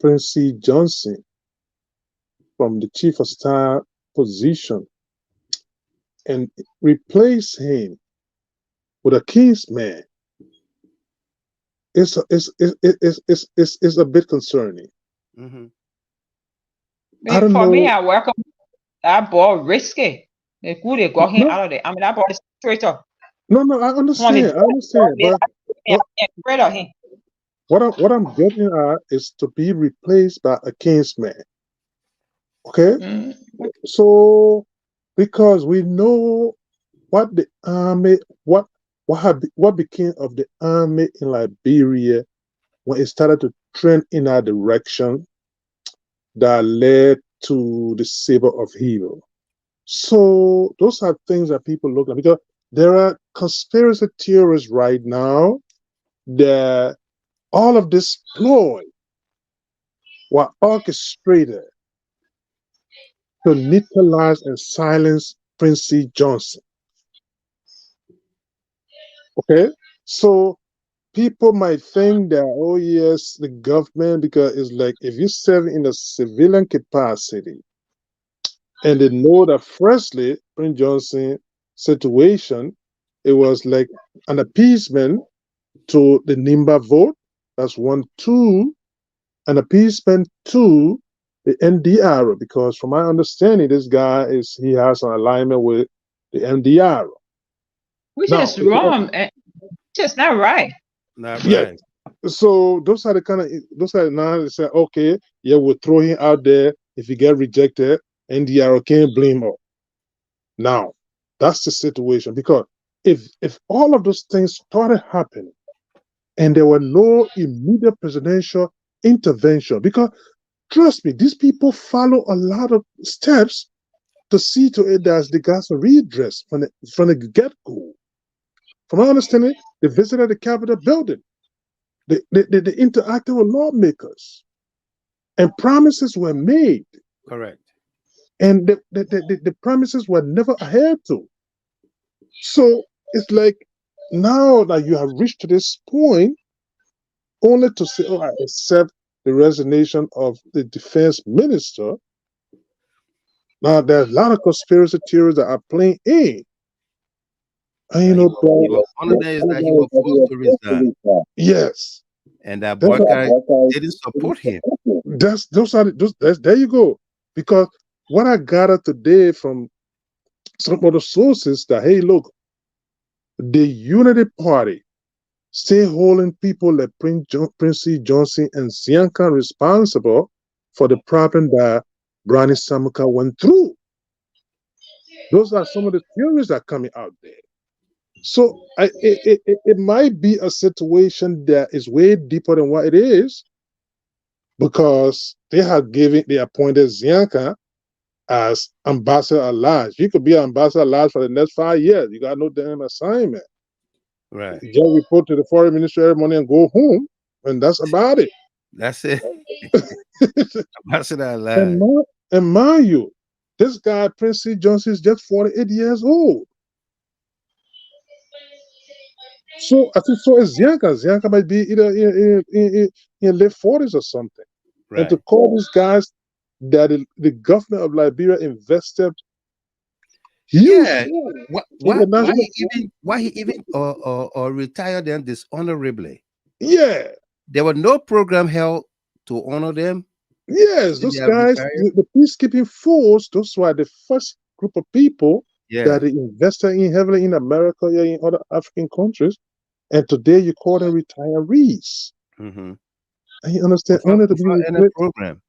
Prince C. Johnson from the chief of staff position and replace him with a kingsman is a bit concerning. Mm-hmm. I don't For know. me, I welcome that ball risky. They got him out of there. I mean, that ball is traitor. No, I understand. But afraid of him. What I'm getting at is to be replaced by a kingsman. Okay? So because we know what the army, what became of the army in Liberia when it started to trend in our direction that led to the saber of evil. So those are things that people look at, because there are conspiracy theorists right now that all of this ploy were orchestrated to neutralize and silence Prince C. Johnson. Okay? So people might think that, oh yes, the government, because it's like if you serve in a civilian capacity, and they know that firstly, Prince Johnson situation it was like an appeasement to the NIMBA vote. That's 1, 2, an appeasement to the NDR, because from my understanding, this guy he has an alignment with the NDR. Which Now, is wrong. And just not right. Not yeah. right. So those are now they say, okay, yeah, we'll throw him out there. If he get rejected, NDR can't blame him. Now, that's the situation, because if all of those things started happening and there were no immediate presidential intervention, because trust me, these people follow a lot of steps to see to it that the guys are redress from the get-go. From my understanding, they visited the Capitol building. They interacted with lawmakers, and promises were made. Correct. And the promises were never adhered to. So it's like now that you have reached to this point, only to say, oh, I accept the resignation of the defense minister. Now there's a lot of conspiracy theories that are playing in. And one of them is that he was forced to resign. Yes. And that BOAKAI didn't support him. There you go. Because what I gathered today from some other sources that, hey, look, the Unity Party still holding people like Prince C. Johnson and Zianka responsible for the problem that Brani Samuka went through. Those are some of the theories that are coming out there. So it might be a situation that is way deeper than what it is, because they appointed Zianka as ambassador at large. You could be ambassador at large for the next 5 years. You got no damn assignment. Right. You just report to the foreign ministry every morning and go home, and that's about it. That's it. Ambassador at large. And mind you, this guy, Prince C. Johnson, is just 48 years old. So I think so is Zianka. Zianka might be either in late 40s or something. Right. And to call these guys that the government of Liberia invested huge. Yeah. Why he even retired them dishonorably? Yeah. There was no program held to honor them. Yes, those guys, the peacekeeping force, those were the first group of people that they invested in heavily in America, in other African countries. And today you call them retirees. Mm-hmm. And you understand, only to be replaced, program.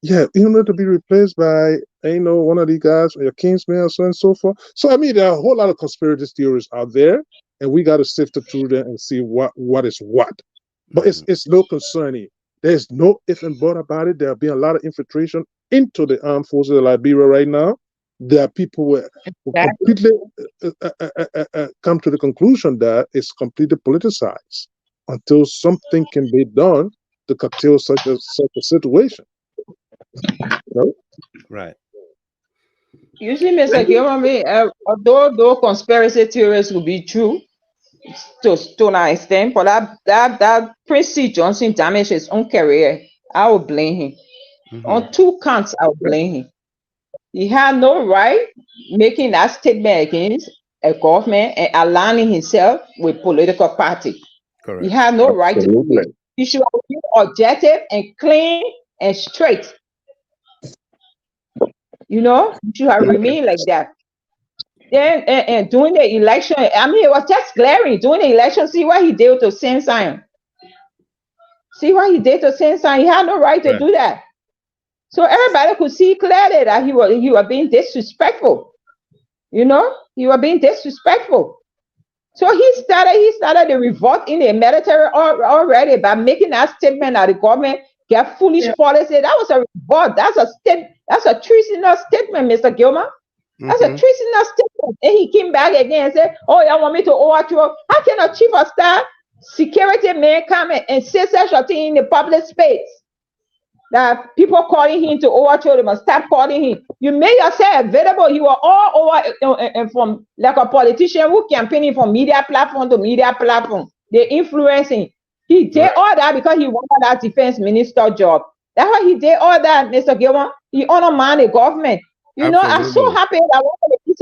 Yeah, only to be replaced by, one of these guys, or your Kingsman, or so and so forth. So I mean, there are a whole lot of conspiracy theories out there, and we got to sift through them and see what is what. But it's no concerning. There's no if and but about it. There have been a lot of infiltration into the armed forces of Liberia right now. There are people who completely come to the conclusion that it's completely politicized until something can be done to curtail such a situation. Right. Usually, Mr. Gilman, although conspiracy theories will be true to an extent, but that Prince C. Johnson damaged his own career, I will blame him. Mm-hmm. On 2 counts, I will blame him. He had no right making that statement against a government and aligning himself with political party. Correct. He had no right to do it. He should be objective and clean and straight. You should have remained like that. Then and during the election, I mean, it was just glaring. During the election, see what he did to Sensign. See what he did to Sensign. He had no right to do that. So everybody could see clearly that he was being disrespectful. He was being disrespectful. So he started the revolt in the military already by making that statement that the government get foolish policy. That was a revolt. That's a treasonous statement, Mr. Gilman. That's a treasonous statement. And he came back again and said, "Oh, y'all want me to overthrow? How can a chief of staff security man come and say such a thing in the public space? That people calling him to overthrow them, must stop calling him. You made yourself available. You were all over and from like a politician who campaigning from media platform to media platform. They influencing. He did all that because he wanted that defense minister job. That's why he did all that, Mr. Gilman. He undermined the government. I'm so happy that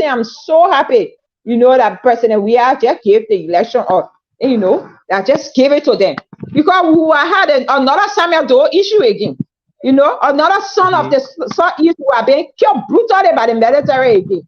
I'm so happy that President we are just gave the election, or that just gave it to them, because we had another Samuel Doe issue again. Another son of the Southeast who are being killed brutally by the military again.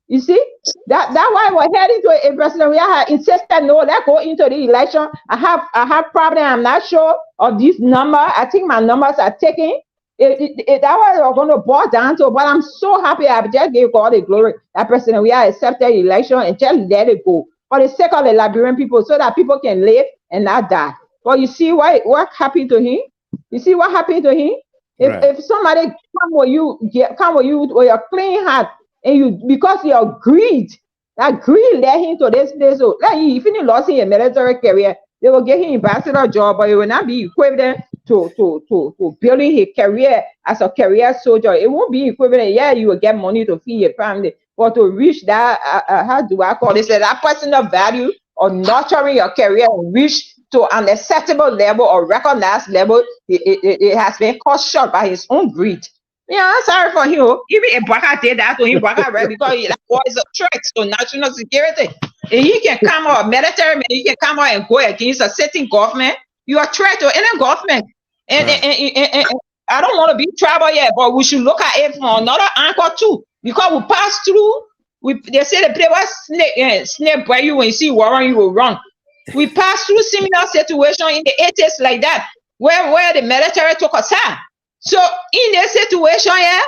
You see, that's why we're heading to a president. We have insisted, no, let's go into the election. I have problem. I'm not sure of this number. I think my numbers are taken. That was we're going to boil down to. But I'm so happy. I just gave God the glory. That president, we have accepted the election and just let it go for the sake of the Liberian people, so that people can live and not die. But you see what happened to him? You see what happened to him? If somebody come with you with your clean heart, and you, because your greed, that greed led him to this place. So like if he lost his military career, they will give him ambassador job, but it will not be equivalent to building his career as a career soldier. It won't be equivalent. Yeah, you will get money to feed your family, but to reach that how do I call it? That personal value or nurturing your career and reach to an acceptable level or recognized level, it has been cut short by his own greed. Yeah, I'm sorry for him. Even if BOAKAI did that to him, BOAKAI, right? Because that war is a threat to national security. And he can come out, military man, he can come out and go against a sitting government. You are a threat to any government. And I don't want to be trouble yet, but we should look at it from another angle too. Because we pass through, they say the play was snake by you when you see war, you will run. We passed through similar situation in the 80s like that, where the military took us out. So in this situation here,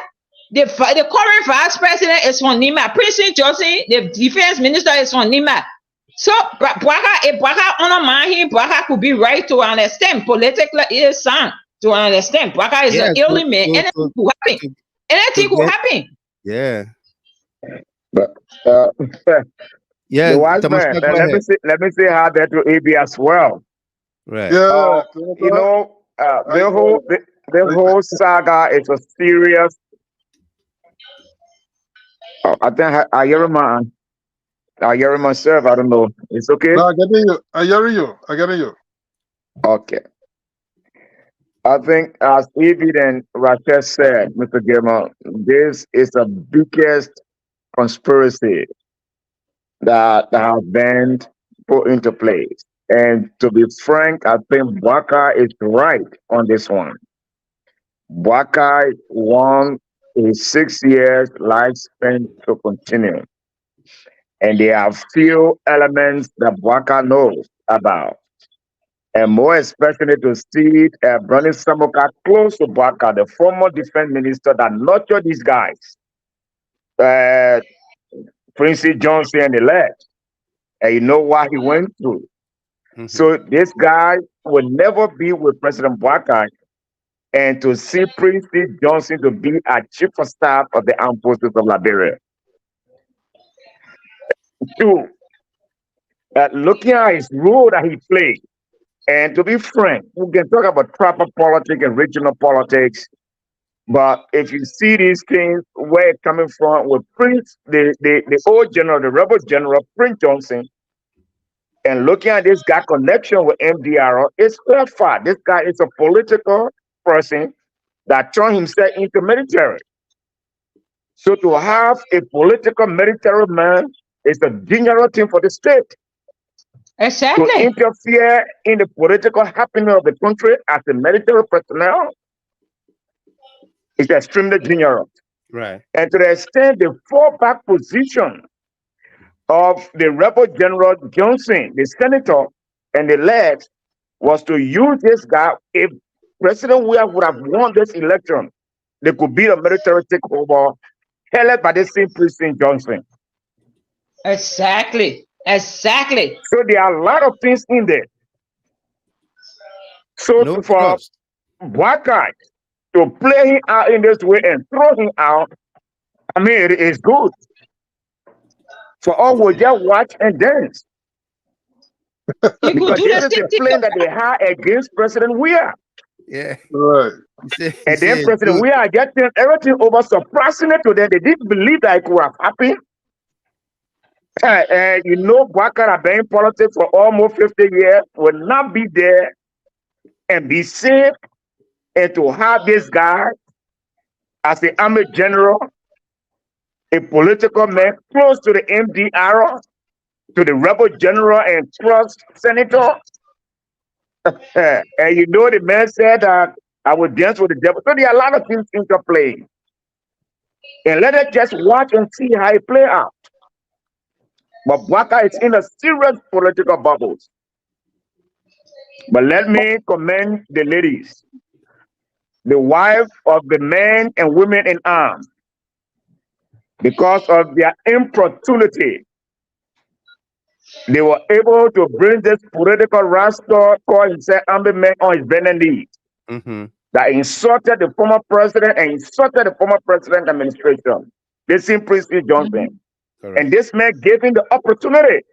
the current vice president is from Nima. Prince Johnson, the defense minister, is from Nima. So if BOAKAI honor him, BOAKAI could be right to understand. Politically, it is sound to understand. BOAKAI is an ill man. Anything could happen. Anything could happen. Yeah. But yeah, the wise man. Let me say how that to AB as well. Right. Yeah. The whole saga is a serious. I think I hear myself. I don't know. It's okay. No, I hear you. Okay. I think, as David and Rachel said, Mr. Gamer, this is the biggest conspiracy that has been put into place. And to be frank, I think BOAKAI is right on this one. BOAKAI won a 6 years lifespan to continue. And there are few elements that BOAKAI knows about. And more especially to see Brownie Samoka close to BOAKAI, the former defense minister that nurtured these guys. Prince Johnson and the left. And you know what he went through. So this guy will never be with President BOAKAI, and to see Prince Johnson to be a chief of staff of the armed forces of Liberia. Two, looking at his role that he played, and to be frank, we can talk about proper politics and regional politics, but if you see these things, where it's coming from with Prince, the old general, the rebel general, Prince Johnson, and looking at this guy connection with MDR, it's clear fact. This guy is a political person that turned himself into military. So to have a political military man is a dangerous thing for the state. Exactly. To interfere in the political happening of the country as a military personnel is extremely dangerous. Right. And to the extent the fallback position of the rebel general Johnson, the senator, and the left was to use this guy. If President Weah would have won this election, there could be a military takeover held by the same President Johnson. Exactly. So there are a lot of things in there. So for BOAKAI to play him out in this way and throw him out, I mean, it is good. For all we just watch and dance. Because this is a plan that they had against President Weah. Yeah. Right. And then President Weah getting everything over, surprisingly to them. They didn't believe that it could have happened. And you know, BOAKAI have been in politics for almost 50 years, will not be there and be safe, and to have this guy as the army general a political man close to the MDR, to the rebel general and trust senator. And you know, the man said that I would dance with the devil. So there are a lot of things interplaying. And let us just watch and see how it play out. But BOAKAI is in a serious political bubbles. But let me commend the ladies, the wife of the men and women in arms, because of their importunity. They were able to bring this political rascal called himself man on his bended knee that insulted the former president and insulted the former president administration. This is Prince Johnson. And this man gave him the opportunity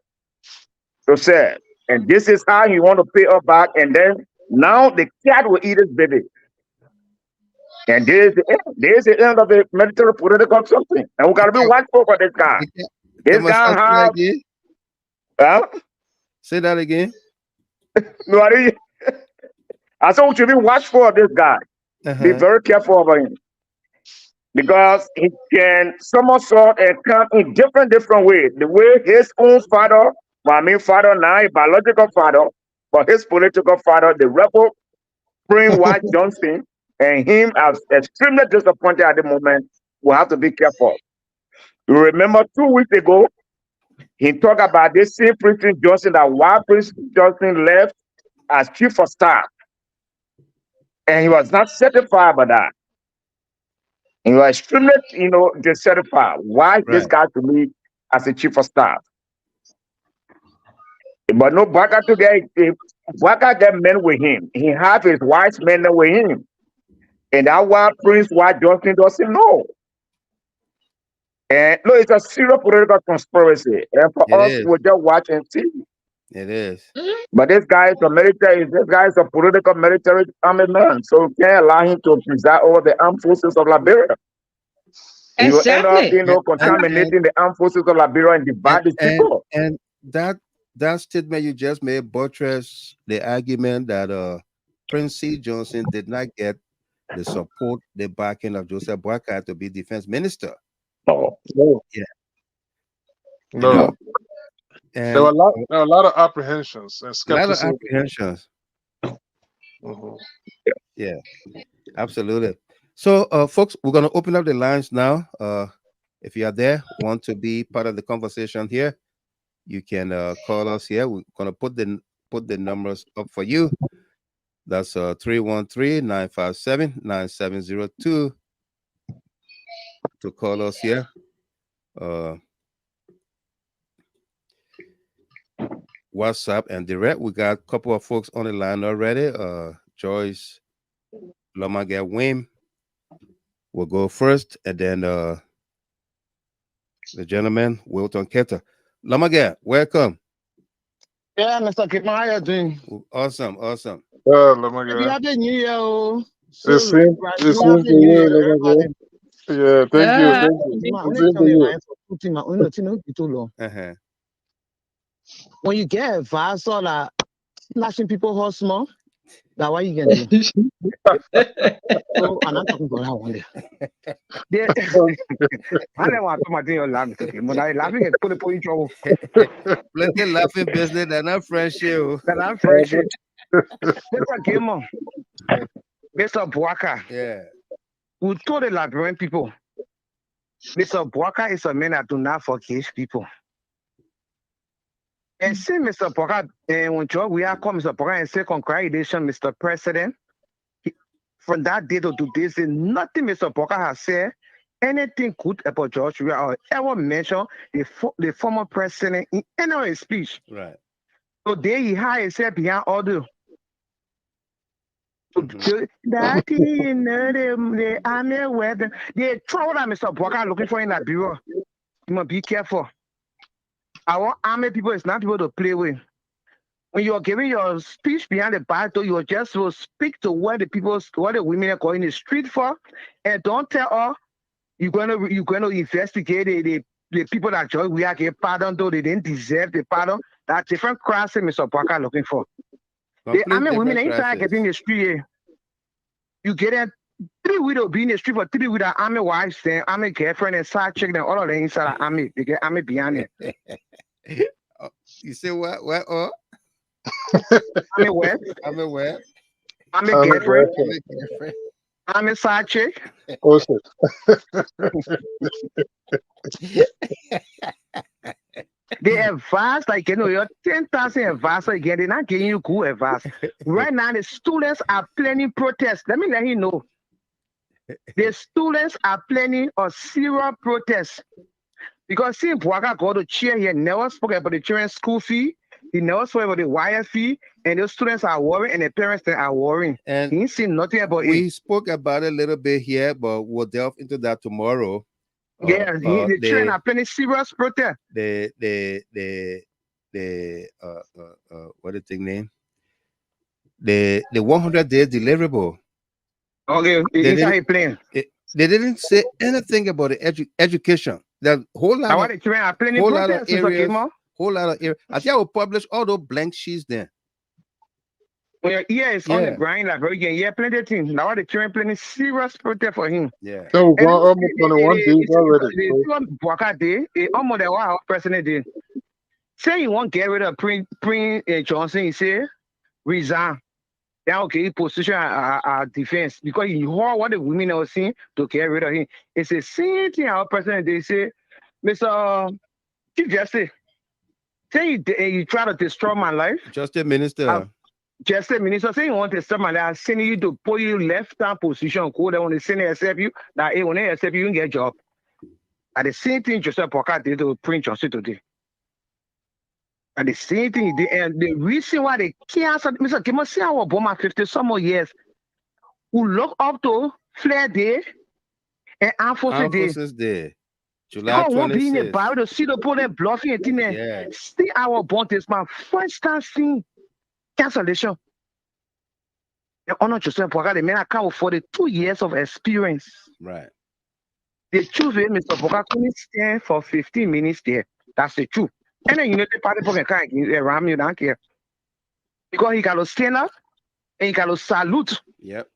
to say, and this is how he want to pay her back. And then now the cat will eat his baby. And this is the end of the military political something. And we gotta be watchful for this guy. This guy have say that again. No, I said we should be watchful of this guy. Be very careful of him. Because he can somersault and come in different ways. The way his own father, father now, a biological father, but his political father, the rebel Prince Johnson, and him as extremely disappointed at the moment. We have to be careful. You remember 2 weeks ago, he talked about this same Prince Johnson, that while Prince Johnson left as chief of staff, and he was not certified by that. He was extremely, dissatisfied. Why this guy to me as a chief of staff? But no, BOAKAI to get men with him. He have his wise men with him. And that why Prince Johnson doesn't know. And no, it's a serious political conspiracy. And for us, we'll just watch and see. It is. But this guy is a political military army man. So we can't allow him to preside over the armed forces of Liberia. He will end up, contaminating the armed forces of Liberia and divide the people. And that statement you just made buttress the argument that Prince C. Johnson did not get the support, the backing of Joseph BOAKAI to be defense minister. No. Yeah. No. And there were a lot of apprehensions and skepticism. A lot of apprehensions. Yeah, absolutely. So, folks, we're going to open up the lines now. If you are there, want to be part of the conversation here, you can call us here. We're going to put the numbers up for you. That's 313-957-9702 to call us here. WhatsApp and direct. We got a couple of folks on the line already. Joyce Lomage Wim will go first, and then the gentleman Wilton Ketter. Lomage, welcome. Yeah, Mr. Kipman, how are you doing? Awesome. Lomage. Happy New Year. The same to you, Lomage. Yeah, thank you. When you get a vase or like slashing people horse small, that's what you can do. So I'm not talking about that one day. I don't want to put my thing on laughing. When I laughing and put in trouble. Plenty laughing business, they're not friendship. They're not friendship. Mr. Gamer, Mr. BOAKAI. Yeah. We told the Liberian people, Mr. BOAKAI is a man that do not forgive people. And see, Mr. BOAKAI, when we are come, Mr. BOAKAI, and say, congratulations, Mr. President. From that day to this day, nothing Mr. BOAKAI has said, anything good about George Weah or ever mentioned the former president in any of his speech. Right. So there he had himself behind all the that the army weather, they trouble that Mr. BOAKAI looking for in that bureau. You must be careful. Our army people is not people to play with. When you are giving your speech behind the battle, you just will speak to what the women are going in the street for, and don't tell her you're going to investigate the people that joined. We are getting pardon though they didn't deserve the pardon. That's different crisis Mr. BOAKAI looking for. The army women ain't trying to get in the street. You get it. 3 weeks be in the street for 3 weeks. Army wives, then army girlfriend and side chick, then all of them inside the army. They get army behind it. You say what? What? Oh, Army wife, I'm aware. army I'm girlfriend, working. army side chick. Also, They advise like your 10,000 advice again. They're not giving you good advice. Right now, the students are planning protests. Let me let you know. The students are planning a serious protest because since Boaka got to chair, he never spoke about the children's school fee. He never spoke about the wire fee, and the students are worrying, and the parents are worrying. And he ain't seen nothing about we it. spoke about it a little bit here, but we'll delve into that tomorrow. Yeah, the children are planning serious protest. The what is the name? The 100-day deliverable. Okay, it's how he playing. They didn't say anything about the education. The whole lot Now, of what the children are planning whole lot of protest, Mr. areas. Kimo? Whole lot of areas. I think I will publish all those blank sheets there. When your ear is on the ground, like again, yeah, plenty of things. Now the children planning serious protest for him. Yeah. so we're going almost 21 days already. The Boaka Day, almost the White President did. Say you want to get rid of Prince Johnson, he say resign. Then okay, he position our defense because he heard what the women are saying to get rid of him. It's the same thing our president they say, Mr. Chief Justice. Say you try to destroy my life. Justice Minister. Justice Minister, say you want to destroy my life, sending you to put you left-hand position. Cool, they want to send you accept you. That when they accept you, you get a job. At the same thing Joseph Boaka did to Prince Johnson today. And the same thing, and the reason why they canceled, Mr. Kim, see our Obama 50 some more years, who look up to Flair Day and Armed Forces Day. July 26th. Won't be in the Bible to see the people that bluffing and thing. Yeah. See our bond is my first time seeing cancellation. The honor Joseph Boaka, the man account for the 2 years of experience. Right. The truth is, Mr. Boaka couldn't stand for 15 minutes there. That's the truth. And then United Party for can't around you don't care. Because he got to stand up and he got to salute. Yep.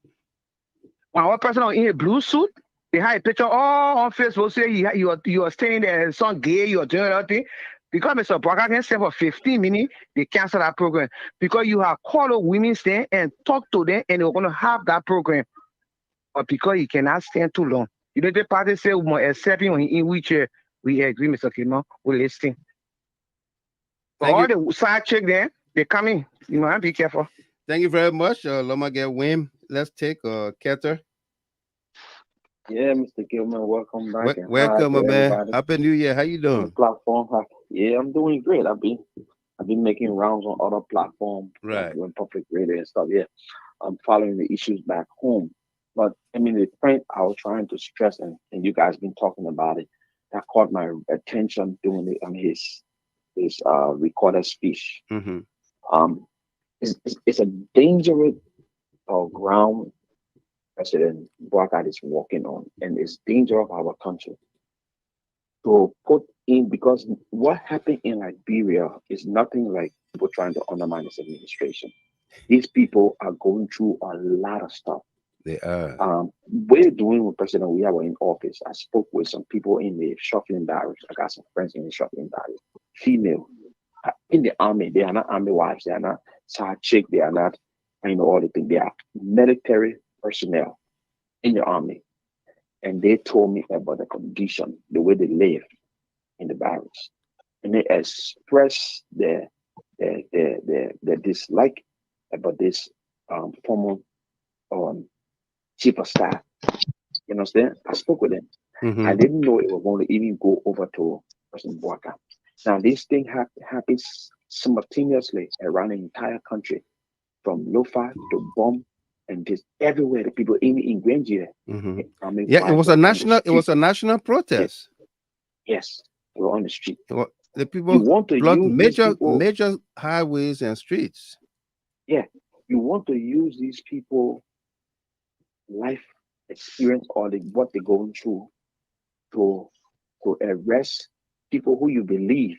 When one person in a blue suit, they had a picture all on Facebook say you are staying there, some gay, you are doing nothing. Because Mr. Boaka can stand for 15 minutes, they cancel that program. Because you have called the women stand and talk to them and they're going to have that program. But because he cannot stand too long. United Party say we must accept him in which we agree, Mr. Kimo, we're listening. All the side check there, they come in. You know, be careful. Thank you very much, Loma get Wim. Let's take Keter. Yeah, Mr. Gilman, welcome back. Welcome, man. Happy New Year. How you doing? Platform. Yeah, I'm doing great. I've been making rounds on other platforms, right? Doing public radio and stuff. Yeah, I'm following the issues back home. But I mean, the point I was trying to stress, and you guys been talking about it, that caught my attention during his recorded speech. Mm-hmm. It's a dangerous ground President Boaka is walking on, and it's danger of our country to put in, because what happened in Liberia is nothing like people trying to undermine this administration. These people are going through a lot of stuff. They are. We're doing with President we have in office. I spoke with some people in the shuffling barracks. I got some friends in the shuffling barracks. Female in the army, they are not army wives, they are not side chick, they are not, all the things. They are military personnel in the army. And they told me about the condition, the way they live in the barracks. And they expressed their dislike about this former chief of staff. You understand? I spoke with them. Mm-hmm. I didn't know it was going to even go over to President Boaka. Now, this thing happens simultaneously around the entire country, from Lofa to Bomb, and just everywhere. The people in Grange. Mm-hmm. Yeah, it was a national protest. Yes, they were on the street. The people want to blocked major highways and streets. Yeah, you want to use these people life experience or what they're going through to arrest people who you believe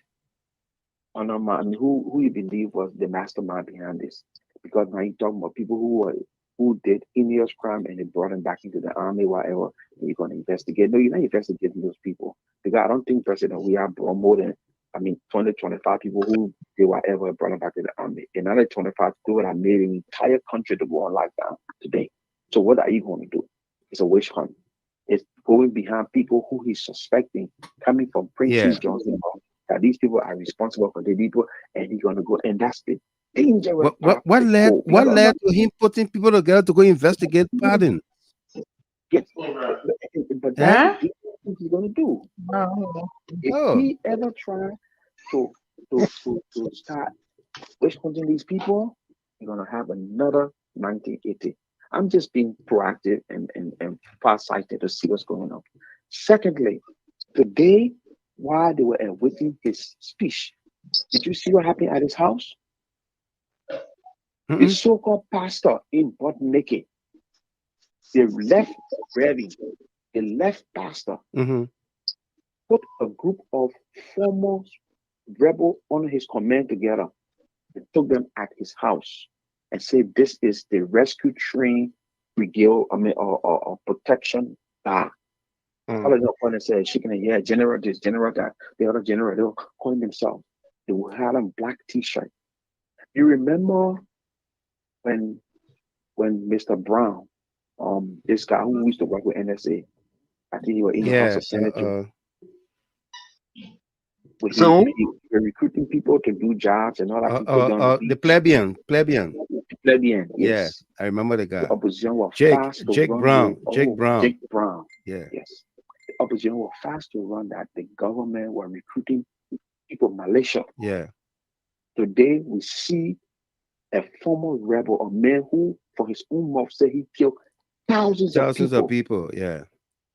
who you believe was the mastermind behind this. Because now you're talking about people who were who did heinous crime and they brought them back into the army, whatever, and you're going to investigate. No, you're not investigating those people. Because I don't think, President, we have more than, 20, 25 people who did whatever and brought them back to the army. Another 25 people that made an entire country to go on lockdown today. So what are you going to do? It's a witch hunt. It's going behind people who he's suspecting coming from Prince Johnson, that these people are responsible for the people, and he's going to go. And that's the dangerous part. What led to him putting people together to go investigate pardon? Yes, but that's what he's going to do. If he ever tries to start witch hunting these people, you're going to have another 1980. I'm just being proactive and far-sighted to see what's going on. Secondly, today, while they were awaiting his speech, did you see what happened at his house? The so-called pastor in butt naked. The left reverend, the left pastor, put a group of former rebels under his command together and took them at his house and said, "This is the rescue train brigade, or protection bar." All of them point and say, "She can hear general this, general that." The other general, they were calling themselves. They will have on black T-shirt. You remember when Mr. Brown, this guy who used to work with NSA, I think he was in the House of Senate. So we're recruiting people to do jobs and all that. The plebeian. Plebeian, yes. Yeah, I remember the guy. The opposition was Jake Brown. Jake Brown. Yeah. Yes. The opposition was fast to run that. The government were recruiting people, militia. Yeah. Today we see a former rebel, a man who, for his own mouth, said he killed thousands of people. Yeah.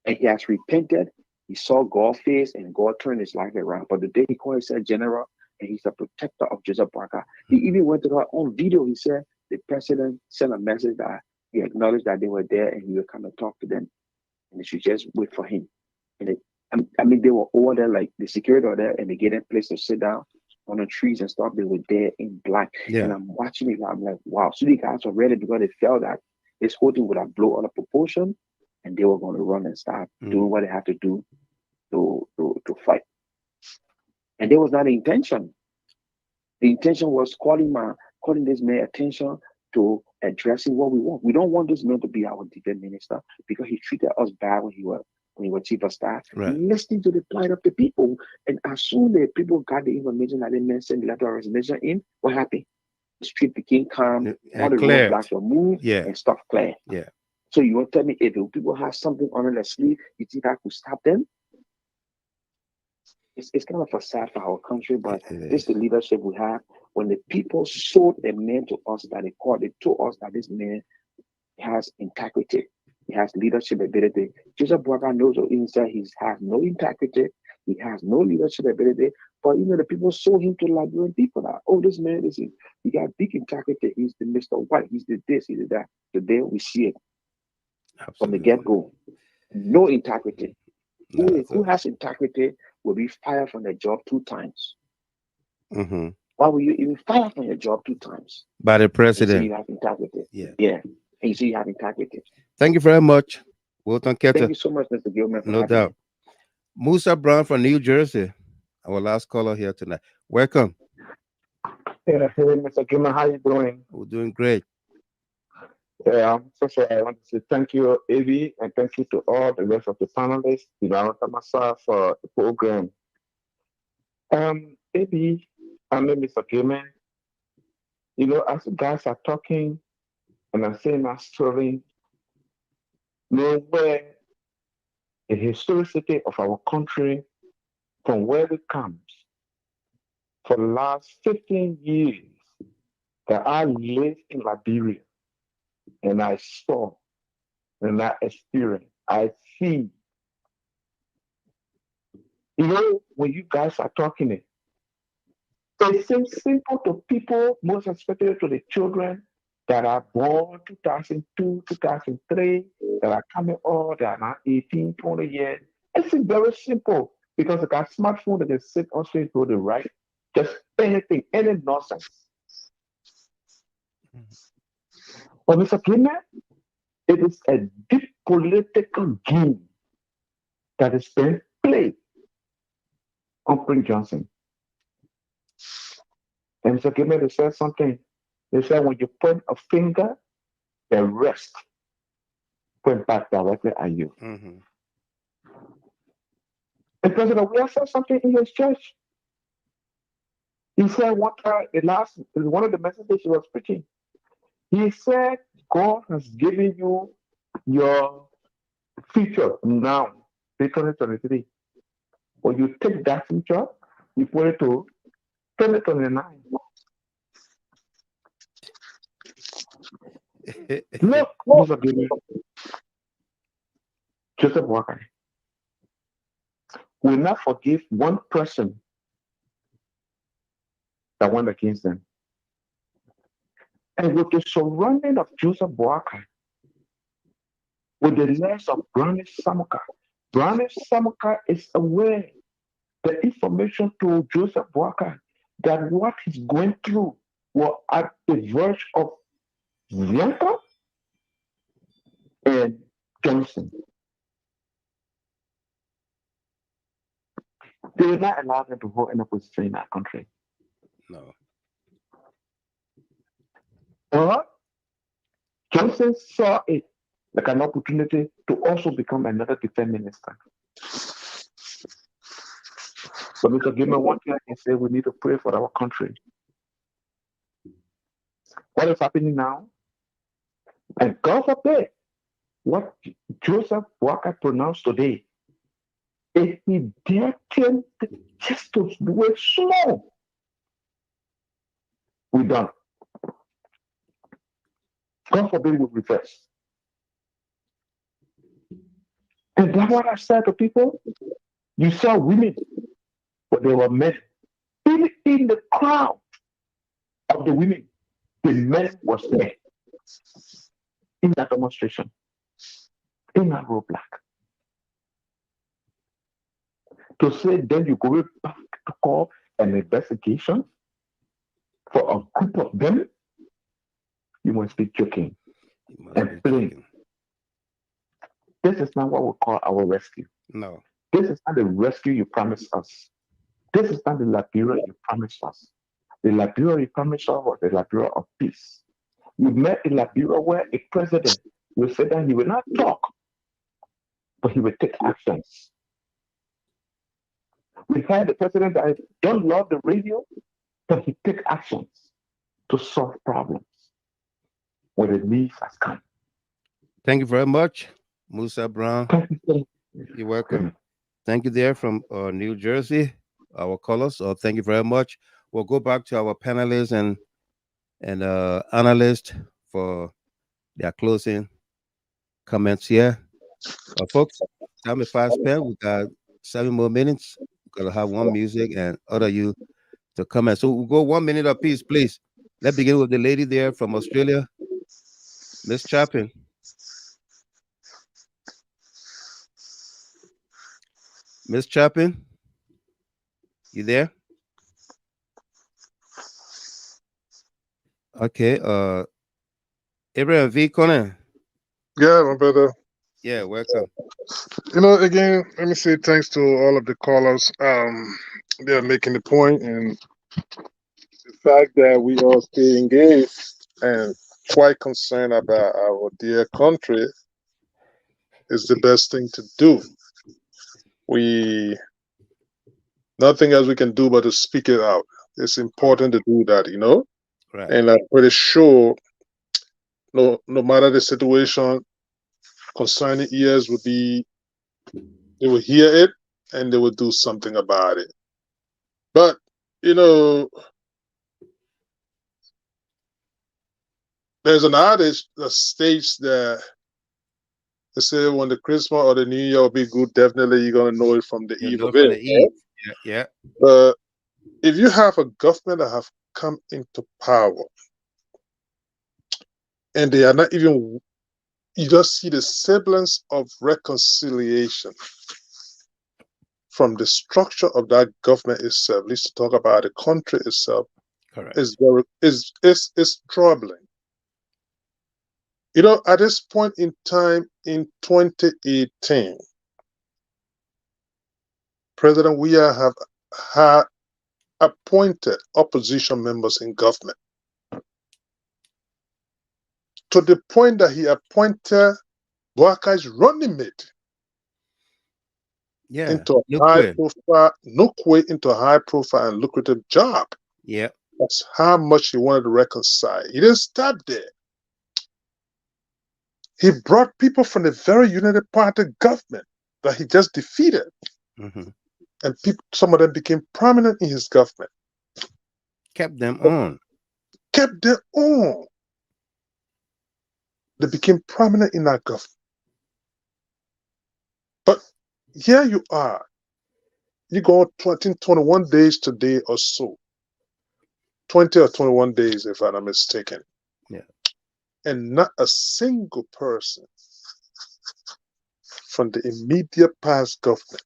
And he has repented. He saw God's face and God turned his life around. But the day he called himself general and he's a protector of Joseph BOAKAI, he even went to her own video. He said the president sent a message that he acknowledged that they were there and he would come and talk to them. And they should just wait for him. And they were all there, like the security were there, and they gave them a place to sit down on the trees and stuff. They were there in black. Yeah. And I'm watching it. I'm like, wow. So the guys were ready because they felt that this whole thing would have blown out of proportion and they were going to run and start doing what they have to do to fight. And that was not the intention. The intention was calling this man attention to addressing what we want. We don't want this man to be our defense minister because he treated us bad when he was chief of staff. Right. Listening to the plight of the people. And as soon as people got the information that the man sent the letter of resignation in, what happened? The street became calm, all the roadblocks were moved, and stuff cleared. Yeah. So you want to tell me if the people have something under their sleeve, you think I could stop them? It's kind of a sad for our country, but this is the leadership we have. When the people sold a man to us that they told us that this man has integrity, he has leadership ability. Joseph BOAKAI knows inside he has no integrity, he has no leadership ability. But the people sold him to the Liberian people that, oh, this man he got big integrity, he's the Mr. White, he's the this, he's the that. Today we see it. Absolutely. From the get-go. No integrity. Who has integrity will be fired from their job 2 times. Why will you even fire from your job 2 times? By the president. You have integrity. Yeah. And you see you have integrity. Thank you very much. Thank you so much, Mr. Gilman. No doubt. Musa Brown from New Jersey, our last caller here tonight. Welcome. Yeah, hey, Mr. Gilman, how you doing? We're doing great. Yeah, first of all, I want to say thank you, Avi, and thank you to all the rest of the panelists, myself for the program. Avi, I know Mr. Gilman. As you guys are talking, and I'm saying my story, where the historicity of our country, from where it comes, for the last 15 years that I lived in Liberia, and I saw, and I experienced, I see. When you guys are talking it seems simple to people, most especially to the children that are born 2002, 2003, that are coming on, that are now 18, 20 years. It's very simple because they got smartphone, they can sit on straight to the right, just anything, any nonsense. But Mr. Clement, it is a deep political game that is being played on Prince Johnson. And Mr. Clement, they said something. They said when you point a finger, the rest point back directly at you. Mm-hmm. And President Weah said something in his church. He said one time, one of the messages he was preaching, he said, God has given you your future now, in 2023. But you take that future, you put it to 2029. Look, Mr. Gideon, Joseph Walker will not forgive one person that went against them. And with the surrounding of Joseph Walker, with the lens of Brownie Samuka is aware the information to Joseph Walker that what he's going through was at the verge of Bianca and Johnson. They will not allow them to hold any position in our country. No. But Johnson saw it like an opportunity to also become another defense minister. So, Mr. Gilman, one thing I can say, we need to pray for our country. What is happening now? And God forbid, what Joseph Walker pronounced today, if he dare tell just to do it small, we done. God forbid we reverse. And that's what I said to people. You saw women, but they were men. Even in the crowd of the women, the men was there in that demonstration, in that roadblock. To say then you go back to call an investigation for a group of them, you must be joking and playing. This is not what we call our rescue. No. This is not the rescue you promised us. This is not the Liberia you promised us. The Liberia you promised us was the Liberia of peace. We met in Liberia where a president will say that he will not talk, but he will take actions. We had a president that don't love the radio, but he take actions to solve problems when the needs has come. Thank you very much, Musa Brown. You're welcome. Thank you there from New Jersey, our callers. Thank you very much. We'll go back to our panelists and analysts for their closing comments here. Folks, time is fast spent. We got 7 more minutes. We're going to have one music and other you to comment. So we'll go 1 minute apiece, please. Let's begin with the lady there from Australia, Miss Chapin. Miss Chapin, you there? Okay. Abraham V. Conan. Yeah, my brother. Yeah, welcome. Again, let me say thanks to all of the callers. They're making the point, and the fact that we all stay engaged and quite concerned about our dear country is the best thing to do. Nothing else we can do but to speak it out. It's important to do that, Right. And I'm pretty sure no matter the situation, concerning ears they will hear it and they will do something about it. But, there's an adage that states that they say when the Christmas or the New Year will be good, definitely you're going to know it from the eve of it. Yeah. But if you have a government that have come into power and they are not even, you just see the semblance of reconciliation from the structure of that government itself, at least to talk about the country itself, correct, is troubling. You know, at this point in time in 2018, President Weah have had appointed opposition members in government to the point that he appointed BOAKAI's running mate into a high profile, into a high profile and lucrative job. Yeah. That's how much he wanted to reconcile. He didn't stop there. He brought people from the very United Party government that he just defeated. And some of them became prominent in his government. Kept them on. Kept them on. They became prominent in that government. But here you are. You go 20, 21 days today or so. 20 or 21 days, if I'm not mistaken. Yeah. And not a single person from the immediate past government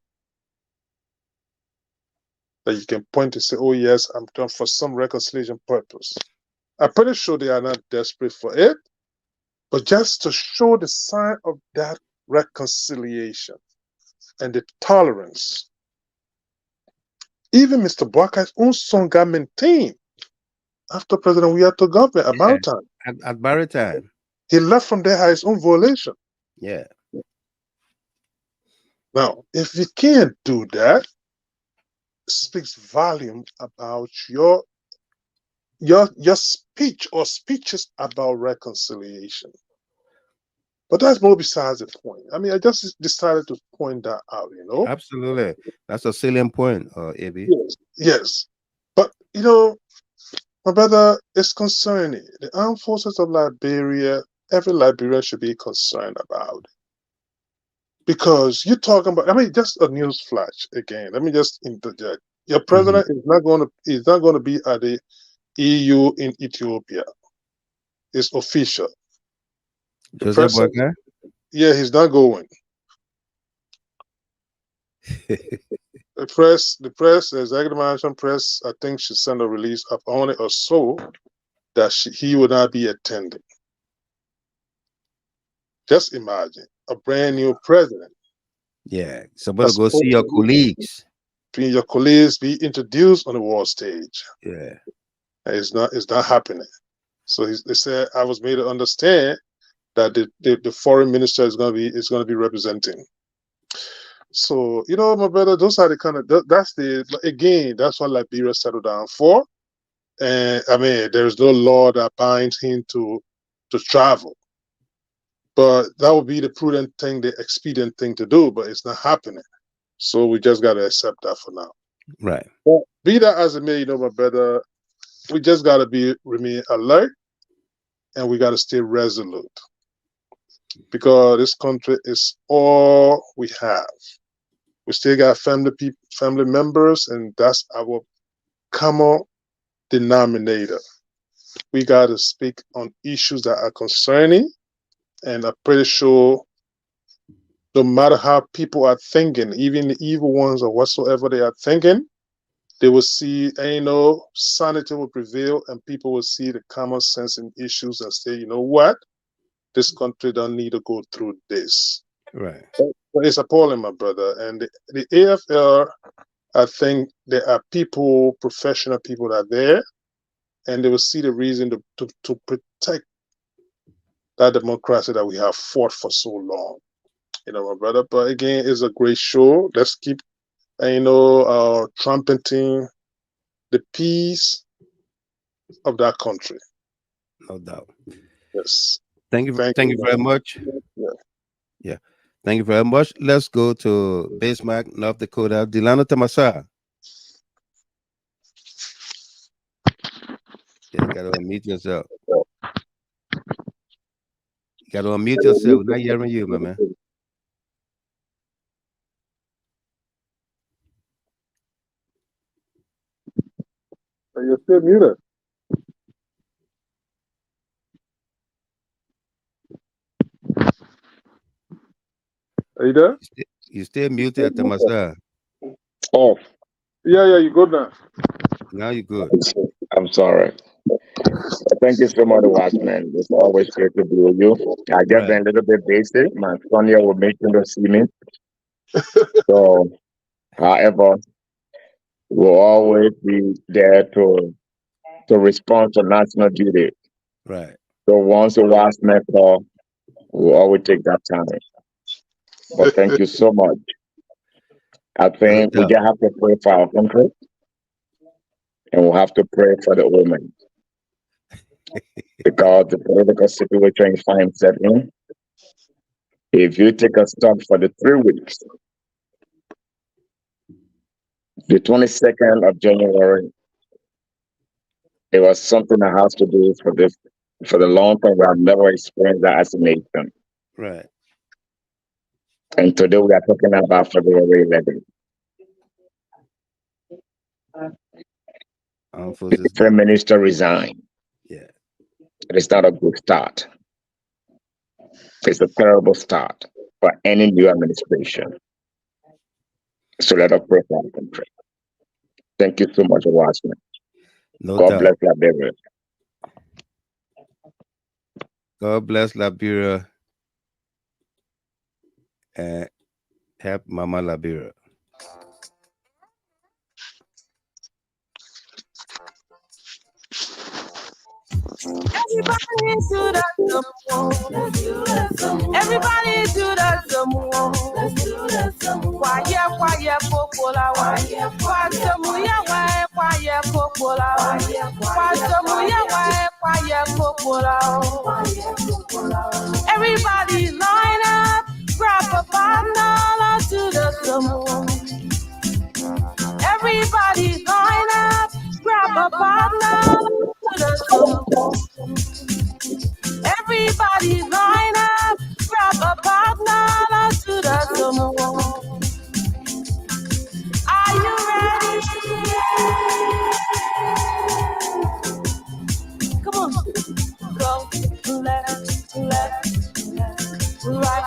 that you can point to say, oh yes, I'm done for some reconciliation purpose. I'm pretty sure they are not desperate for it, but just to show the sign of that reconciliation and the tolerance. Even Mr. BOAKAI's own son got maintained after President Weah took government about time. At Barry time. He left from there at his own violation. Yeah. Now, if you can't do that, it speaks volume about your speech or speeches about reconciliation. But that's more besides the point. I mean, I just decided to point that out, you know? Absolutely. That's a salient point, AB. Yes, yes. But, you know, my brother, it's concerning. The armed forces of Liberia, every Liberian should be concerned about it. Because you're talking about, I mean, just a news flash again. Let me just interject. Your president is not going to be at the EU in Ethiopia. It's official. Joseph BOAKAI? Yeah, he's not going. The press, the executive management press, I think should send a release of on it or so that he will not be attending. Just imagine a brand new president. Yeah, supposed to go see your colleagues. Your colleagues be introduced on the world stage. Yeah, it's not happening. So they said I was made to understand that the foreign minister is going to be representing. So, you know, my brother, those are the kind of, that's what Liberia settled down for. And I mean, there's no law that binds him to travel. But that would be the prudent thing, the expedient thing to do, but it's not happening. So we just got to accept that for now. Right. But be that as it may, you know, my brother, we just got to remain alert and we got to stay resolute. Because this country is all we have. We still got family members, and that's our common denominator. We got to speak on issues that are concerning, and I'm pretty sure no matter how people are thinking, even the evil ones or whatsoever they are thinking, they will see, sanity will prevail, and people will see the common sense in issues and say, you know what? This country don't need to go through this. Right. It's appalling, my brother. And the AFL, I think there are people, professional people that are there, and they will see the reason to protect that democracy that we have fought for so long. You know, my brother. But again, it's a great show. Let's keep, trumpeting the peace of that country. No doubt. Yes. Thank you very much. Yeah. Thank you very much. Let's go to Bismarck, North Dakota. Delano Tamasa. Yeah, you gotta unmute yourself. You gotta unmute yourself. We're not hearing you, my man. You're still muted. Are you there? You still muted, Tamasa. Oh. Yeah, you're good now. Now you're good. I'm sorry. Thank you so much, Watchman. It's always great to be with you. I just been a little bit busy. My son here will make sure to see me. So, however, we'll always be there to respond to national duty. Right. So once a Watchman call, we'll always take that time. But thank you so much. I think we just have to pray for our country, and we'll have to pray for the women. Because the political situation is fine set in. If you take a stock for the 3 weeks, the 22nd of January, it was something that has to do for the long term. We have never experienced that as a nation. Right. And today we are talking about February 11th. The Prime Minister resigned. Yeah. It is not a good start. It's a terrible start for any new administration. So let us pray for our country. Thank you so much, Watchman. No God doubt. bless Liberia. God bless Liberia and help Mama Liberia. Everybody do that some more. Everybody do that some more. Quiet, quiet, popola. Quiet, muya, quiet, popola. Quiet, muya, quiet, popola. Everybody line up, grab a banana to the some. Everybody line up, grab a banana to the some. Everybody line up, grab a partner to the summer. Are you ready? Come on. Go left, left, right,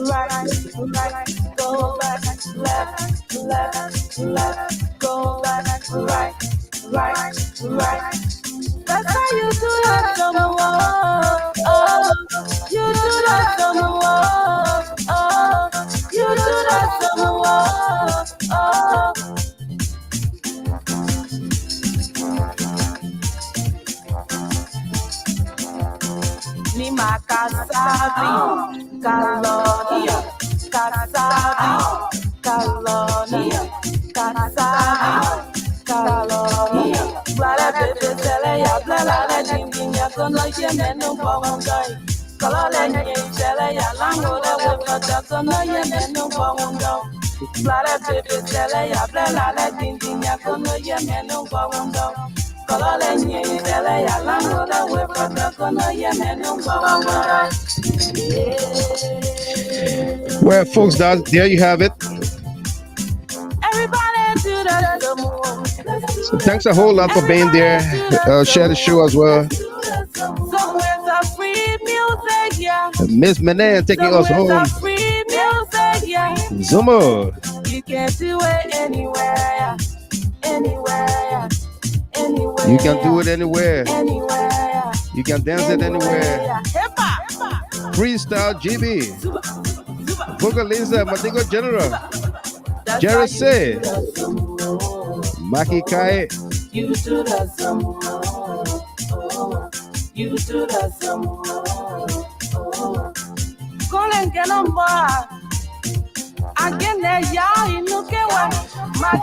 right, right. Go back, left, left, left. Go back, right, right, right. That's how you do that summer. You do that summer. You do that summer. Ni makasabi, kalonia, kasabi, kalonia, kasabi, kalonia. Blala bebe sele ya blala la jinginya kono yemenu bawandai. Kalala nye sele ya lango la webata kono yemenu bawandai. Blala bebe sele ya blala la jinginya kono yemenu bawandai. Kalala nye sele ya lango la webata kono yemenu bawandai. Well, folks, there you have it. Everybody do that. So thanks a whole lot for being there. Share the show as well. Miss Manan taking us home. Zuma. You can do it anywhere. Anywhere. Anywhere. You can do it anywhere. Anywhere. You can dance it anywhere. Freestyle GB. Vocaliza Madigo General. Jerry say. Maki Kai. You do that some. You do that some.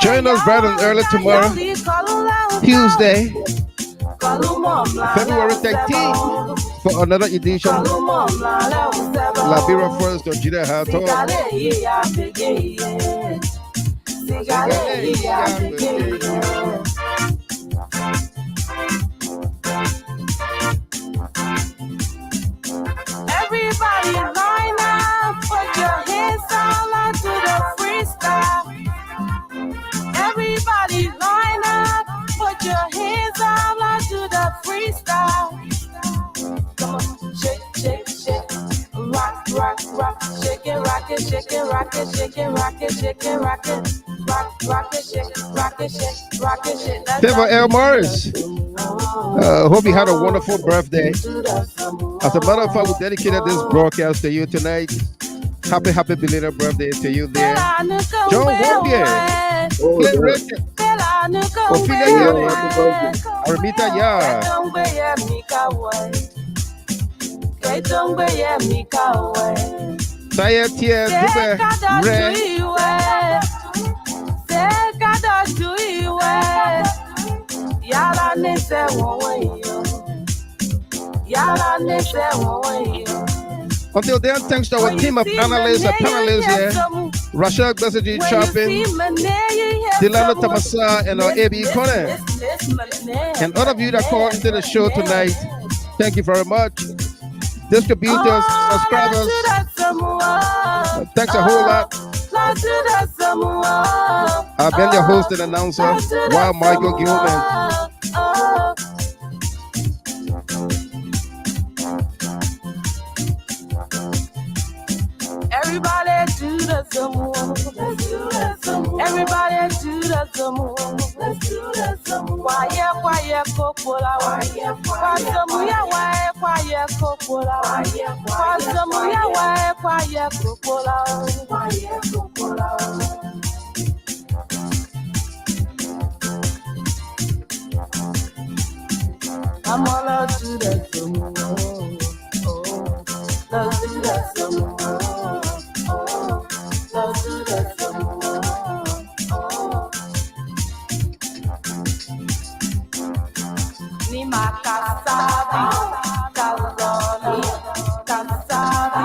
Join us bright and early tomorrow, Tuesday, February 13th, for another edition of Liberia First or Jida Hato. Everybody line up, put your hands all onto the freestyle. Everybody line up, put your hands all onto the freestyle. Come on, shake, shake, shake, rock, rock, rock, shake it, rock it, shake it, rock it, shake it, rock it, shake it, rock it, rock, rock it, shake, rock it, shake, rock it, shake. Favor L. Morris. Hope you had a wonderful birthday. As a matter of fact, we dedicated this broadcast to you tonight. Happy belated birthday to you there. John Wondier, Clay Richard, Ophelia Yale, Armita Yar. Saya Tia Dube Re. Until then, thanks to our team of analysts and panelists here, Rashad Besseji Chapin, Dilano Tamasa, and our AB Conan. And all of you that called into the show tonight, thank you very much. Distributors, subscribers, thanks a whole lot. I've been your host and announcer, Wild Michael Gilman. Everybody do the Samoa. Everybody do the Samoa. Why, Cocola? Why, Samoa? Why, Cocola? Why, Samoa? Why, Cocola? I'm all out to the Samoa. Let's do that Samoa. Let's do that Samoa. Ni makasabi.